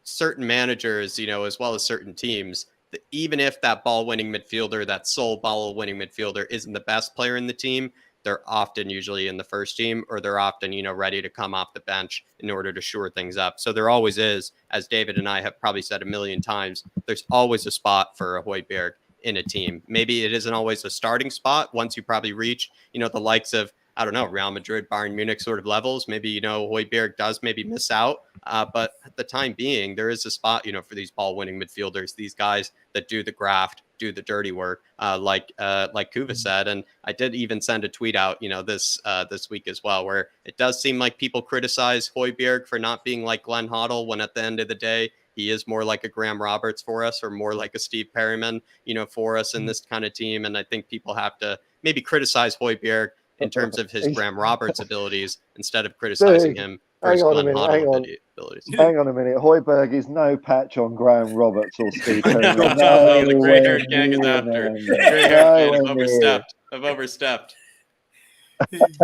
certain managers, as well as certain teams, that even if that ball winning midfielder, that sole ball winning midfielder isn't the best player in the team, they're often usually in the first team, or they're often, ready to come off the bench in order to shore things up. So there always is, as David and I have probably said a million times, there's always a spot for a Højbjerg in a team. Maybe it isn't always a starting spot once you probably reach, the likes of, I don't know, Real Madrid, Bayern Munich sort of levels. Maybe, Højbjerg does maybe miss out. But at the time being, there is a spot, for these ball winning midfielders, these guys that do the graft, do the dirty work, like Kuva said. And I did even send a tweet out, this week as well, where it does seem like people criticize Højbjerg for not being like Glenn Hoddle, when at the end of the day, he is more like a Graham Roberts for us, or more like a Steve Perryman, for us in this kind of team. And I think people have to maybe criticize Højbjerg in terms of his Graham Roberts abilities instead of criticizing him for his Glenn Hoddle abilities. Hang on a minute. Højbjerg is no patch on Graham Roberts or Steve Perryman. The gray-haired gang is after. I've overstepped.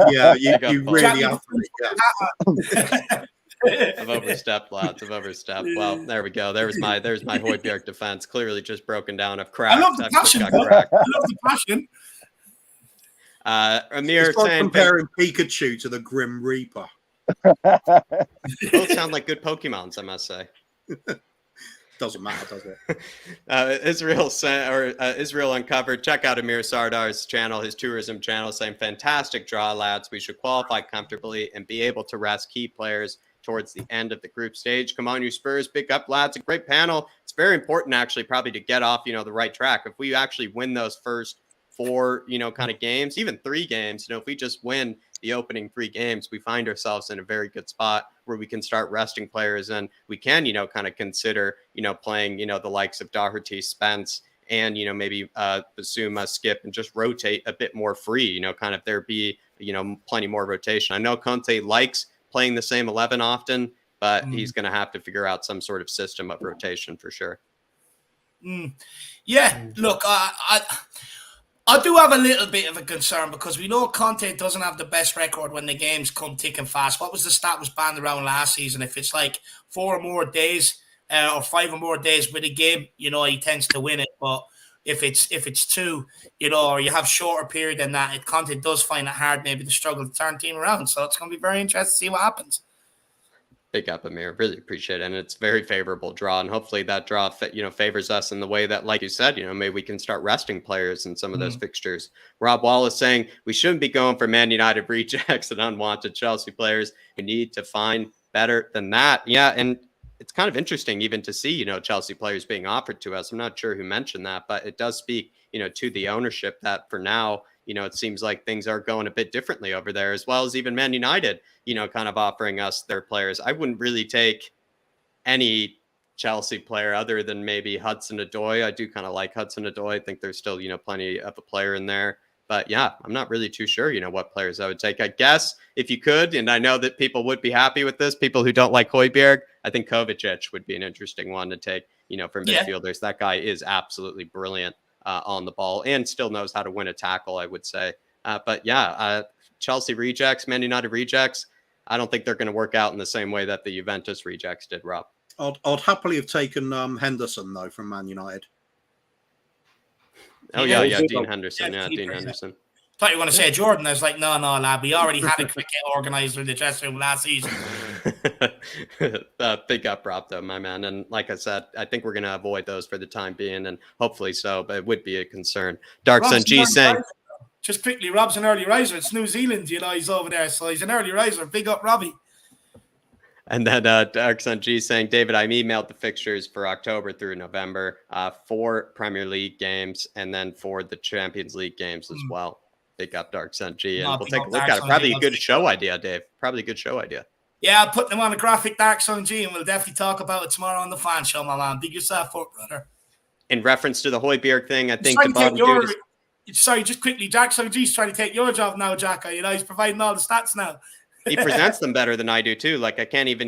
Yeah, you really have to. I've overstepped, lads. I've overstepped. Well, there we go. There's my Højbjerg defense. Clearly just broken down. I've cracked. I love the passion. I love the passion. Amir it's like saying comparing Pikachu to the Grim Reaper. Both sound like good Pokemons, I must say. Doesn't matter, does it? Israel Uncovered. Check out Amir Sardar's channel, his tourism channel, saying fantastic draw, lads. We should qualify comfortably and be able to rest key players towards the end of the group stage. Come on, you Spurs, big up, lads. A great panel. It's very important, actually, probably to get off, the right track. If we actually win those first 4, kind of games, even 3 games, if we just win the opening 3 games, we find ourselves in a very good spot where we can start resting players, and we can, kind of consider, playing, the likes of Doherty, Spence, and, maybe Basuma, Skip, and just rotate a bit more free, kind of there be, plenty more rotation. I know Conte likes playing the same 11 often, but he's going to have to figure out some sort of system of rotation for sure. Yeah, look, I do have a little bit of a concern, because we know Conte doesn't have the best record when the games come thick and fast. What was the stat was banned around last season? If it's like 4 or more days or 5 or more days with a game, he tends to win it. But if it's 2, or you have shorter period than that, Conte does find it hard maybe to struggle to turn team around. So it's going to be very interesting to see what happens. Big up, Amir. Really appreciate it. And it's very favorable draw. And hopefully that draw, favors us in the way that, like you said, maybe we can start resting players in some of those fixtures. Rob Wallace saying we shouldn't be going for Man United rejects and unwanted Chelsea players. We need to find better than that. Yeah. And it's kind of interesting even to see, Chelsea players being offered to us. I'm not sure who mentioned that, but it does speak, to the ownership that for now, it seems like things are going a bit differently over there, as well as even Man United, kind of offering us their players. I wouldn't really take any Chelsea player other than maybe Hudson-Odoi. I do kind of like Hudson-Odoi. I think there's still, plenty of a player in there. But yeah, I'm not really too sure, what players I would take. I guess if you could, and I know that people would be happy with this, people who don't like Højbjerg, I think Kovacic would be an interesting one to take, for midfielders. That guy is absolutely brilliant on the ball and still knows how to win a tackle, I would say. But yeah, Chelsea rejects, Man United rejects, I don't think they're going to work out in the same way that the Juventus rejects did, Rob. I'd happily have taken Henderson though from Man United. Oh yeah, Dean Henderson. Yeah, Dean Henderson. Thought you were going to say Jordan. I was like, no, lad. We already had a cricket organizer in the dressing room last season. Big up, Rob, though, my man. And like I said, I think we're going to avoid those for the time being, and hopefully so, but it would be a concern. Darkson G saying... Just quickly, Rob's an early riser. It's New Zealand, he's over there, so he's an early riser. Big up, Robbie. And then Darkson G saying, David, I emailed the fixtures for October through November, 4 Premier League games, and then 4 the Champions League games as well. Big up, Darkson G, and we'll take a look at it. Probably a good show idea, Dave. Probably a good show idea. Yeah, I'll put them on a graphic, Darkson G, and we'll definitely talk about it tomorrow on the fan show, my man. Big yourself up, brother. In reference to the Højbjerg thing, I think Sorry, just quickly, Darkson G's trying to take your job now, Jacko. He's providing all the stats now. He presents them better than I do too. Like I can't even,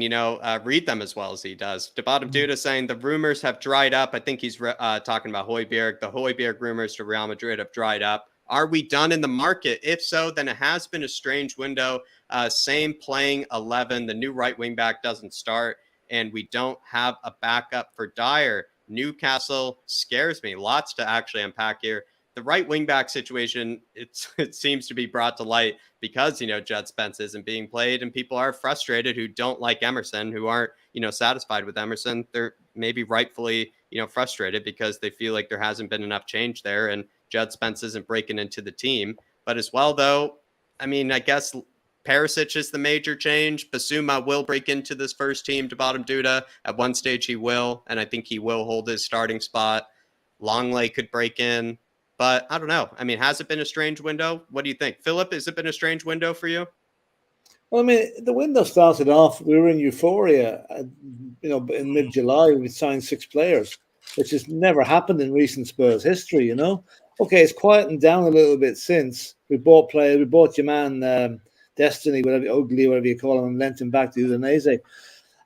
read them as well as he does. The bottom Duda saying the rumors have dried up. I think he's talking about Højbjerg. The Højbjerg rumors to Real Madrid have dried up. Are we done in the market? If so, then it has been a strange window. Same playing 11. The new right wing back doesn't start, and we don't have a backup for Dyer. Newcastle scares me. Lots to actually unpack here. The right wing back situation, it seems to be brought to light because, Jed Spence isn't being played, and people are frustrated who don't like Emerson, who aren't, satisfied with Emerson. They're maybe rightfully, frustrated because they feel like there hasn't been enough change there, and Jed Spence isn't breaking into the team. But as well, though, I guess Perisic is the major change. Basuma will break into this first team to bottom Duda. At one stage he will, and I think he will hold his starting spot. Longley could break in. But I don't know. Has it been a strange window? What do you think? Philip, has it been a strange window for you? Well, the window started off, we were in euphoria. In mid-July, we signed 6 players, which has never happened in recent Spurs history, Okay, it's quietened down a little bit since. We bought players. We bought your man, Destiny, whatever you call him, and lent him back to Udinese.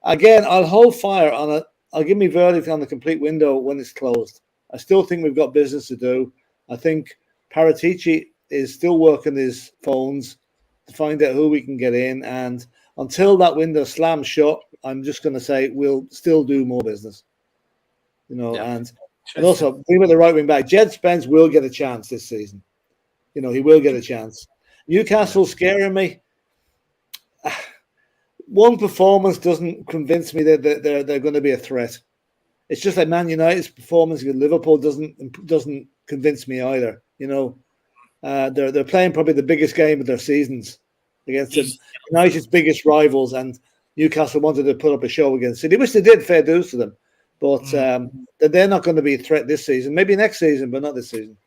Again, I'll hold fire on it. I'll give me verdict on the complete window when it's closed. I still think we've got business to do. I think Paratici is still working his phones to find out who we can get in. And until that window slams shut, I'm just going to say we'll still do more business. And also, be with the right wing back. Jed Spence will get a chance this season. He will get a chance. Newcastle's scaring me. One performance doesn't convince me that they're going to be a threat. It's just like Man United's performance with Liverpool doesn't convince me either. They're playing probably the biggest game of their seasons against United's biggest rivals, and Newcastle wanted to put up a show against City, which they did, fair dues to them. But they're not going to be a threat this season. Maybe next season, but not this season.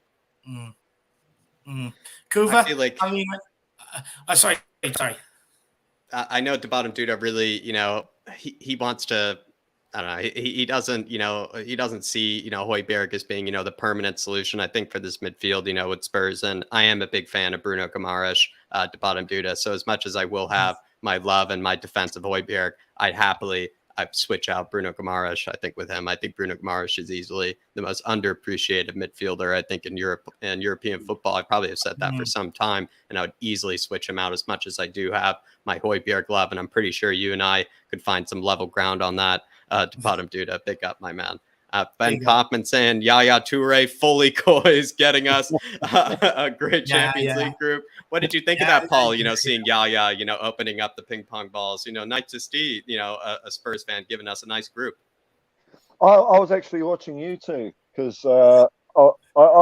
Kuva, sorry. I know at the bottom, Duda really, he wants to. I don't know. He doesn't, he doesn't see, Højbjerg as being, the permanent solution, I think, for this midfield, with Spurs. And I am a big fan of Bruno Guimaraes, to bottom Duda. So as much as I will have my love and my defense of Højbjerg, I'd switch out Bruno Guimaraes. I think with him, I think Bruno Guimaraes is easily the most underappreciated midfielder, I think, in Europe and European football. I probably have said that for some time, and I would easily switch him out as much as I do have my Højbjerg love. And I'm pretty sure you and I could find some level ground on that. To bottom Duda, pick up my man. Ben Kaufman saying Yaya Toure fully coys, getting us a great Champions League group. What did you think of that, Paul? Seeing Yaya, opening up the ping pong balls. Nice to see, a Spurs fan giving us a nice group. I was actually watching you two because I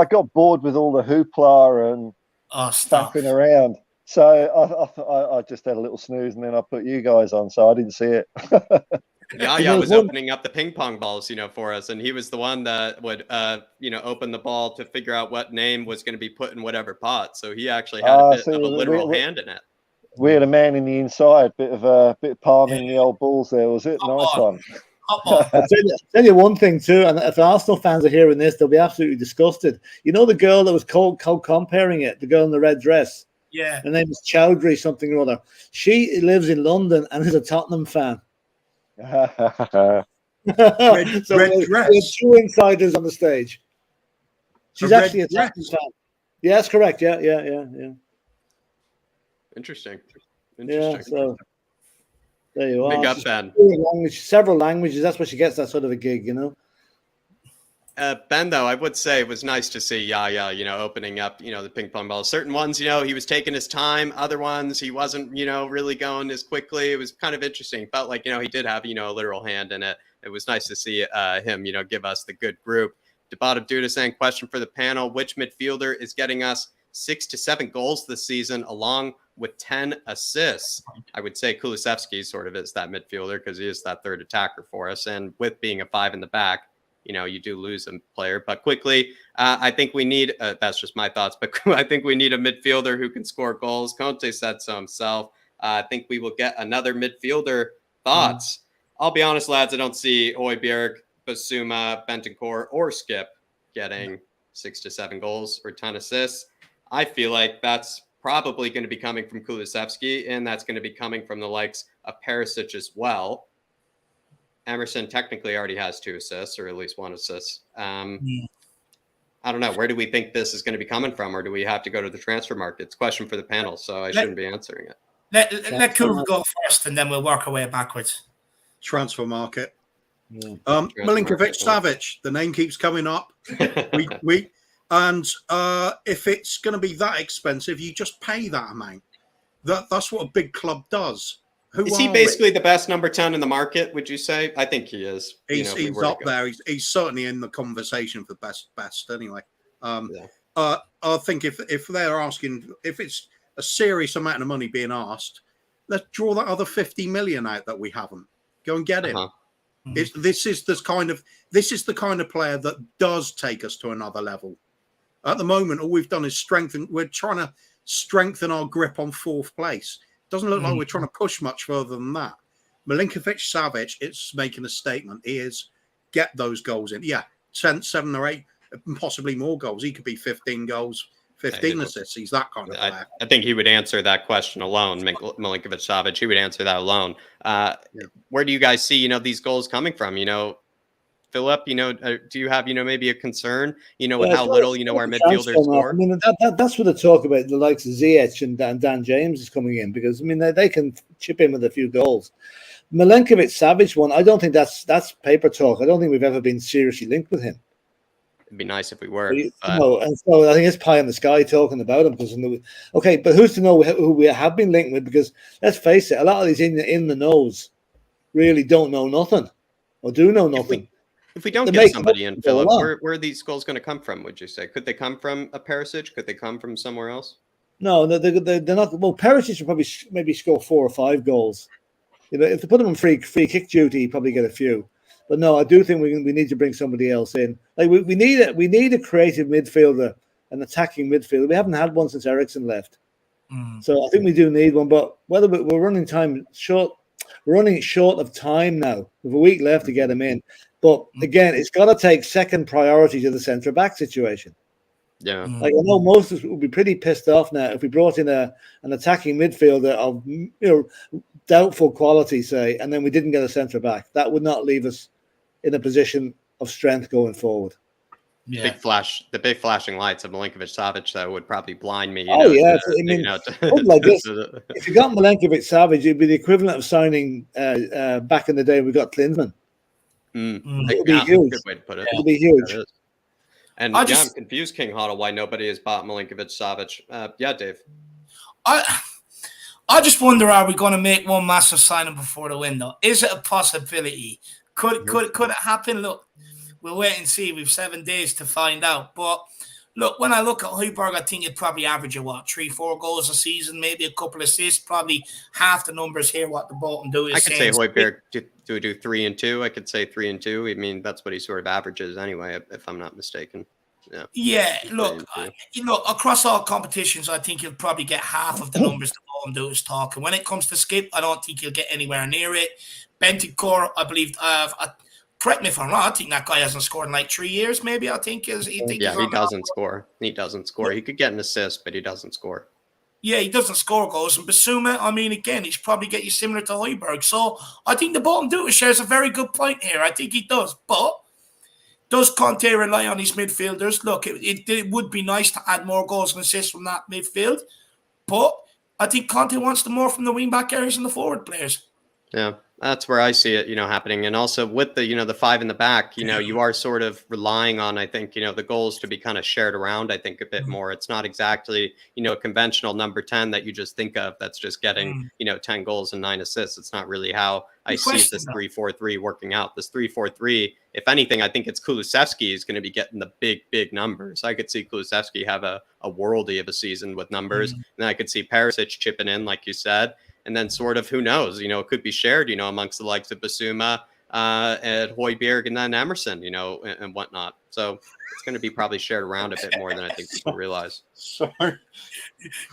got bored with all the hoopla and stamping around. So I just had a little snooze, and then I put you guys on, so I didn't see it. Yaya was opening up the ping pong balls, for us, and he was the one that would, open the ball to figure out what name was going to be put in whatever pot. So he actually had a bit of a literal hand in it. We had a man in the inside, bit of palming the old balls there, was it? Nice one. I'll tell you one thing too, and if Arsenal fans are hearing this, they'll be absolutely disgusted. The girl that was cold comparing it, the girl in the red dress. Yeah. Her name is Chowdhury something or other. She lives in London and is a Tottenham fan. red There's 2 insiders on the stage. She's actually a Tottenham fan. Yeah, that's correct. Yeah. Interesting. Yeah, so There you are. Big up, She's Ben. several languages. That's where she gets that sort of a gig, you know. Ben, though, I would say it was nice to see Yaya, opening up, the ping pong ball. Certain ones, he was taking his time. Other ones, he wasn't, really going as quickly. It was kind of interesting. Felt like, he did have, a literal hand in it. It was nice to see him, give us the good group. Debata Duda saying, question for the panel, which midfielder is getting us 6 to 7 goals this season, along with 10 assists? I would say Kulusevski sort of is that midfielder because he is that third attacker for us. And with being a 5 in the back, you do lose a player. But quickly, I think we need, that's just my thoughts, but I think we need a midfielder who can score goals. Conte said so himself. I think we will get another midfielder. Thoughts? I'll be honest, lads, I don't see Højbjerg, Basuma, Bentancur, or Skip getting 6 to 7 goals or 10 assists. I feel like that's probably going to be coming from Kulusevski, and that's going to be coming from the likes of Perisic as well. Emerson technically already has 2 assists, or at least 1 assist. I don't know. Where do we think this is going to be coming from, or do we have to go to the transfer market? It's a question for the panel, so I shouldn't be answering it. Let Kuhl go first, and then we'll work our way backwards. Transfer market. Yeah. Milinkovic-Savic, the name keeps coming up. If it's going to be that expensive, you just pay that amount. That's what a big club does. Is he basically the best number 10 in the market, would you say? I think he is. He's up there. He's certainly in the conversation for best anyway. I think if they're asking, if it's a serious amount of money being asked, let's draw that other 50 million out that we haven't. Go and get him. This is the kind of player that does take us to another level. At the moment, all we've done is strengthen. We're trying to strengthen our grip on 4th place. Doesn't look like we're trying to push much further than that. Milinkovic-Savic, it's making a statement. He is get those goals in. Yeah, 10, 7 or 8, possibly more goals. He could be 15 goals, 15 assists. He's that kind of player. I think he would answer that question alone. Milinkovic-Savic, he would answer that alone. Where do you guys see, these goals coming from? Philip, do you have, maybe a concern, with how little, our midfielders score? I mean, that's what the talk about the likes of Ziyech and Dan James is coming in because, I mean, they can chip in with a few goals. Milinkovic-Savic one, I don't think that's paper talk. I don't think we've ever been seriously linked with him. It'd be nice if we were. And so I think it's pie in the sky talking about him. Because but who's to know who we have been linked with? Because let's face it, a lot of these in the nose really don't know nothing or do know nothing. If we don't get somebody in, Philip, where are these goals going to come from, would you say? Could they come from a Perisic? Could they come from somewhere else? No, they're not. Well, Perisic would probably maybe score 4 or 5 goals. If they put him on free kick duty, he'd probably get a few. But no, I do think we need to bring somebody else in. Like we need a creative midfielder, an attacking midfielder. We haven't had one since Eriksen left. So I think we do need one. But whether we're running short of time now. We have a week left to get him in. But again, it's got to take second priority to the centre back situation. Yeah, like I know most of us would be pretty pissed off now if we brought in an attacking midfielder of doubtful quality, say, and then we didn't get a centre back. That would not leave us in a position of strength going forward. Yeah. The big flashing lights of Milinkovic-Savic though would probably blind me. Like this, if you got Milinkovic-Savic, it'd be the equivalent of signing back in the day we got Klinsmann. It would be huge. Good way to put it. It would be huge. And I'm confused, King Huddle, why nobody has bought Milinkovic-Savic. Dave. I just wonder, are we going to make one massive signing before the window? Is it a possibility? Could it happen? Look, we'll wait and see. We've 7 days to find out. But look, when I look at Højbjerg, I think you'd probably average 3-4 goals a season, maybe a couple of assists, probably half the numbers here. What the Bolton do is I could say Højbjerg do 3 and 2. I could say 3 and 2. I mean, that's what he sort of averages anyway, if I'm not mistaken. Yeah. Look, across all competitions, I think you'll probably get half of the numbers the Bolton do is talk. And when it comes to Skip, I don't think you'll get anywhere near it. Bentancur, I believe. Correct me if I'm wrong. I think that guy hasn't scored in like 3 years. Maybe I think he doesn't score. He doesn't score. He could get an assist, but he doesn't score. Yeah, he doesn't score goals. And Basuma, I mean, again, he's probably get you similar to Højbjerg. So I think the Bolton Duda shares a very good point here. I think he does. But does Conte rely on his midfielders? Look, it would be nice to add more goals and assists from that midfield. But I think Conte wants more from the wing-back areas and the forward players. Yeah, that's where I see it, happening. And also with the, the five in the back, you are sort of relying on, I think, the goals to be kind of shared around, I think, a bit more. It's not exactly, a conventional number 10 that you just think of that's just getting, 10 goals and 9 assists. It's not really how I see this 3-4-3 working out. This 3-4-3, if anything, I think it's Kulusevski is going to be getting the big numbers. I could see Kulusevski have a worldie of a season with numbers. And then I could see Perisic chipping in, like you said. And then sort of, who knows, it could be shared, amongst the likes of Basuma, and Højbjerg, and then Emerson, and whatnot. So it's going to be probably shared around a bit more than I think people realize. Sorry.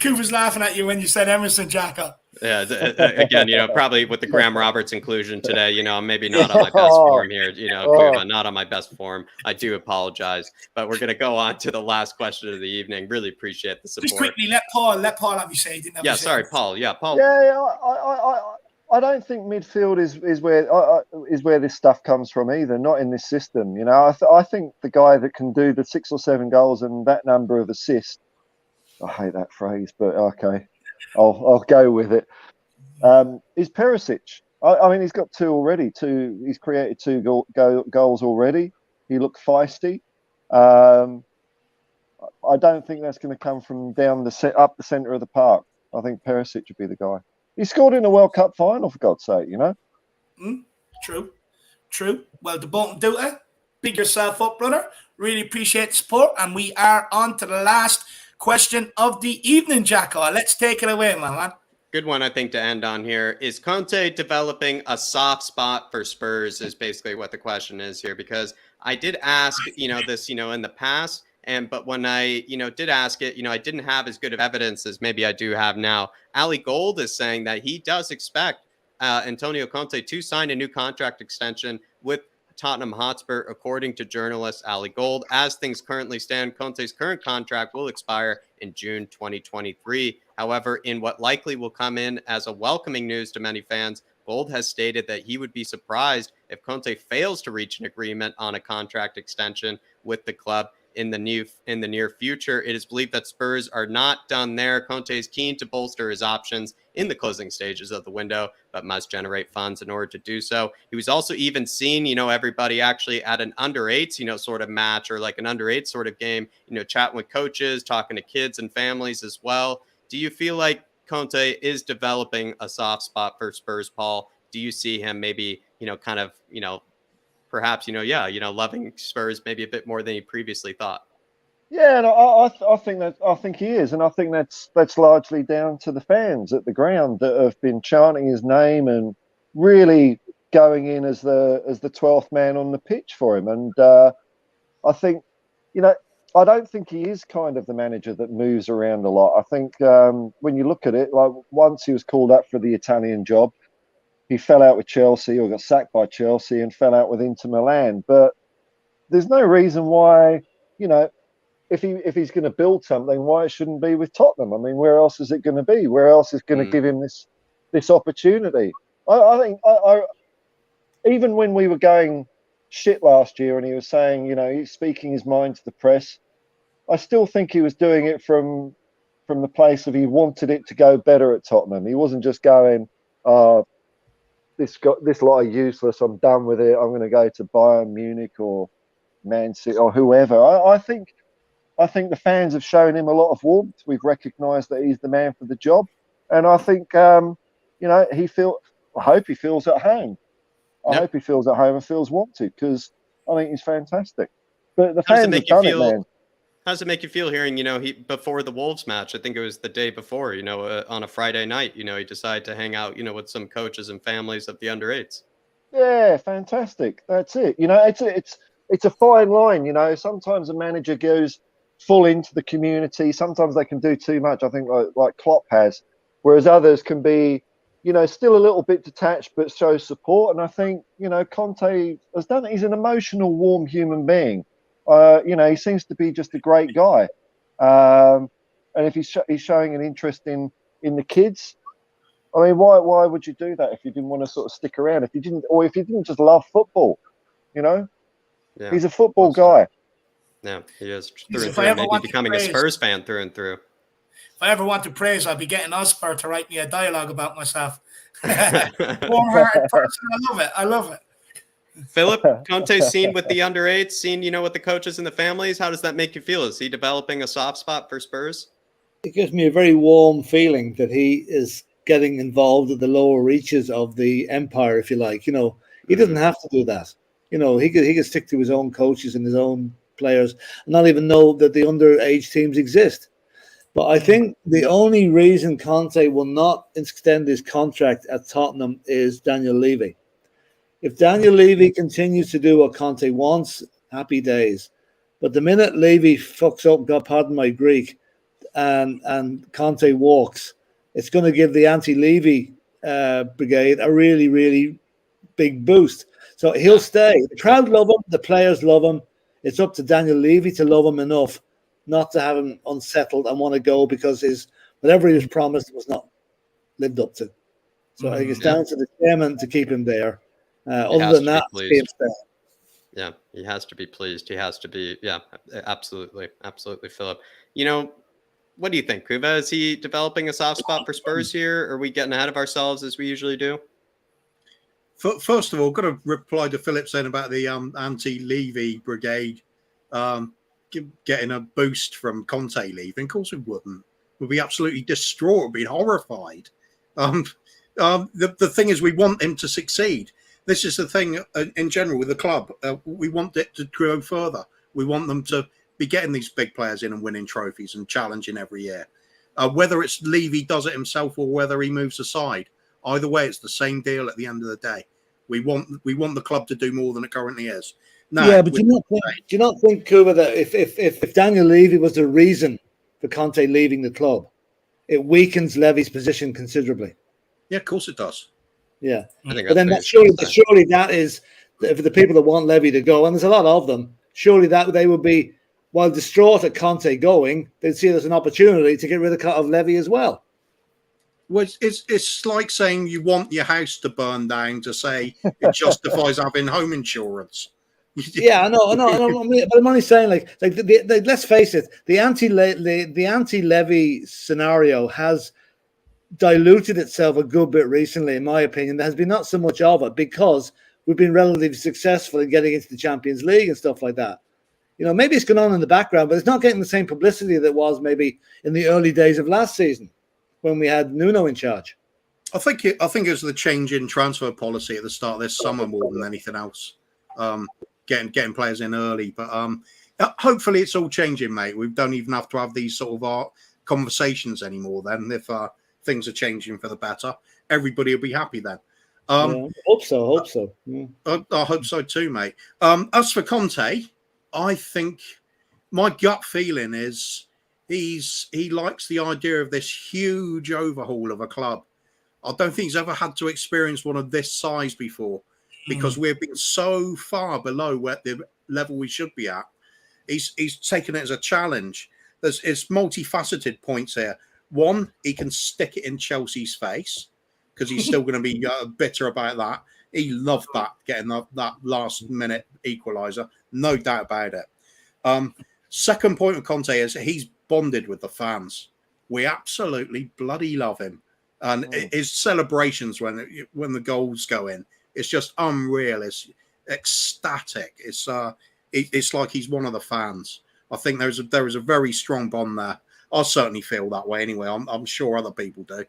Cooper's laughing at you when you said Emerson, Jacko. Yeah, again, probably with the Graham Roberts inclusion today, I'm maybe not on my best form here, Kuva, not on my best form. I do apologize, but we're going to go on to the last question of the evening. Really appreciate the support. Just quickly, let Paul have you say. Sorry, Paul. Yeah, Paul. Yeah, I don't think midfield is where this stuff comes from either. Not in this system, I think the guy that can do the 6 or 7 goals and that number of assists. I hate that phrase, but okay. I'll go with it. Is Perisic? I mean, he's got 2 already. He's created 2 goals already. He looked feisty. I don't think that's going to come from up the centre of the park. I think Perisic would be the guy. He scored in a World Cup final, for God's sake, True. Well, the Bolton Doughter, big yourself up, brother. Really appreciate the support, and we are on to the last question of the evening, Jacko. Let's take it away, my man. Good one, I think, to end on here. Is Conte developing a soft spot for Spurs is basically what the question is here, because I did ask, this, in the past, but when I, did ask it, I didn't have as good of evidence as maybe I do have now. Ali Gold is saying that he does expect Antonio Conte to sign a new contract extension with Tottenham Hotspur, according to journalist Ali Gold. As things currently stand, Conte's current contract will expire in June 2023. However, in what likely will come in as a welcoming news to many fans, Gold has stated that he would be surprised if Conte fails to reach an agreement on a contract extension with the club in the near future. It is believed that Spurs are not done there. Conte is keen to bolster his options in the closing stages of the window, but must generate funds in order to do so. He was also even seen, everybody actually at an under-8s, sort of match, or like an under-8 sort of game, chatting with coaches, talking to kids and families as well. Do you feel like Conte is developing a soft spot for Spurs, Paul? Do you see him maybe, perhaps, loving Spurs maybe a bit more than he previously thought? Yeah, and I think he is, and I think that's largely down to the fans at the ground that have been chanting his name and really going in as the 12th man on the pitch for him. And I think, I don't think he is kind of the manager that moves around a lot. I think when you look at it, like once he was called up for the Italian job, he fell out with Chelsea or got sacked by Chelsea and fell out with Inter Milan. But there's no reason why, if he's going to build something, why it shouldn't be with Tottenham. I mean, where else is it going to be? Where else is going to give him this opportunity? I think even when we were going shit last year and he was saying, he's speaking his mind to the press, I still think he was doing it from the place of he wanted it to go better at Tottenham. He wasn't just going, this lot are useless, I'm done with it, I'm going to go to Bayern Munich or Man City or whoever. I think the fans have shown him a lot of warmth. We've recognised that he's the man for the job, and I think I hope he feels at home. I hope he feels at home and feels wanted, because I think he's fantastic. But the fans have done it, man. How does it make you feel hearing, he before the Wolves match, I think it was the day before, on a Friday night, he decided to hang out, with some coaches and families of the under-8s. Yeah, fantastic. That's it. It's a fine line. Sometimes a manager goes full into the community. Sometimes they can do too much, I think, like Klopp has, whereas others can be, still a little bit detached but show support. And I think, Conte has done it. He's an emotional, warm human being. He seems to be just a great guy. And if he's showing an interest in the kids, I mean, why would you do that if you didn't want to sort of stick around? If you didn't just love football, Yeah. He's a football guy. Yeah, he is through and through. Maybe becoming a Spurs fan through and through. If I ever want to praise, I'll be getting Hotspur to write me a dialogue about myself. Warm-hearted person. I love it. I love it. Philip, Conte's seen with the under-8s, seen, with the coaches and the families. How does that make you feel? Is he developing a soft spot for Spurs? It gives me a very warm feeling that he is getting involved at the lower reaches of the empire, if you like. He doesn't have to do that. He could stick to his own coaches and his own players and not even know that the underage teams exist. But I think the only reason Conte will not extend his contract at Tottenham is Daniel Levy. If Daniel Levy continues to do what Conte wants, happy days. But the minute Levy fucks up, God pardon my Greek, and Conte walks, it's going to give the anti-Levy brigade a really, really big boost. So he'll stay. The crowd love him. The players love him. It's up to Daniel Levy to love him enough not to have him unsettled and want to go because whatever he was promised was not lived up to. So I think it's down to the chairman to keep him there. Other than that, yeah, he has to be pleased. He has to be, absolutely, Philip. What do you think, Kuva? Is he developing a soft spot for Spurs here? Or are we getting ahead of ourselves as we usually do? First of all, got to reply to Philip saying about the anti-Levy brigade getting a boost from Conte leaving. Of course we wouldn't. We'd be absolutely distraught, we'd be horrified. The thing is, we want him to succeed. This is the thing in general with the club. We want it to grow further. We want them to be getting these big players in and winning trophies and challenging every year. Whether it's Levy does it himself or whether he moves aside, either way, it's the same deal at the end of the day. We want the club to do more than it currently is. Now, yeah, but do you not think, Kuba, that if Daniel Levy was the reason for Conte leaving the club, it weakens Levy's position considerably? Yeah, of course it does. Yeah, but then surely that is for the people that want Levy to go, and there's a lot of them. Surely that they would be, while distraught at Conte going, they'd see it as an opportunity to get rid of Levy as well. Well, it's like saying you want your house to burn down to say it justifies having home insurance. Yeah, I know. But I'm only saying, let's face it, the anti-Levy scenario has diluted itself a good bit recently, in my opinion. There has been not so much of it because we've been relatively successful in getting into the Champions League and stuff like that. Maybe it's going on in the background, but it's not getting the same publicity that was maybe in the early days of last season when we had Nuno in charge. I think it was the change in transfer policy at the start of this summer more than anything else. Getting players in early, but hopefully it's all changing, mate. We don't even have to have these sort of conversations anymore. Then, if things are changing for the better, everybody will be happy then. Hope so. Yeah. I hope so too, mate. As for Conte, I think my gut feeling is he likes the idea of this huge overhaul of a club. I don't think he's ever had to experience one of this size before because we've been so far below where the level we should be at. He's taken it as a challenge. It's multifaceted points here. One, he can stick it in Chelsea's face because he's still going to be bitter about that. He loved that, getting that last minute equaliser. No doubt about it. Second point of Conte is he's bonded with the fans. We absolutely bloody love him. And his celebrations when the goals go in, it's just unreal. It's ecstatic. It's like he's one of the fans. I think there is a very strong bond there. I certainly feel that way anyway. I'm sure other people do.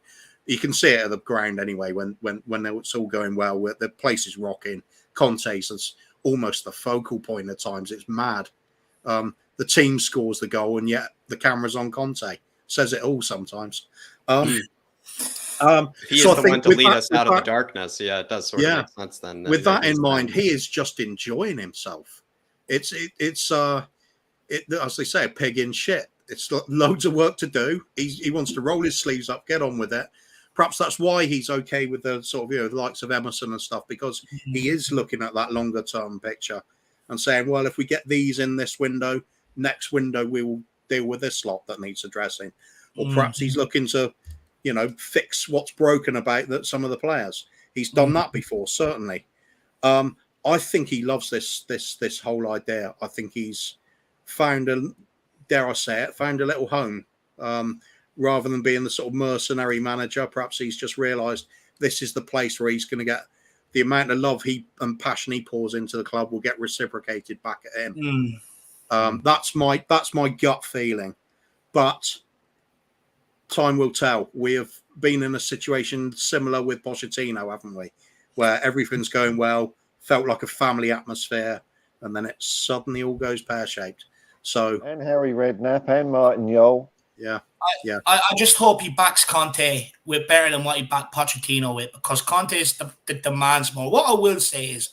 You can see it at the ground anyway when it's all going well. The place is rocking. Conte's is almost the focal point at times. It's mad. The team scores the goal and yet the camera's on Conte. Says it all sometimes. He is the one to lead us out of the darkness. Yeah, it does sort of make sense then. With that in mind, he is just enjoying himself. It's as they say, a pig in shit. It's loads of work to do. He wants to roll his sleeves up, get on with it. Perhaps that's why he's okay with the sort of the likes of Emerson and stuff, because he is looking at that longer term picture and saying, well, if we get these in this window, next window we will deal with this lot that needs addressing. Or perhaps he's looking to fix what's broken about some of the players. He's done that before, certainly. I think he loves this whole idea. I think he's found a little home. Rather than being the sort of mercenary manager, perhaps he's just realised this is the place where he's going to get the amount of love and passion he pours into the club will get reciprocated back at him. That's my gut feeling, but time will tell. We have been in a situation similar with Pochettino, haven't we? Where everything's going well, felt like a family atmosphere, and then it suddenly all goes pear-shaped. So, and Harry Redknapp and Martin Yole. Yeah. I just hope he backs Conte with better than what he backed Pochettino with, because Conte is the demands more. What I will say is,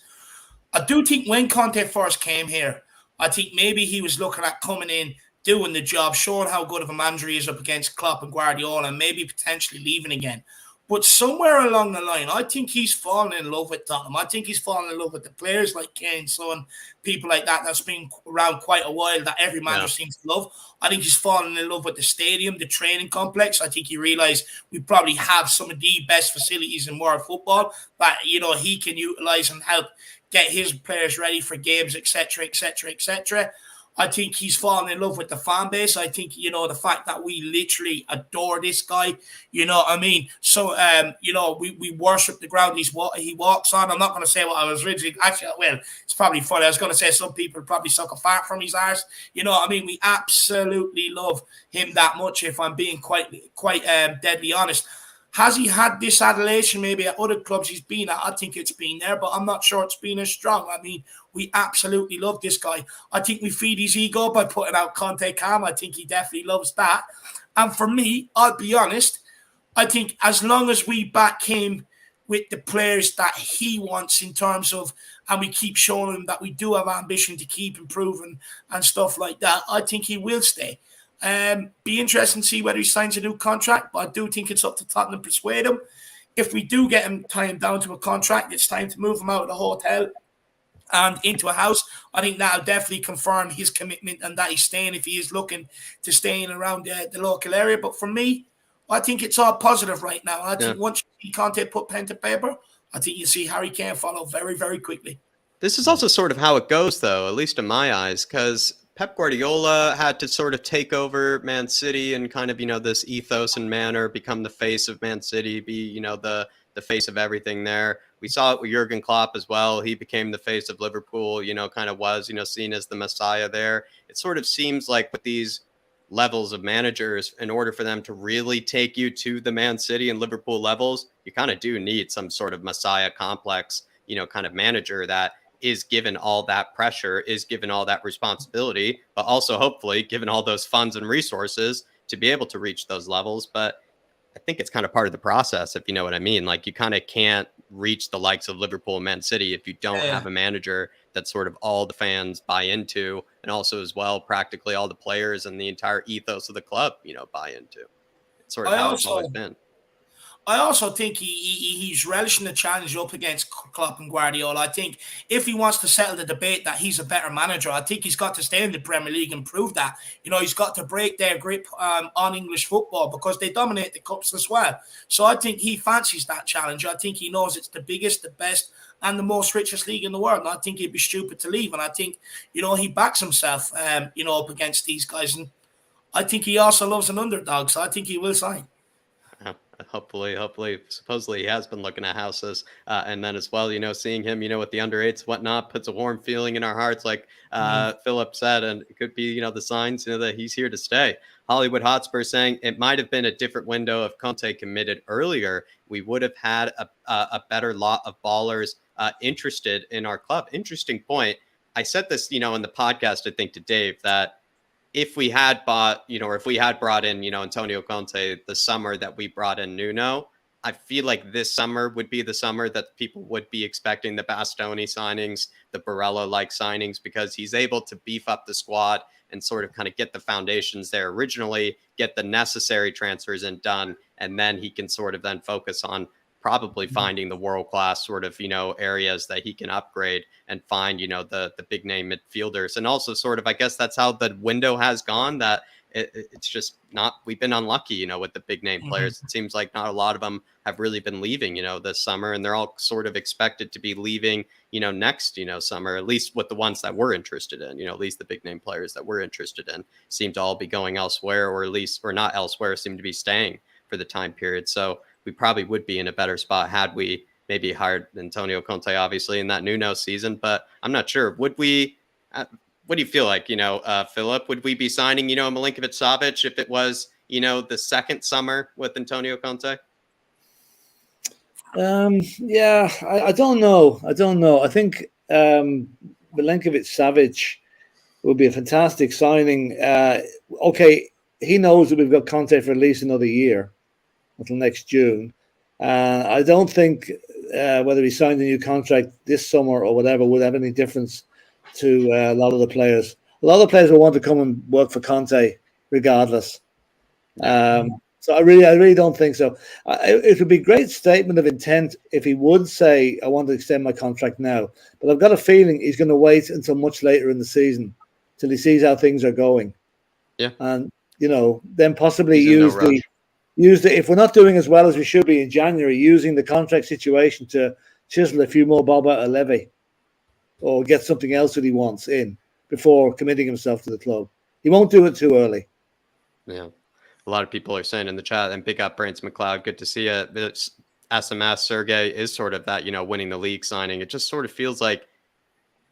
I do think when Conte first came here, I think maybe he was looking at coming in, doing the job, showing how good of a manager he is up against Klopp and Guardiola, and maybe potentially leaving again. But somewhere along the line, I think he's fallen in love with Tottenham. I think he's fallen in love with the players like Kane, Son, people like that that's been around quite a while that every manager seems to love. I think he's fallen in love with the stadium, the training complex. I think he realised we probably have some of the best facilities in world football that, he can utilise and help get his players ready for games, etc., etc., etc. I think he's fallen in love with the fan base. I think, the fact that we literally adore this guy, you know what I mean? So, we worship the ground he walks on. I'm not going to say what I was originally, actually, well, it's probably funny. I was going to say some people probably suck a fart from his arse. You know what I mean? We absolutely love him that much, if I'm being quite deadly honest. Has he had this adulation maybe at other clubs he's been at? I think it's been there, but I'm not sure it's been as strong. I mean, we absolutely love this guy. I think we feed his ego by putting out Conte Cam. I think he definitely loves that. And for me, I'll be honest, I think as long as we back him with the players that he wants in terms of, and we keep showing him that we do have ambition to keep improving and stuff like that, I think he will stay. Be interesting to see whether he signs a new contract, but I do think it's up to Tottenham to persuade him. If we do get him tied down to a contract, it's time to move him out of the hotel and into a house. I think that'll definitely confirm his commitment and that he's staying if he is looking to stay in around the local area. But for me, I think it's all positive right now. I think once you see Conte put pen to paper, I think you see Harry Kane follow very, very quickly. This is also sort of how it goes, though, at least in my eyes, because Pep Guardiola had to sort of take over Man City and kind of, this ethos and manner, become the face of Man City, be, the face of everything there. We saw it with Jurgen Klopp as well. He became the face of Liverpool, kind of was, seen as the messiah there. It sort of seems like with these levels of managers, in order for them to really take you to the Man City and Liverpool levels, you kind of do need some sort of messiah complex, kind of manager that is given all that pressure, is given all that responsibility, but also hopefully given all those funds and resources to be able to reach those levels. But I think it's kind of part of the process, if you know what I mean. Like, you kind of can't reach the likes of Liverpool and Man City if you don't have a manager that sort of all the fans buy into, and also as well practically all the players and the entire ethos of the club, buy into. It's sort of how it's always been. I also think he's relishing the challenge up against Klopp and Guardiola. I think if he wants to settle the debate that he's a better manager, I think he's got to stay in the Premier League and prove that. He's got to break their grip on English football, because they dominate the cups as well. So I think he fancies that challenge. I think he knows it's the biggest, the best, and the most richest league in the world. And I think he'd be stupid to leave. And I think, he backs himself, up against these guys. And I think he also loves an underdog. So I think he will sign. Hopefully, supposedly he has been looking at houses, and then as well, seeing him, with the under 8s, whatnot, puts a warm feeling in our hearts, like Philip said, and it could be, the signs, that he's here to stay. Hollywood Hotspur saying it might have been a different window if Conte committed earlier. We would have had a better lot of ballers interested in our club. Interesting point. I said this, in the podcast, I think, to Dave, that if we had bought, or if we had brought in, Antonio Conte the summer that we brought in Nuno, I feel like this summer would be the summer that people would be expecting the Bastoni signings, the Barella-like signings, because he's able to beef up the squad and sort of kind of get the foundations there originally, get the necessary transfers in done, and then he can sort of then focus on probably finding the world-class sort of, areas that he can upgrade and find, the big name midfielders. And also sort of, I guess that's how the window has gone, that it's just not, we've been unlucky, with the big name players. It seems like not a lot of them have really been leaving, this summer, and they're all sort of expected to be leaving, next, summer, at least with the ones that we're interested in, at least the big name players that we're interested in seem to all be going elsewhere, or at least, or not elsewhere, seem to be staying for the time period. So we probably would be in a better spot had we maybe hired Antonio Conte, obviously, in that Nuno season. But I'm not sure. Would we? What do you feel like, Philip? Would we be signing, Milinkovic-Savic if it was, the second summer with Antonio Conte? Yeah, I don't know. I think Milinkovic-Savic would be a fantastic signing. Okay, he knows that we've got Conte for at least another year until next June. I don't think whether he signed a new contract this summer or whatever would have any difference to a lot of the players. A lot of the players will want to come and work for Conte regardless. So I really don't think so. It would be a great statement of intent if he would say, I want to extend my contract now. But I've got a feeling he's going to wait until much later in the season till he sees how things are going. Yeah. And, then possibly use the, if we're not doing as well as we should be in January, using the contract situation to chisel a few more bob out of Levy or get something else that he wants in before committing himself to the club. He won't do it too early. Yeah. A lot of people are saying in the chat, and big up Brains McLeod, good to see you. This SMS Sergey is sort of that, winning the league signing. It just sort of feels like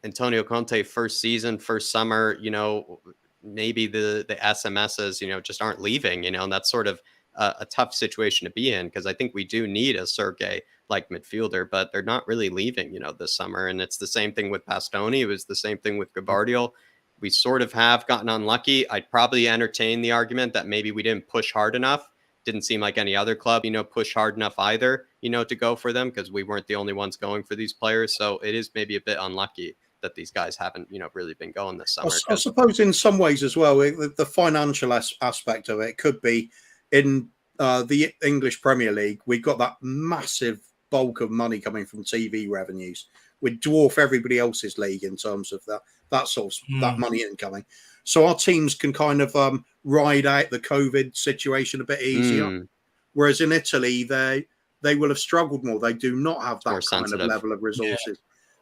Antonio Conte first season, first summer, maybe the SMSs, just aren't leaving, and that's sort of a tough situation to be in, because I think we do need a Sergey-like midfielder, but they're not really leaving, this summer. And it's the same thing with Bastoni. It was the same thing with Gvardiol. We sort of have gotten unlucky. I'd probably entertain the argument that maybe we didn't push hard enough. Didn't seem like any other club, push hard enough either, to go for them, because we weren't the only ones going for these players. So it is maybe a bit unlucky that these guys haven't, really been going this summer. I suppose in some ways as well, the financial aspect of it could be in the English Premier League. We've got that massive bulk of money coming from TV revenues. We dwarf everybody else's league in terms of that sort of that money incoming. So our teams can kind of ride out the COVID situation a bit easier. Whereas in Italy, they will have struggled more. They do not have that kind of level of resources. Yeah.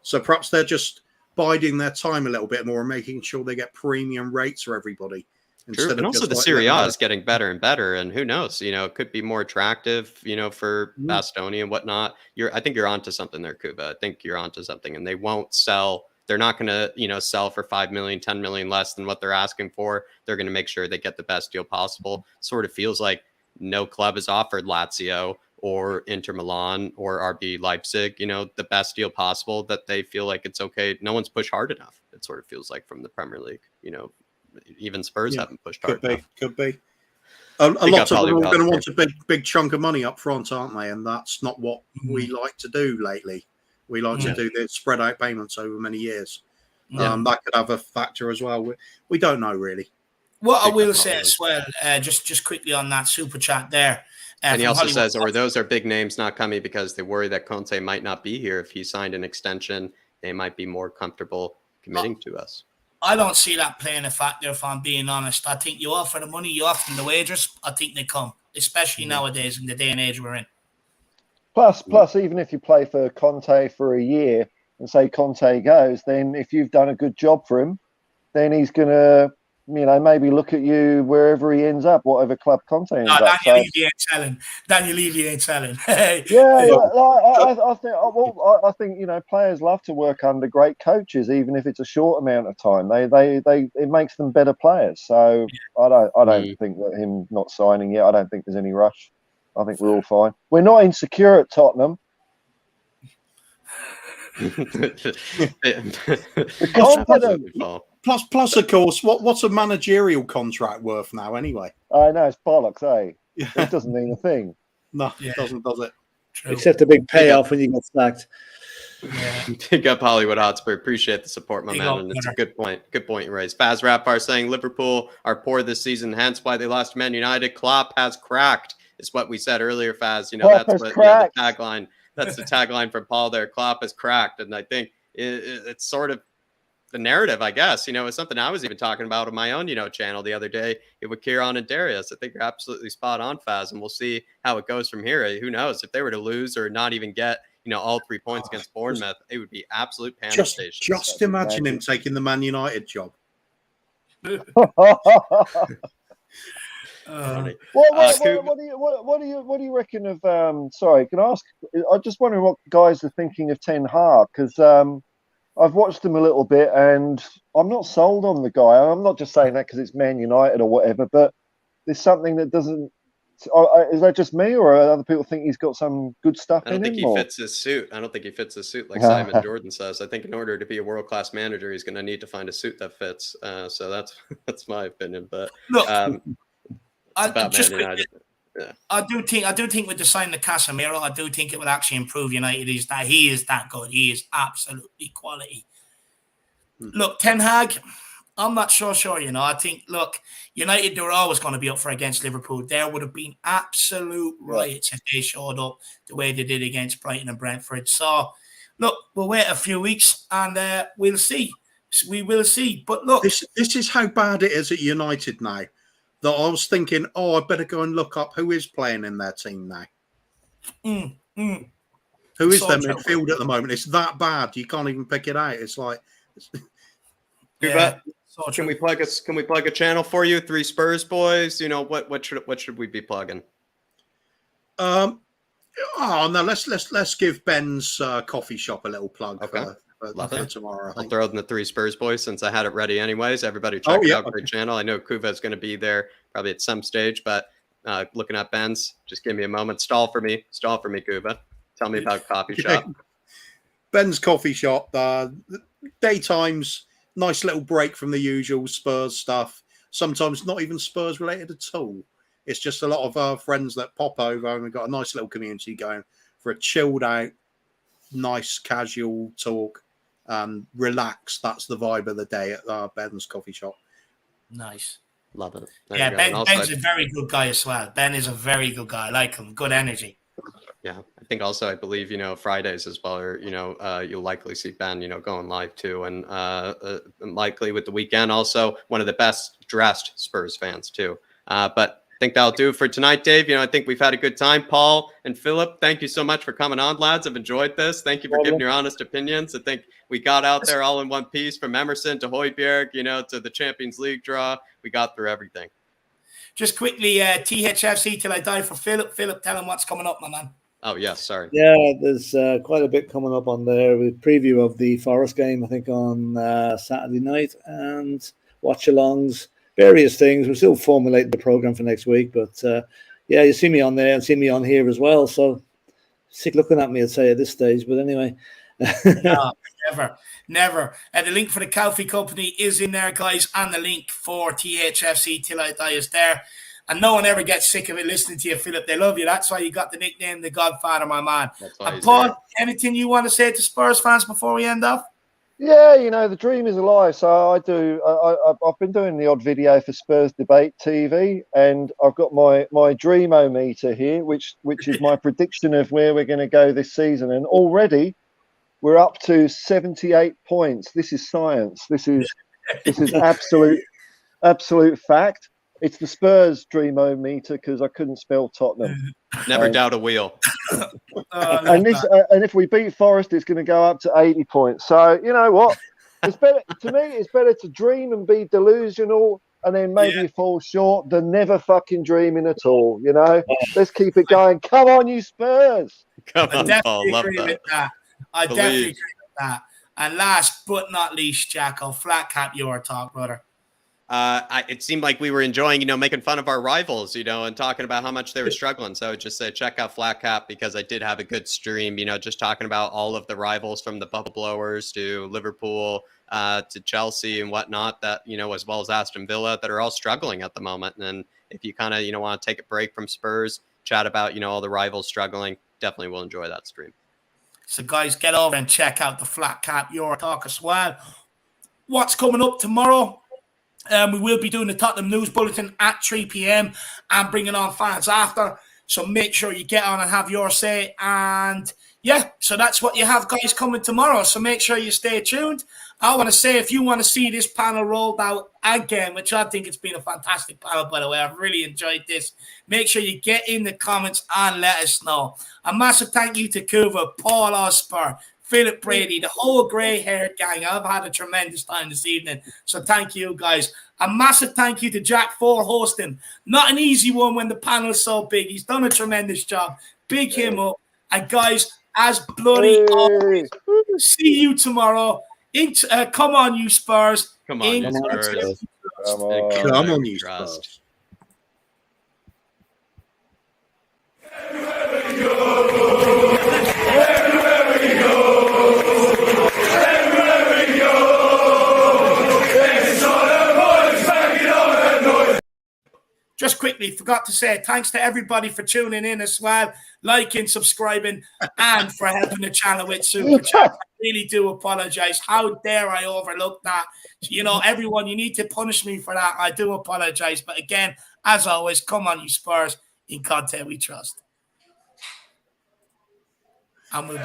So perhaps they're just biding their time a little bit more and making sure they get premium rates for everybody. True. And also the Serie A is getting better and better, and who knows, it could be more attractive, for Bastoni and whatnot. I think you're onto something there, Kuba. I think you're onto something, and they won't sell. They're not going to, sell for 5 million, 10 million less than what they're asking for. They're going to make sure they get the best deal possible. Sort of feels like no club has offered Lazio or Inter Milan or RB Leipzig, the best deal possible, that they feel like it's okay. No one's pushed hard enough. It sort of feels like from the Premier League, even Spurs haven't pushed hard enough. Could be. A lot of them are going to want a big chunk of money up front, aren't they? And that's not what we like to do lately. We like to do the spread out payments over many years. That could have a factor as well. We don't know really. What I will say as well, just quickly on that super chat there. And he also says, or those are big names not coming because they worry that Conte might not be here. If he signed an extension, they might be more comfortable committing to us. I don't see that playing a factor, if I'm being honest. I think you offer the money, you offer them the wages, I think they come, especially nowadays in the day and age we're in. Plus, even if you play for Conte for a year and say Conte goes, then if you've done a good job for him, then he's going to, maybe look at you wherever he ends up, whatever club Conte ends up. Daniel Levy ain't selling. Daniel Levy ain't selling. I think players love to work under great coaches, even if it's a short amount of time. It makes them better players. So I don't think that him not signing yet. I don't think there's any rush. I think we're all fine. We're not insecure at Tottenham. We're confident. Plus, of course, what's a managerial contract worth now anyway? I know, it's bollocks, eh? It doesn't mean a thing. No, it doesn't, does it? True. Except a big payoff when you get sacked. Yeah. Big up Hollywood Hotspur. Appreciate the support, my man. And it's a good point. Good point you raised. Faz Rapar saying Liverpool are poor this season, hence why they lost to Man United. Klopp has cracked, is what we said earlier, Faz. That's what the tagline. That's the tagline from Paul there. Klopp has cracked. And I think it's sort of the narrative, I guess, it's something I was even talking about on my own, channel the other day with Kieran and Darius. I think you're absolutely spot on, Faz, and we'll see how it goes from here. Who knows if they were to lose or not even get, all 3 points against Bournemouth, it would be absolute panic station. Just imagine him taking the Man United job. Funny. What do you reckon of? Sorry, can I ask? I'm just wondering what guys are thinking of Ten Hag, because I've watched him a little bit, and I'm not sold on the guy. I'm not just saying that because it's Man United or whatever, but there's something that doesn't. Is that just me, or other people think he's got some good stuff in him? I don't think he fits his suit. I don't think he fits his suit like Simon Jordan says. I think in order to be a world-class manager, he's going to need to find a suit that fits. So that's my opinion. But look, about Man United. Yeah. I do think with the signing of Casemiro, I do think it will actually improve United. Is that he is that good? He is absolutely quality. Look, Ten Hag, I'm not sure. I think, look, United, they were always going to be up for against Liverpool. There would have been absolute riots if they showed up the way they did against Brighton and Brentford. So, look, we'll wait a few weeks and we'll see. We will see. But look, this is how bad it is at United now. That I was thinking, I better go and look up who is playing in their team now. Who is their midfield at the moment? It's that bad. You can't even pick it out. It's like, can we plug a channel for you? Three Spurs boys. What should we be plugging? No, let's give Ben's coffee shop a little plug. Okay. For tomorrow. I'll throw in the Three Spurs boys since I had it ready anyways. Everybody check it out. Great channel. I know Kuva's going to be there probably at some stage, but looking at Ben's, just give me a moment. Stall for me, Kuva. Tell me about coffee shop. Ben's coffee shop. Daytimes, nice little break from the usual Spurs stuff. Sometimes not even Spurs related at all. It's just a lot of our friends that pop over, and we've got a nice little community going for a chilled out, nice casual talk. Relax. That's the vibe of the day at Ben's coffee shop. Nice. Love it. Ben's a very good guy as well. Ben is a very good guy. I like him. Good energy. Yeah. I think also, I believe, Fridays as well, or, you'll likely see Ben, going live too. And likely with the weekend, also one of the best dressed Spurs fans too. But I think that'll do for tonight, Dave. I think we've had a good time. Paul and Philip, thank you so much for coming on, lads. I've enjoyed this. Thank you for giving your honest opinions. I think we got out there all in one piece, from Emerson to Højbjerg, to the Champions League draw. We got through everything. Just quickly, THFC till I die for Philip. Philip, tell him what's coming up, my man. Oh, yes, sorry. Yeah, there's quite a bit coming up on there with preview of the Forest game, I think, on Saturday night, and watch-alongs. Various things. We're still formulating the program for next week, but you see me on there and see me on here as well. So sick looking at me, I'd say, at this stage. But anyway, no, never. The link for the coffee company is in there, guys, and the link for THFC Till I Die is there. And no one ever gets sick of it listening to you, Philip. They love you. That's why you got the nickname, the Godfather, my man. Paul, anything you want to say to Spurs fans before we end off? Yeah, the dream is alive. So I've been doing the odd video for Spurs Debate TV, and I've got my dreamometer here, which is my prediction of where we're going to go this season. And already we're up to 78 points. This is science. This is absolute fact. It's the Spurs dreamometer because I couldn't spell Tottenham. Never doubt a wheel. And if we beat Forest, it's going to go up to 80 points. So you know what? It's better to me. It's better to dream and be delusional, and then maybe fall short than never fucking dreaming at all. Let's keep it going. Come on, you Spurs! Come on, Paul. Love that. I definitely agree with that. And last but not least, Jacko, flat cap your talk, brother. It seemed like we were enjoying, making fun of our rivals, and talking about how much they were struggling. So I would just say check out Flat Cap, because I did have a good stream, just talking about all of the rivals, from the bubble blowers to Liverpool, to Chelsea and whatnot, that, as well as Aston Villa, that are all struggling at the moment. And if you kind of, want to take a break from Spurs, chat about, all the rivals struggling, definitely will enjoy that stream. So guys, get over and check out the Flat Cap Your Talk as well. What's coming up tomorrow? We will be doing the Tottenham News Bulletin at 3 p.m. and bringing on fans after. So make sure you get on and have your say. And so that's what you have, guys, coming tomorrow. So make sure you stay tuned. I want to say, if you want to see this panel rolled out again, which I think it's been a fantastic panel, by the way, I've really enjoyed this. Make sure you get in the comments and let us know. A massive thank you to Kuva, Paul Hotspur, Philip Brady, the whole grey-haired gang. I've had a tremendous time this evening. So thank you, guys. A massive thank you to Jack for hosting. Not an easy one when the panel is so big. He's done a tremendous job. Big him up. And guys, as bloody always, see you tomorrow. Come on, you Spurs. Come on, you Spurs. Come on. Come on, you Spurs. Just quickly, forgot to say thanks to everybody for tuning in as well, liking, subscribing, and for helping the channel with Super Chat. I really do apologize. How dare I overlook that? You know, everyone, you need to punish me for that. I do apologize. But again, as always, come on, you Spurs. In Conte we trust. And we'll go.